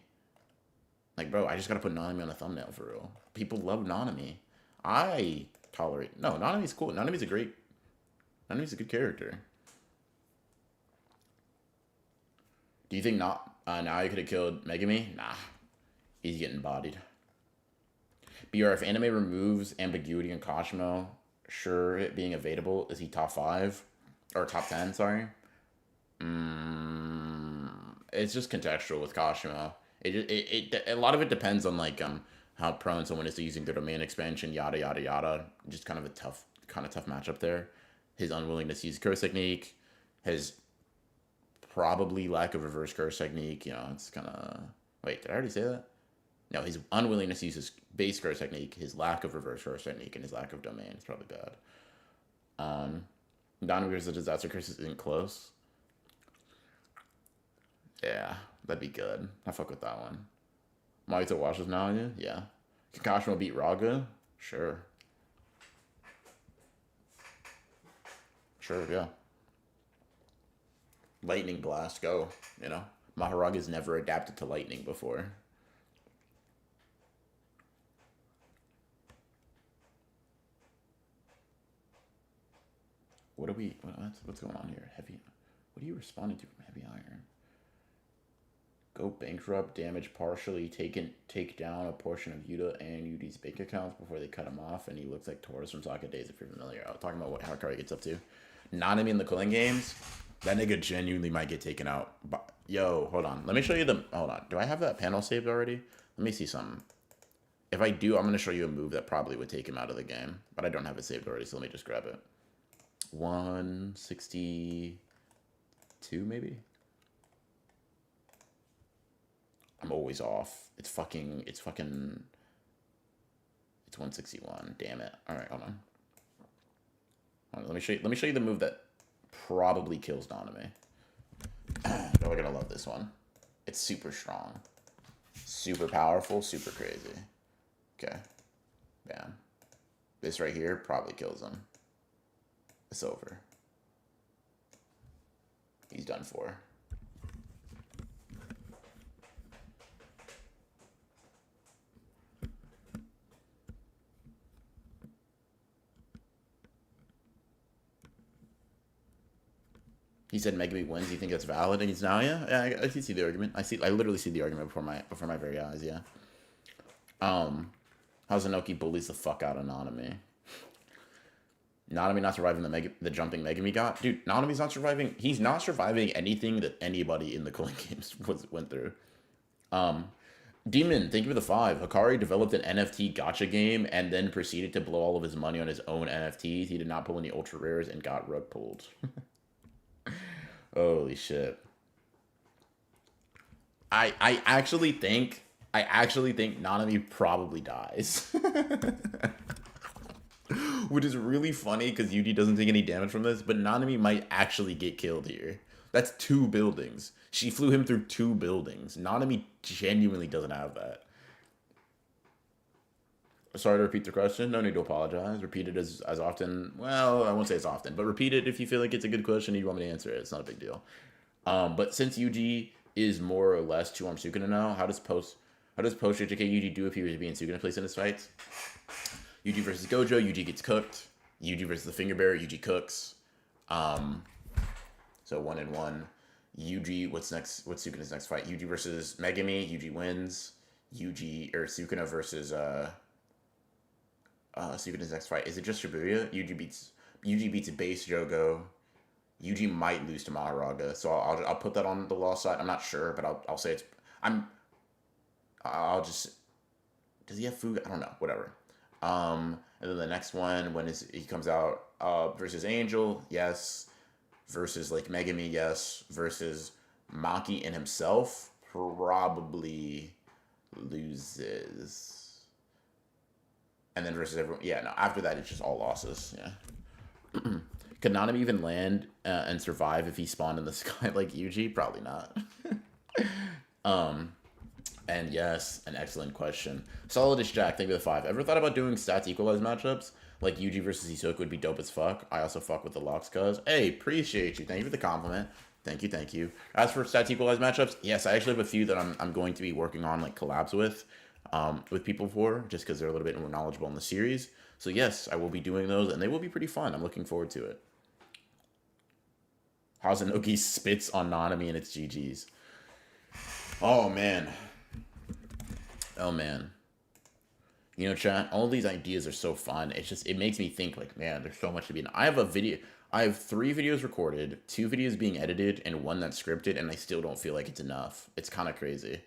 Like, bro, I just gotta put Nanami on a thumbnail for real. People love Nanami. I tolerate. No, Nanami's cool. Nanami's a good character. Do you think now you could have killed Megami? Nah. He's getting bodied. BR, if anime removes ambiguity in Kashimo, sure it being evadable, is he top 5? Or top 10, sorry? It's just contextual with Kashimo. A lot of it depends on like how prone someone is to using their domain expansion, yada yada yada. Just kind of a tough matchup there. His unwillingness to use curse technique, his probably lack of reverse curse technique. You know, it's kind of. Wait, did I already say that? No, his unwillingness to use his base curse technique, his lack of reverse curse technique, and his lack of domain is probably bad. Don versus the disaster curse isn't close. Yeah, that'd be good. I fuck with that one. Mahito washes now, yeah. Can Kashimo beat Raga? Sure. Sure, yeah. Lightning Blast, go. You know? Maharaga's never adapted to lightning before. What's going on here? Heavy. What are you responding to from Heavy Iron? Go bankrupt, damage partially, take down a portion of Yuta and Yudi's bank accounts before they cut him off, and he looks like Taurus from Sokka Days, if you're familiar. I was talking about what Hikari gets up to. Nanami in the cooling games, that nigga genuinely might get taken out. But, yo, hold on. Let me show you the... Hold on. Do I have that panel saved already? Let me see something. If I do, I'm going to show you a move that probably would take him out of the game. But I don't have it saved already, so let me just grab it. 162, maybe? I'm always off. It's 161. Damn it. All right, hold on. Let me show you the move that probably kills Nanami. Oh, we're gonna love this one. It's super strong, super powerful, super crazy. Okay, bam. This right here probably kills him. It's over. He's done for. He said Megami wins. You think that's valid? And he's now, yeah, I can see the argument. I literally see the argument before my very eyes. Yeah. Hazanoki bullies the fuck out of Nanami. Nanami not surviving the jumping Megami got. Dude, Nanami's not surviving. He's not surviving anything that anybody in the Cooling Games went through. Demon, thank you for the 5. Hikari developed an NFT gacha game and then proceeded to blow all of his money on his own NFTs. He did not pull any ultra rares and got rug pulled. Holy shit. I actually think Nanami probably dies. Which is really funny because Yuji doesn't take any damage from this, but Nanami might actually get killed here. That's 2 buildings. She flew him through 2 buildings. Nanami genuinely doesn't have that. Sorry to repeat the question. No need to apologize. Repeat it as often. Well, I won't say as often, but repeat it if you feel like it's a good question and you want me to answer it. It's not a big deal. But since Yuji is more or less 2-arm Sukuna now, how does post JJK Yuji do if he was being Sukuna placed in his fights? Yuji versus Gojo, Yuji gets cooked. Yuji versus the Finger Bearer, Yuji cooks. So 1-1. Yuji, what's Sukuna's next fight? Yuji versus Megami, Yuji wins. Sukuna versus Sukuna's next fight. Is it just Shibuya? Yuji beats base Jogo. Yuji might lose to Maharaga, so I'll put that on the loss side. I'm not sure, but I'll say it's. I'll just. Does he have food? I don't know. Whatever. And then the next one, he comes out versus Angel, yes. Versus like Megami, yes. Versus Maki and himself, probably loses. And then versus everyone, yeah. No, after that it's just all losses. Yeah. Could Nanami even land and survive if he spawned in the sky like Yuji? Probably not. And yes, an excellent question. Solidish Jack, thank you for the 5. Ever thought about doing stats equalized matchups? Like Yuji versus Hisoka would be dope as fuck. I also fuck with the locks, cuz. Hey, appreciate you. Thank you for the compliment. Thank you. As for stats equalized matchups, yes, I actually have a few that I'm going to be working on like collabs with people for, just because they're a little bit more knowledgeable in the series. So yes, I will be doing those, and they will be pretty fun. I'm looking forward to it. Hazanoki spits on Nanami and it's GG's. Oh man. You know, chat, all these ideas are so fun. It makes me think like, man, there's so much to be. I have 3 videos recorded, 2 videos being edited, and 1 that's scripted, and I still don't feel like it's enough. It's kind of crazy.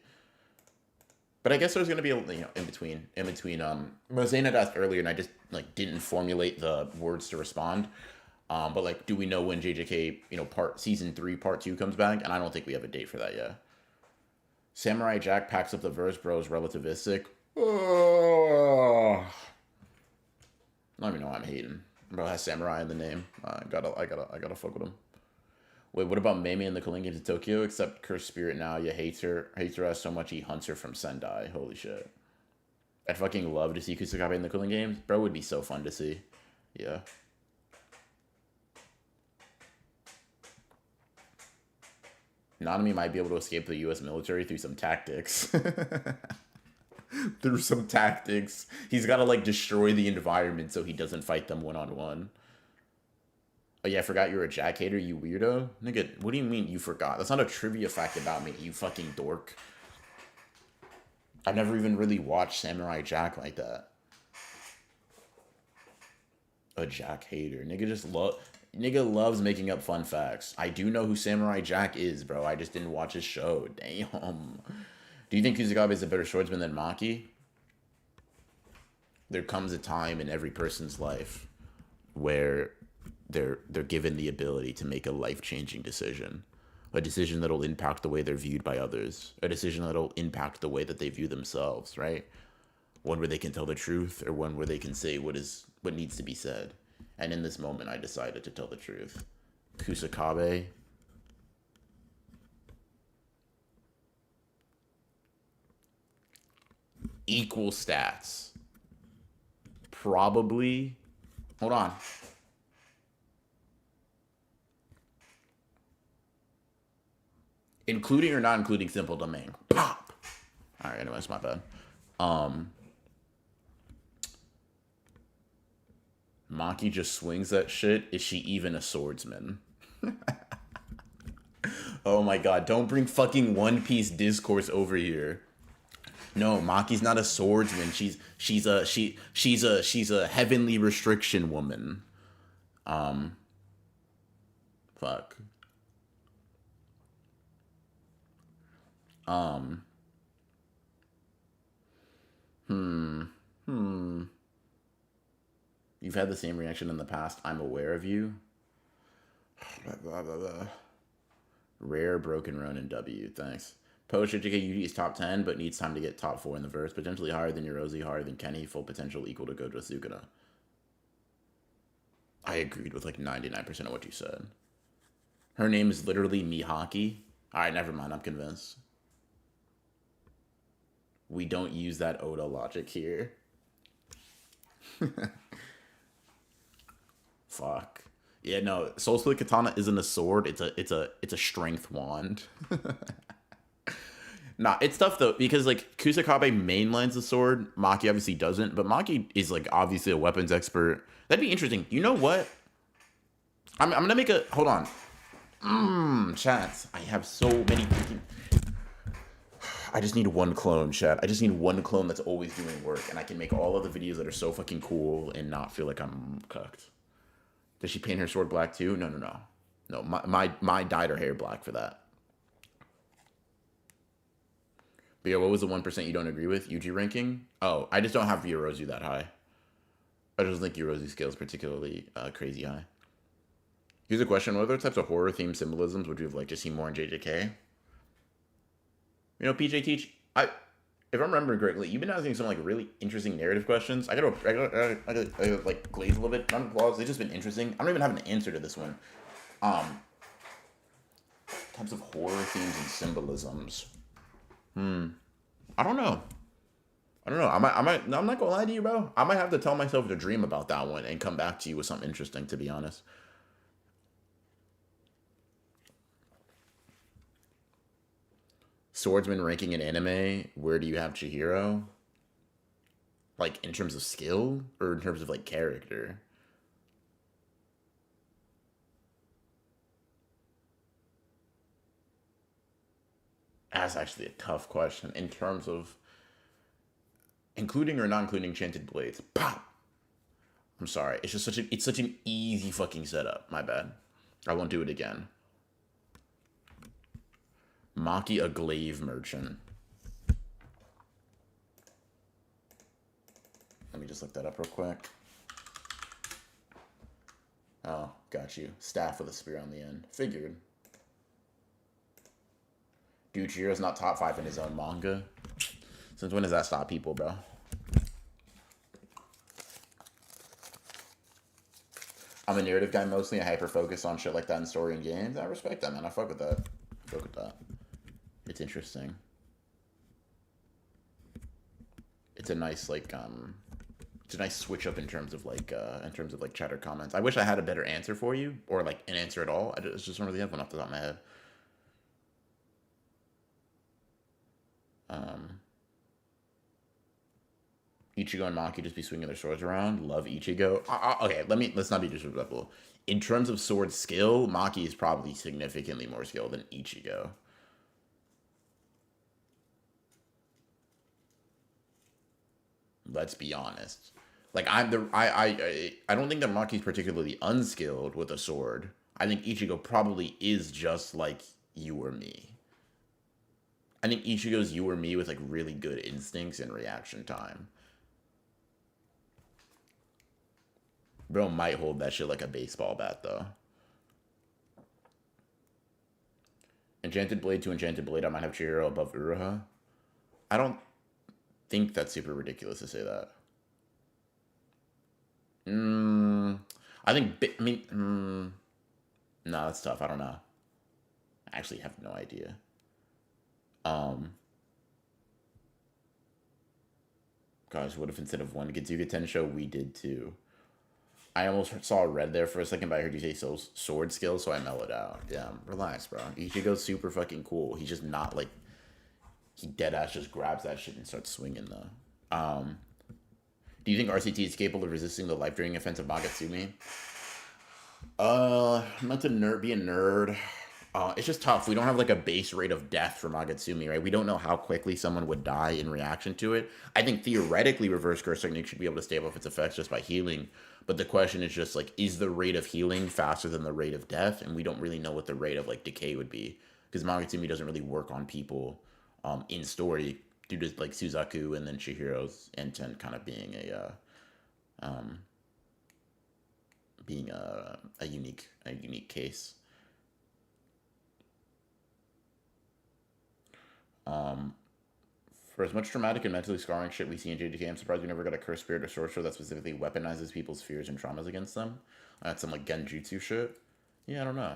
But I guess there's gonna be in between. Mosaic had asked earlier, and I just like didn't formulate the words to respond. But like, do we know when JJK, season 3, part 2 comes back? And I don't think we have a date for that yet. Samurai Jack packs up the verse, bro, is relativistic. Oh. I don't even know why I'm hating. Bro has samurai in the name. I gotta fuck with him. Wait, what about Meimei in the Cooling Games in Tokyo? Except Cursed Spirit now, you hates her as so much he hunts her from Sendai. Holy shit. I'd fucking love to see Kusakabe in the Cooling Games. Bro, would be so fun to see. Yeah. Nanami might be able to escape the U.S. military through some tactics. He's got to, like, destroy the environment so he doesn't fight them one-on-one. Oh, yeah, I forgot you're a Jack hater, you weirdo. Nigga, what do you mean you forgot? That's not a trivia fact about me, you fucking dork. I've never even really watched Samurai Jack like that. A Jack hater. Nigga loves making up fun facts. I do know who Samurai Jack is, bro. I just didn't watch his show. Damn. Do you think Kusakabe is a better swordsman than Maki? There comes a time in every person's life where they're given the ability to make a life-changing decision. A decision that'll impact the way they're viewed by others. A decision that'll impact the way that they view themselves, right? One where they can tell the truth, or one where they can say what needs to be said. And in this moment, I decided to tell the truth. Kusakabe. Equal stats. Probably. Hold on. Including or not including simple domain. Pop! Alright, anyways, my bad. Maki just swings that shit. Is she even a swordsman? Oh my god, don't bring fucking One Piece discourse over here. No, Maki's not a swordsman. She's a heavenly restriction woman. Um, fuck. Um, hmm, hmm. You've had the same reaction in the past. I'm aware of you. Blah, blah, blah, blah. Rare Broken Ronin W. Thanks. Post should get Yuki's top 10, but needs time to get top 4 in the verse. Potentially higher than Yorozi, higher than Kenny. Full potential equal to Gojo Sukuna. I agreed with like 99% of what you said. Her name is literally Mihaki. Alright, never mind. I'm convinced. We don't use that Oda logic here. Fuck. Yeah, no. Soul Split Katana isn't a sword. It's a strength wand. Nah, it's tough though because like Kusakabe mainlines the sword. Maki obviously doesn't, but Maki is like obviously a weapons expert. That'd be interesting. You know what? I'm gonna make a hold on. Chat. I have so many freaking. I just need one clone, chat. I just need one clone that's always doing work, and I can make all of the videos that are so fucking cool and not feel like I'm cucked. Does she paint her sword black too? No. No, my dyed her hair black for that. But yeah, what was the 1% you don't agree with? UG ranking? Oh, I just don't have Yorozu that high. I just think Yorozu's scale is particularly crazy high. Here's a question. What other types of horror-themed symbolisms would you have liked to see more in JJK? You know, PJ Teach, if I'm remembering correctly, you've been asking some like really interesting narrative questions. I gotta like glaze a little bit. Round of applause. They've just been interesting. I don't even have an answer to this one. Types of horror themes and symbolisms. I don't know. I'm not gonna lie to you, bro. I might have to tell myself to dream about that one and come back to you with something interesting, to be honest. Swordsman ranking in anime, where do you have Chihiro? Like, in terms of skill? Or in terms of, like, character? That's actually a tough question. In terms of including or not including Chanted Blades. Pow! I'm sorry. It's just such an easy fucking setup. My bad. I won't do it again. Maki, a glaive merchant. Let me just look that up real quick. Oh, got you. Staff with a spear on the end. Figured. Dude, Chihiro's not top 5 in his own manga. Since when does that stop people, bro? I'm a narrative guy mostly. I hyper-focus on shit like that in story and games. I respect that, man. I fuck with that. It's interesting. It's a nice, like, it's a nice switch up in terms of, like, chatter comments. I wish I had a better answer for you, or, like, an answer at all. I just don't really have one off the top of my head. Ichigo and Maki just be swinging their swords around. Love Ichigo. Okay, let's not be disrespectful. In terms of sword skill, Maki is probably significantly more skilled than Ichigo. Let's be honest. Like I don't think that Maki's particularly unskilled with a sword. I think Ichigo probably is just like you or me. I think Ichigo's you or me with like really good instincts and reaction time. Bro might hold that shit like a baseball bat though. Enchanted Blade to Enchanted Blade, I might have Chihiro above Uruha. I don't think that's super ridiculous to say that. I think, no, that's tough. I don't know. I actually have no idea. Gosh, what if instead of one Getsuga Tensho, we did two? I almost saw red there for a second, but I heard you say sword skill, so I mellowed out. Yeah, relax, bro. Ichigo's super fucking cool. He's just not like, he deadass just grabs that shit and starts swinging though. Do you think RCT is capable of resisting the life-draining offense of Magatsumi? Not to be a nerd. It's just tough. We don't have like a base rate of death for Magatsumi, right? We don't know how quickly someone would die in reaction to it. I think theoretically, reverse curse technique should be able to stave off its effects just by healing. But the question is just like, is the rate of healing faster than the rate of death? And we don't really know what the rate of like decay would be because Magatsumi doesn't really work on people in story due to like Suzaku and then Chihiro's intent kind of being a unique case. For as much traumatic and mentally scarring shit we see in JDK, I'm surprised we never got a cursed spirit or sorcerer that specifically weaponizes people's fears and traumas against them. That's some like genjutsu shit. Yeah, I don't know.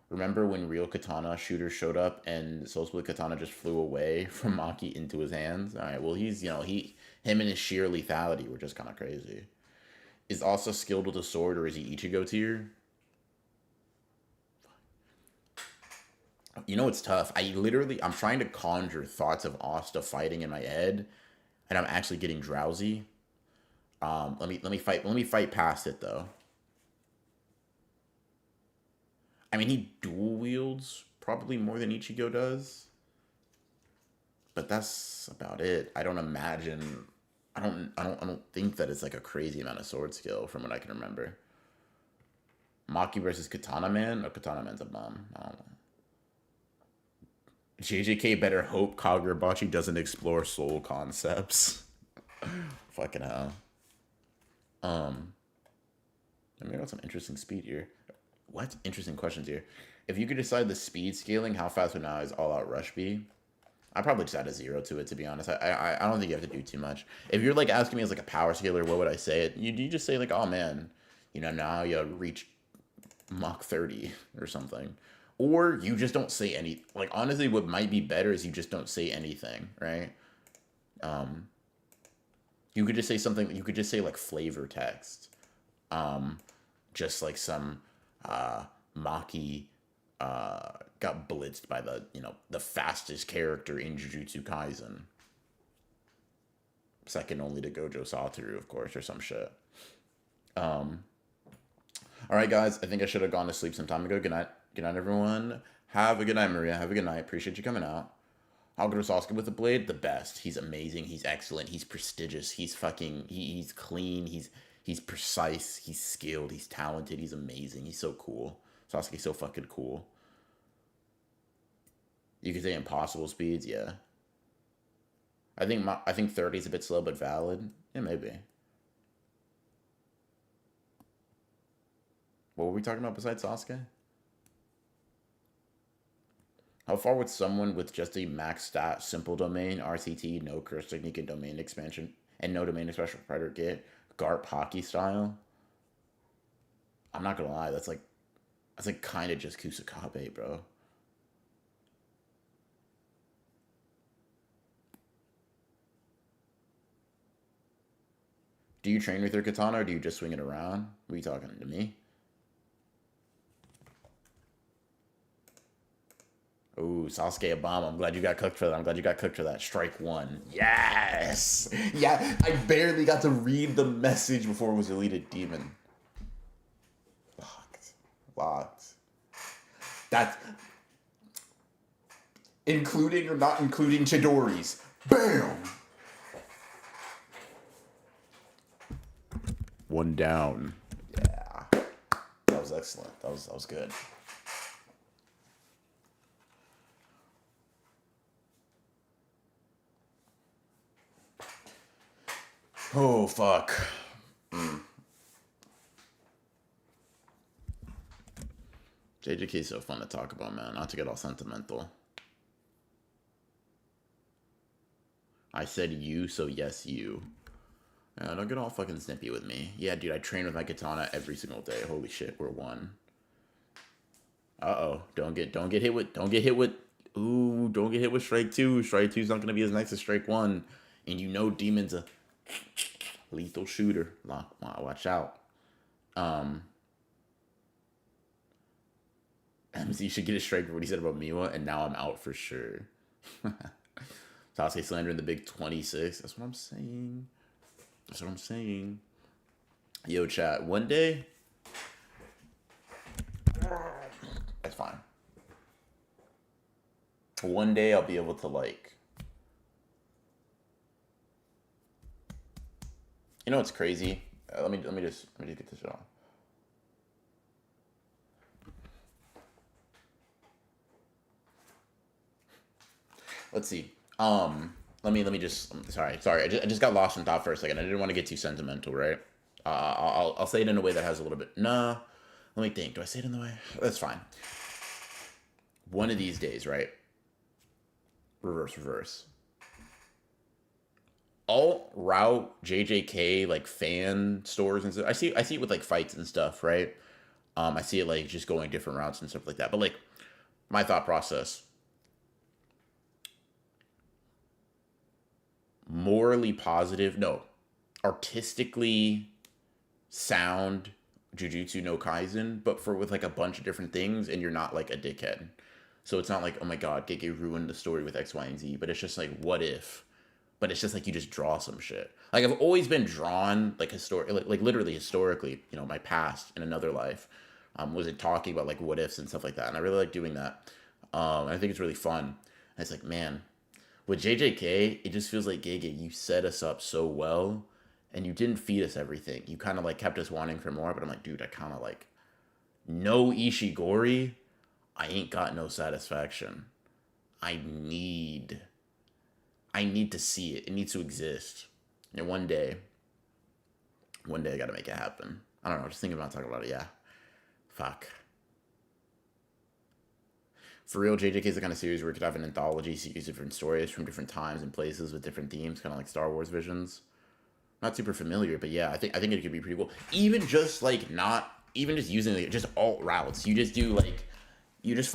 Remember when real katana shooters showed up and Soul Split Katana just flew away from Maki into his hands? Alright, well he's him and his sheer lethality were just kind of crazy. Is Asa skilled with a sword or is he Ichigo tier? You know it's tough. I'm trying to conjure thoughts of Asta fighting in my head, and I'm actually getting drowsy. Let me fight past it though. I mean, he dual wields probably more than Ichigo does, but that's about it. I don't imagine. I don't think that it's like a crazy amount of sword skill from what I can remember. Maki versus Katana Man? Oh, Katana Man's a bum. I don't know. JJK better hope Kagurabachi doesn't explore soul concepts. Fucking hell. Let me got some interesting speed here. What? Interesting questions here. If you could decide the speed scaling, how fast would now is all out rush be? I'd probably just add a 0 to it, to be honest. I don't think you have to do too much. If you're like asking me as like a power scaler, what would I say? You just say like, oh man, now you reach Mach 30 or something. Or you just don't say any. Like, honestly, what might be better is you just don't say anything, right? You could just say something. You could just say, like, flavor text. Just like some Maki got blitzed by the fastest character in Jujutsu Kaisen. Second only to Gojo Satoru, of course, or some shit. All right, guys. I think I should have gone to sleep some time ago. Good night. Good night, everyone. Have a good night, Maria. Have a good night. Appreciate you coming out. How good is Sasuke with the blade? The best. He's amazing. He's excellent. He's prestigious. He's fucking... He's clean. He's precise. He's skilled. He's talented. He's amazing. He's so cool. Sasuke's so fucking cool. You could say impossible speeds, yeah. I think 30 is a bit slow, but valid. Yeah, maybe. What were we talking about besides Sasuke? How far would someone with just a max stat, simple domain, RCT, no curse technique, and domain expansion, and no domain expansion predator get? Garp hockey style? I'm not gonna lie, that's like kind of just Kusakabe, bro. Do you train with your katana, or do you just swing it around? What are you talking to me? Ooh, Sasuke a bomb. I'm glad you got cooked for that. I'm glad you got cooked for that. Strike one. Yes! Yeah, I barely got to read the message before it was deleted. Demon. Locked. That's... Including or not including Chidori's. Bam! One down. Yeah. That was excellent. That was good. Oh, fuck. JJK is so fun to talk about, man. Not to get all sentimental. I said you, so yes, you. Yeah, don't get all fucking snippy with me. Yeah, dude, I train with my katana every single day. Holy shit, we're one. Uh-oh. Don't get hit with ooh, don't get hit with strike two. Strike two's not gonna be as nice as strike one. And you know Demon's a lethal shooter. Watch out. MC should get a strike for what he said about Miwa, and now I'm out for sure. Sasuke slander in the big 26. That's what I'm saying. That's what I'm saying. Yo, chat. One day, fine. One day I'll be able to like, you know what's crazy? Let me just get this on. Let's see. Let me just. Sorry. I just got lost in thought for a second. I didn't want to get too sentimental, right? I'll say it in a way that has a little bit. Nah. Let me think. Do I say it in the way? That's fine. One of these days, right? Reverse. Alt route JJK like fan stores and stuff. I see it with like fights and stuff, right? I see it like just going different routes and stuff like that. But like my thought process, morally positive, no, artistically sound Jujutsu no Kaisen, but for with like a bunch of different things, and you're not like a dickhead. So it's not like, oh my god, Gege ruined the story with X, Y, and Z, but it's just like, what if? But it's just like you just draw some shit. Like I've always been drawn like like literally historically, you know, my past in another life, was it talking about like what ifs and stuff like that, and I really like doing that. I think it's really fun. And it's like, man, with JJK, it just feels like Gege, you set us up so well, and you didn't feed us everything. You kind of like kept us wanting for more, but I'm like, dude, I kind of like no Ishigori. I ain't got no satisfaction. I need I need to see it. It needs to exist. And one day I gotta make it happen. I don't know, just thinking about talking about it, yeah. Fuck. For real, JJK is the kind of series where you could have an anthology, series different stories from different times and places with different themes, kind of like Star Wars visions. Not super familiar, but yeah, I think it could be pretty cool. Even just like not even just using like, just alt routes. You just do like I don't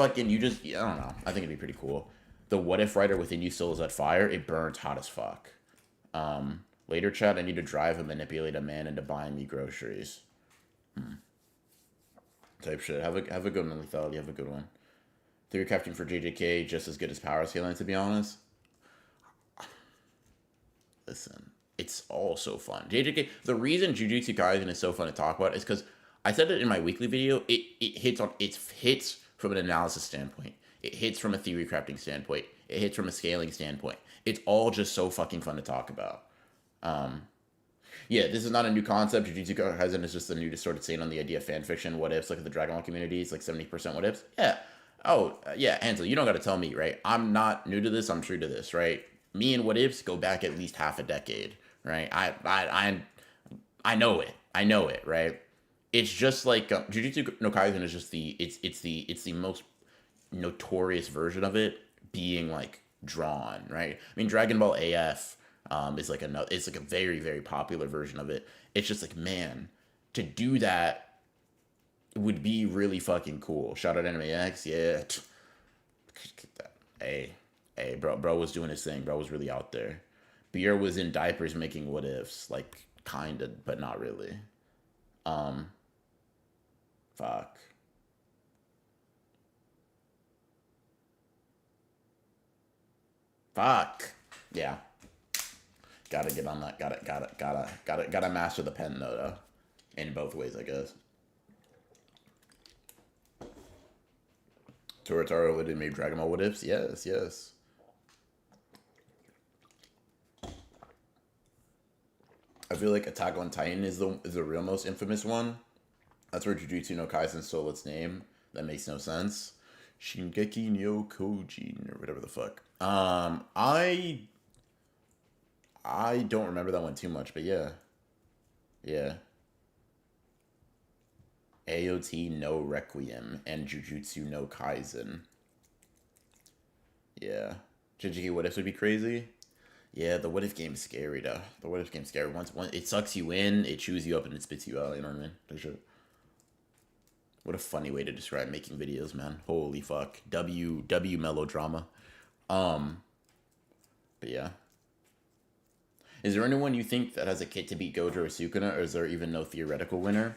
know. I think it'd be pretty cool. The what if writer within you still is at fire. It burns hot as fuck. Later chat, I need to drive and manipulate a man into buying me groceries. Type shit. Have a good one, Lethality. Have a good one. Theory crafting for JJK just as good as power scaling, to be honest. Listen, it's all so fun. JJK. The reason Jujutsu Kaisen is so fun to talk about is because I said it in my weekly video. It hits from an analysis standpoint. It hits from a theory crafting standpoint. It hits from a scaling standpoint. It's all just so fucking fun to talk about. Yeah, this is not a new concept. Jujutsu Kaisen is just a new distorted take on the idea of fan fiction. What ifs? Look at the Dragon Ball community. It's like 70% what ifs. Yeah. Oh, yeah, Hansel, you don't got to tell me, right? I'm not new to this. I'm true to this, right? Me and what ifs go back at least half a decade, right? I know it. I know it, right? It's just like Jujutsu no Kaisen is just the most notorious version of it being like drawn, right? I mean, Dragon Ball AF is like it's like a very very popular version of it. It's just like, man, to do that would be really fucking cool. Shout out Anime X, yeah. Hey, bro was doing his thing. Bro was really out there. Beer was in diapers making what ifs, like kinda, but not really. Fuck. Fuck. Yeah. Gotta get on that. Gotta master the pen though. In both ways, I guess. Toritaro would have made Dragon Ball what ifs? Yes. I feel like Attack on Titan is the real most infamous one. That's where Jujutsu no Kaisen stole its name. That makes no sense. Shingeki no Kyojin or whatever the fuck. I don't remember that one too much, but yeah. AOT no Requiem and Jujutsu no Kaisen. Yeah. JJK what ifs would be crazy. Yeah, the what if game's scary though. The what if game's scary. Once it sucks you in, it chews you up and it spits you out, you know what I mean? For sure. What a funny way to describe making videos, man. Holy fuck. W melodrama. But yeah. Is there anyone you think that has a kit to beat Gojo or Sukuna, or is there even no theoretical winner?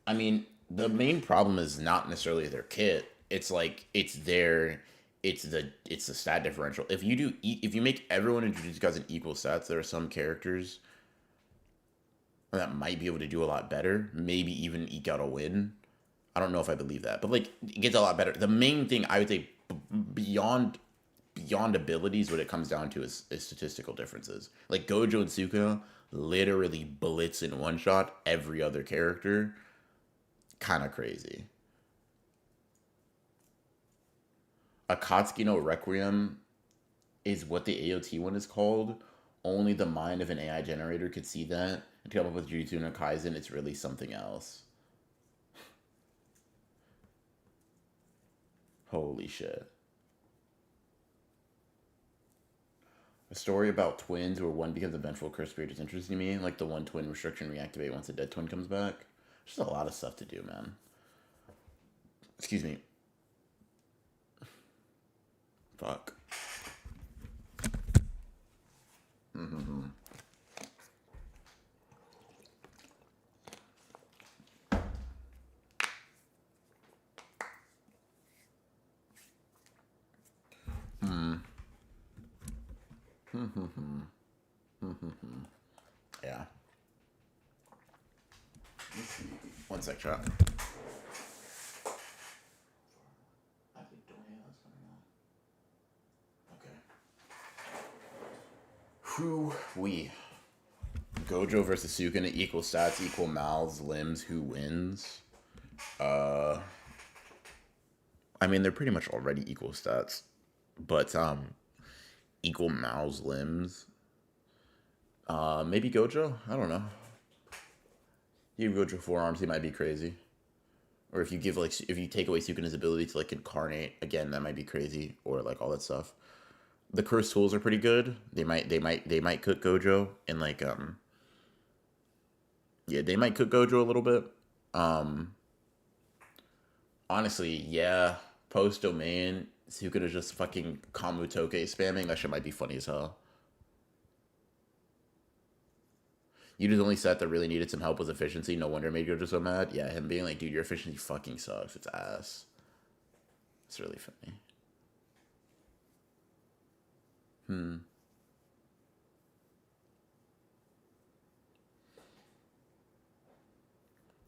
I mean, the main problem is not necessarily their kit. It's like it's the stat differential. If you make everyone in Jujutsu Kaisen equal stats, there are some characters that might be able to do a lot better, maybe even eke out a win. I don't know if I believe that, but like it gets a lot better. The main thing I would say beyond abilities, what it comes down to is statistical differences. Like Gojo and Sukuna literally blitz in one shot every other character. Kind of crazy. Akatsuki no Requiem is what the AOT one is called. Only the mind of an AI generator could see that. And to come up with Jujutsu no Kaisen, it's really something else. Holy shit. A story about twins where one becomes a vengeful cursed spirit is interesting to me. Like the one twin restriction reactivate once a dead twin comes back. There's just a lot of stuff to do, man. Excuse me. Fuck. Mm-hmm. Yeah. One sec, chat. Who we? Gojo versus Sukuna, equal stats, equal mouths, limbs. Who wins? I mean, they're pretty much already equal stats, but equal mouths, limbs. Maybe Gojo. I don't know. You give Gojo forearms, he might be crazy. Or if you give like if you take away Sukuna's ability to like incarnate, again that might be crazy. Or like all that stuff. The cursed tools are pretty good. They might cook Gojo and like yeah, they might cook Gojo a little bit. Honestly, yeah. Post domain, Sukuna's just fucking Kamutoke spamming. That shit might be funny as hell. Yuda's only set that really needed some help was efficiency. No wonder it made Gojo so mad. Yeah, him being like, dude, your efficiency fucking sucks. It's ass. It's really funny.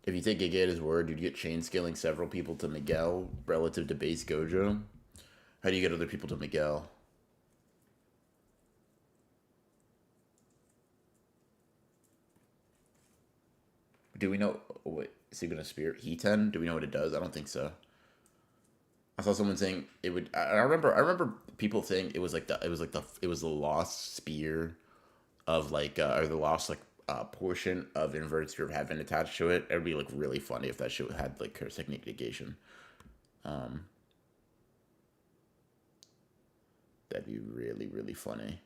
If you take Giga at his word, you'd get chain scaling several people to Miguel relative to base Gojo. How do you get other people to Miguel? Do we know what Suguna Spirit He-Ten? Do we know what it does? I don't think so. I saw someone saying it would. I remember people saying it was the lost spear of like or the lost like portion of inverted spear of heaven attached to it. It'd be like really funny if that shit had like curse technique negation. That'd be really funny.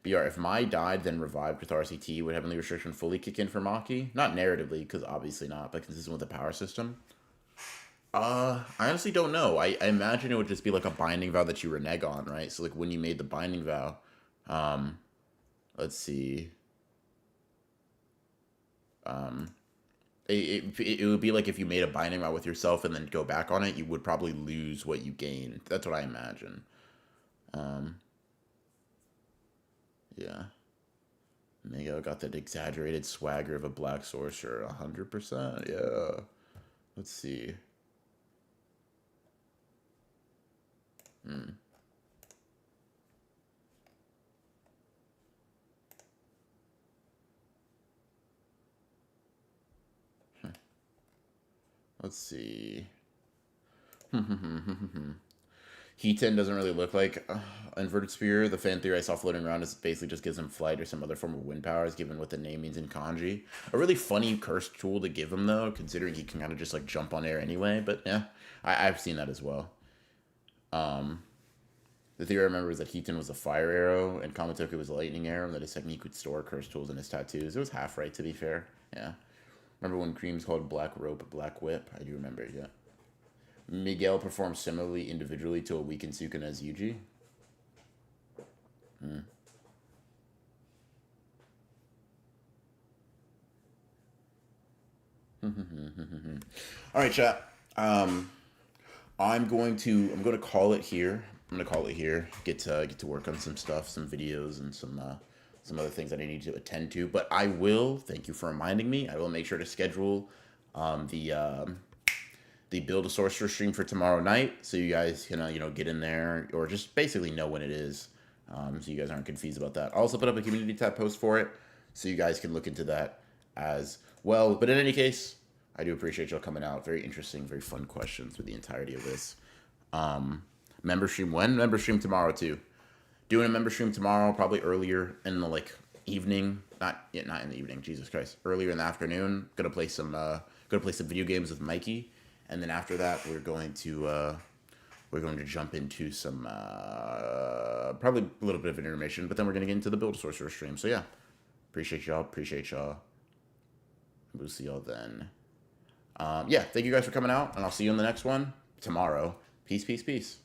BR, if Mai died, then revived with RCT, would Heavenly Restriction fully kick in for Maki? Not narratively, because obviously not, but consistent with the power system. I honestly don't know. I imagine it would just be like a binding vow that you renege on, right? So like when you made the binding vow, let's see. It would be like if you made a binding vow with yourself and then go back on it, you would probably lose what you gained. That's what I imagine. Yeah. Miguel got that exaggerated swagger of a black sorcerer, 100%. Yeah. Let's see. Let's see. He-Ten doesn't really look like Inverted Spear. The fan theory I saw floating around is basically just gives him flight or some other form of wind powers, given what the name means in kanji. A really funny cursed tool to give him, though, considering he can kind of just like jump on air anyway. But yeah, I've seen that as well. The theory I remember was that He-Ten was a fire arrow and Kamatoke was a lightning arrow, and that his technique would store cursed tools in his tattoos. It was half right, to be fair. Yeah. Remember when Cream's called Black Rope, Black Whip? I do remember it, yeah. Miguel performs similarly individually to a weakened Sukuna as Yuji. All right, chat. I'm going to call it here. Get to work on some stuff, some videos, and some other things that I need to attend to. But I will. Thank you for reminding me. I will make sure to schedule the build-a-sorcerer stream for tomorrow night, so you guys can get in there or just basically know when it is, so you guys aren't confused about that. I'll also put up a community tab post for it, so you guys can look into that as well. But in any case, I do appreciate y'all coming out. Very interesting, very fun questions with the entirety of this. Member stream when? Member stream tomorrow too. Doing a member stream tomorrow, probably earlier in the evening. Not in the evening. Jesus Christ. Earlier in the afternoon. Gonna play some video games with Mikey, and then after that we're going to jump into some probably a little bit of intermission, but then we're gonna get into the build-a-sorcerer stream. So yeah, appreciate y'all. We'll see y'all then. Yeah, thank you guys for coming out, and I'll see you in the next one tomorrow. Peace, peace, peace.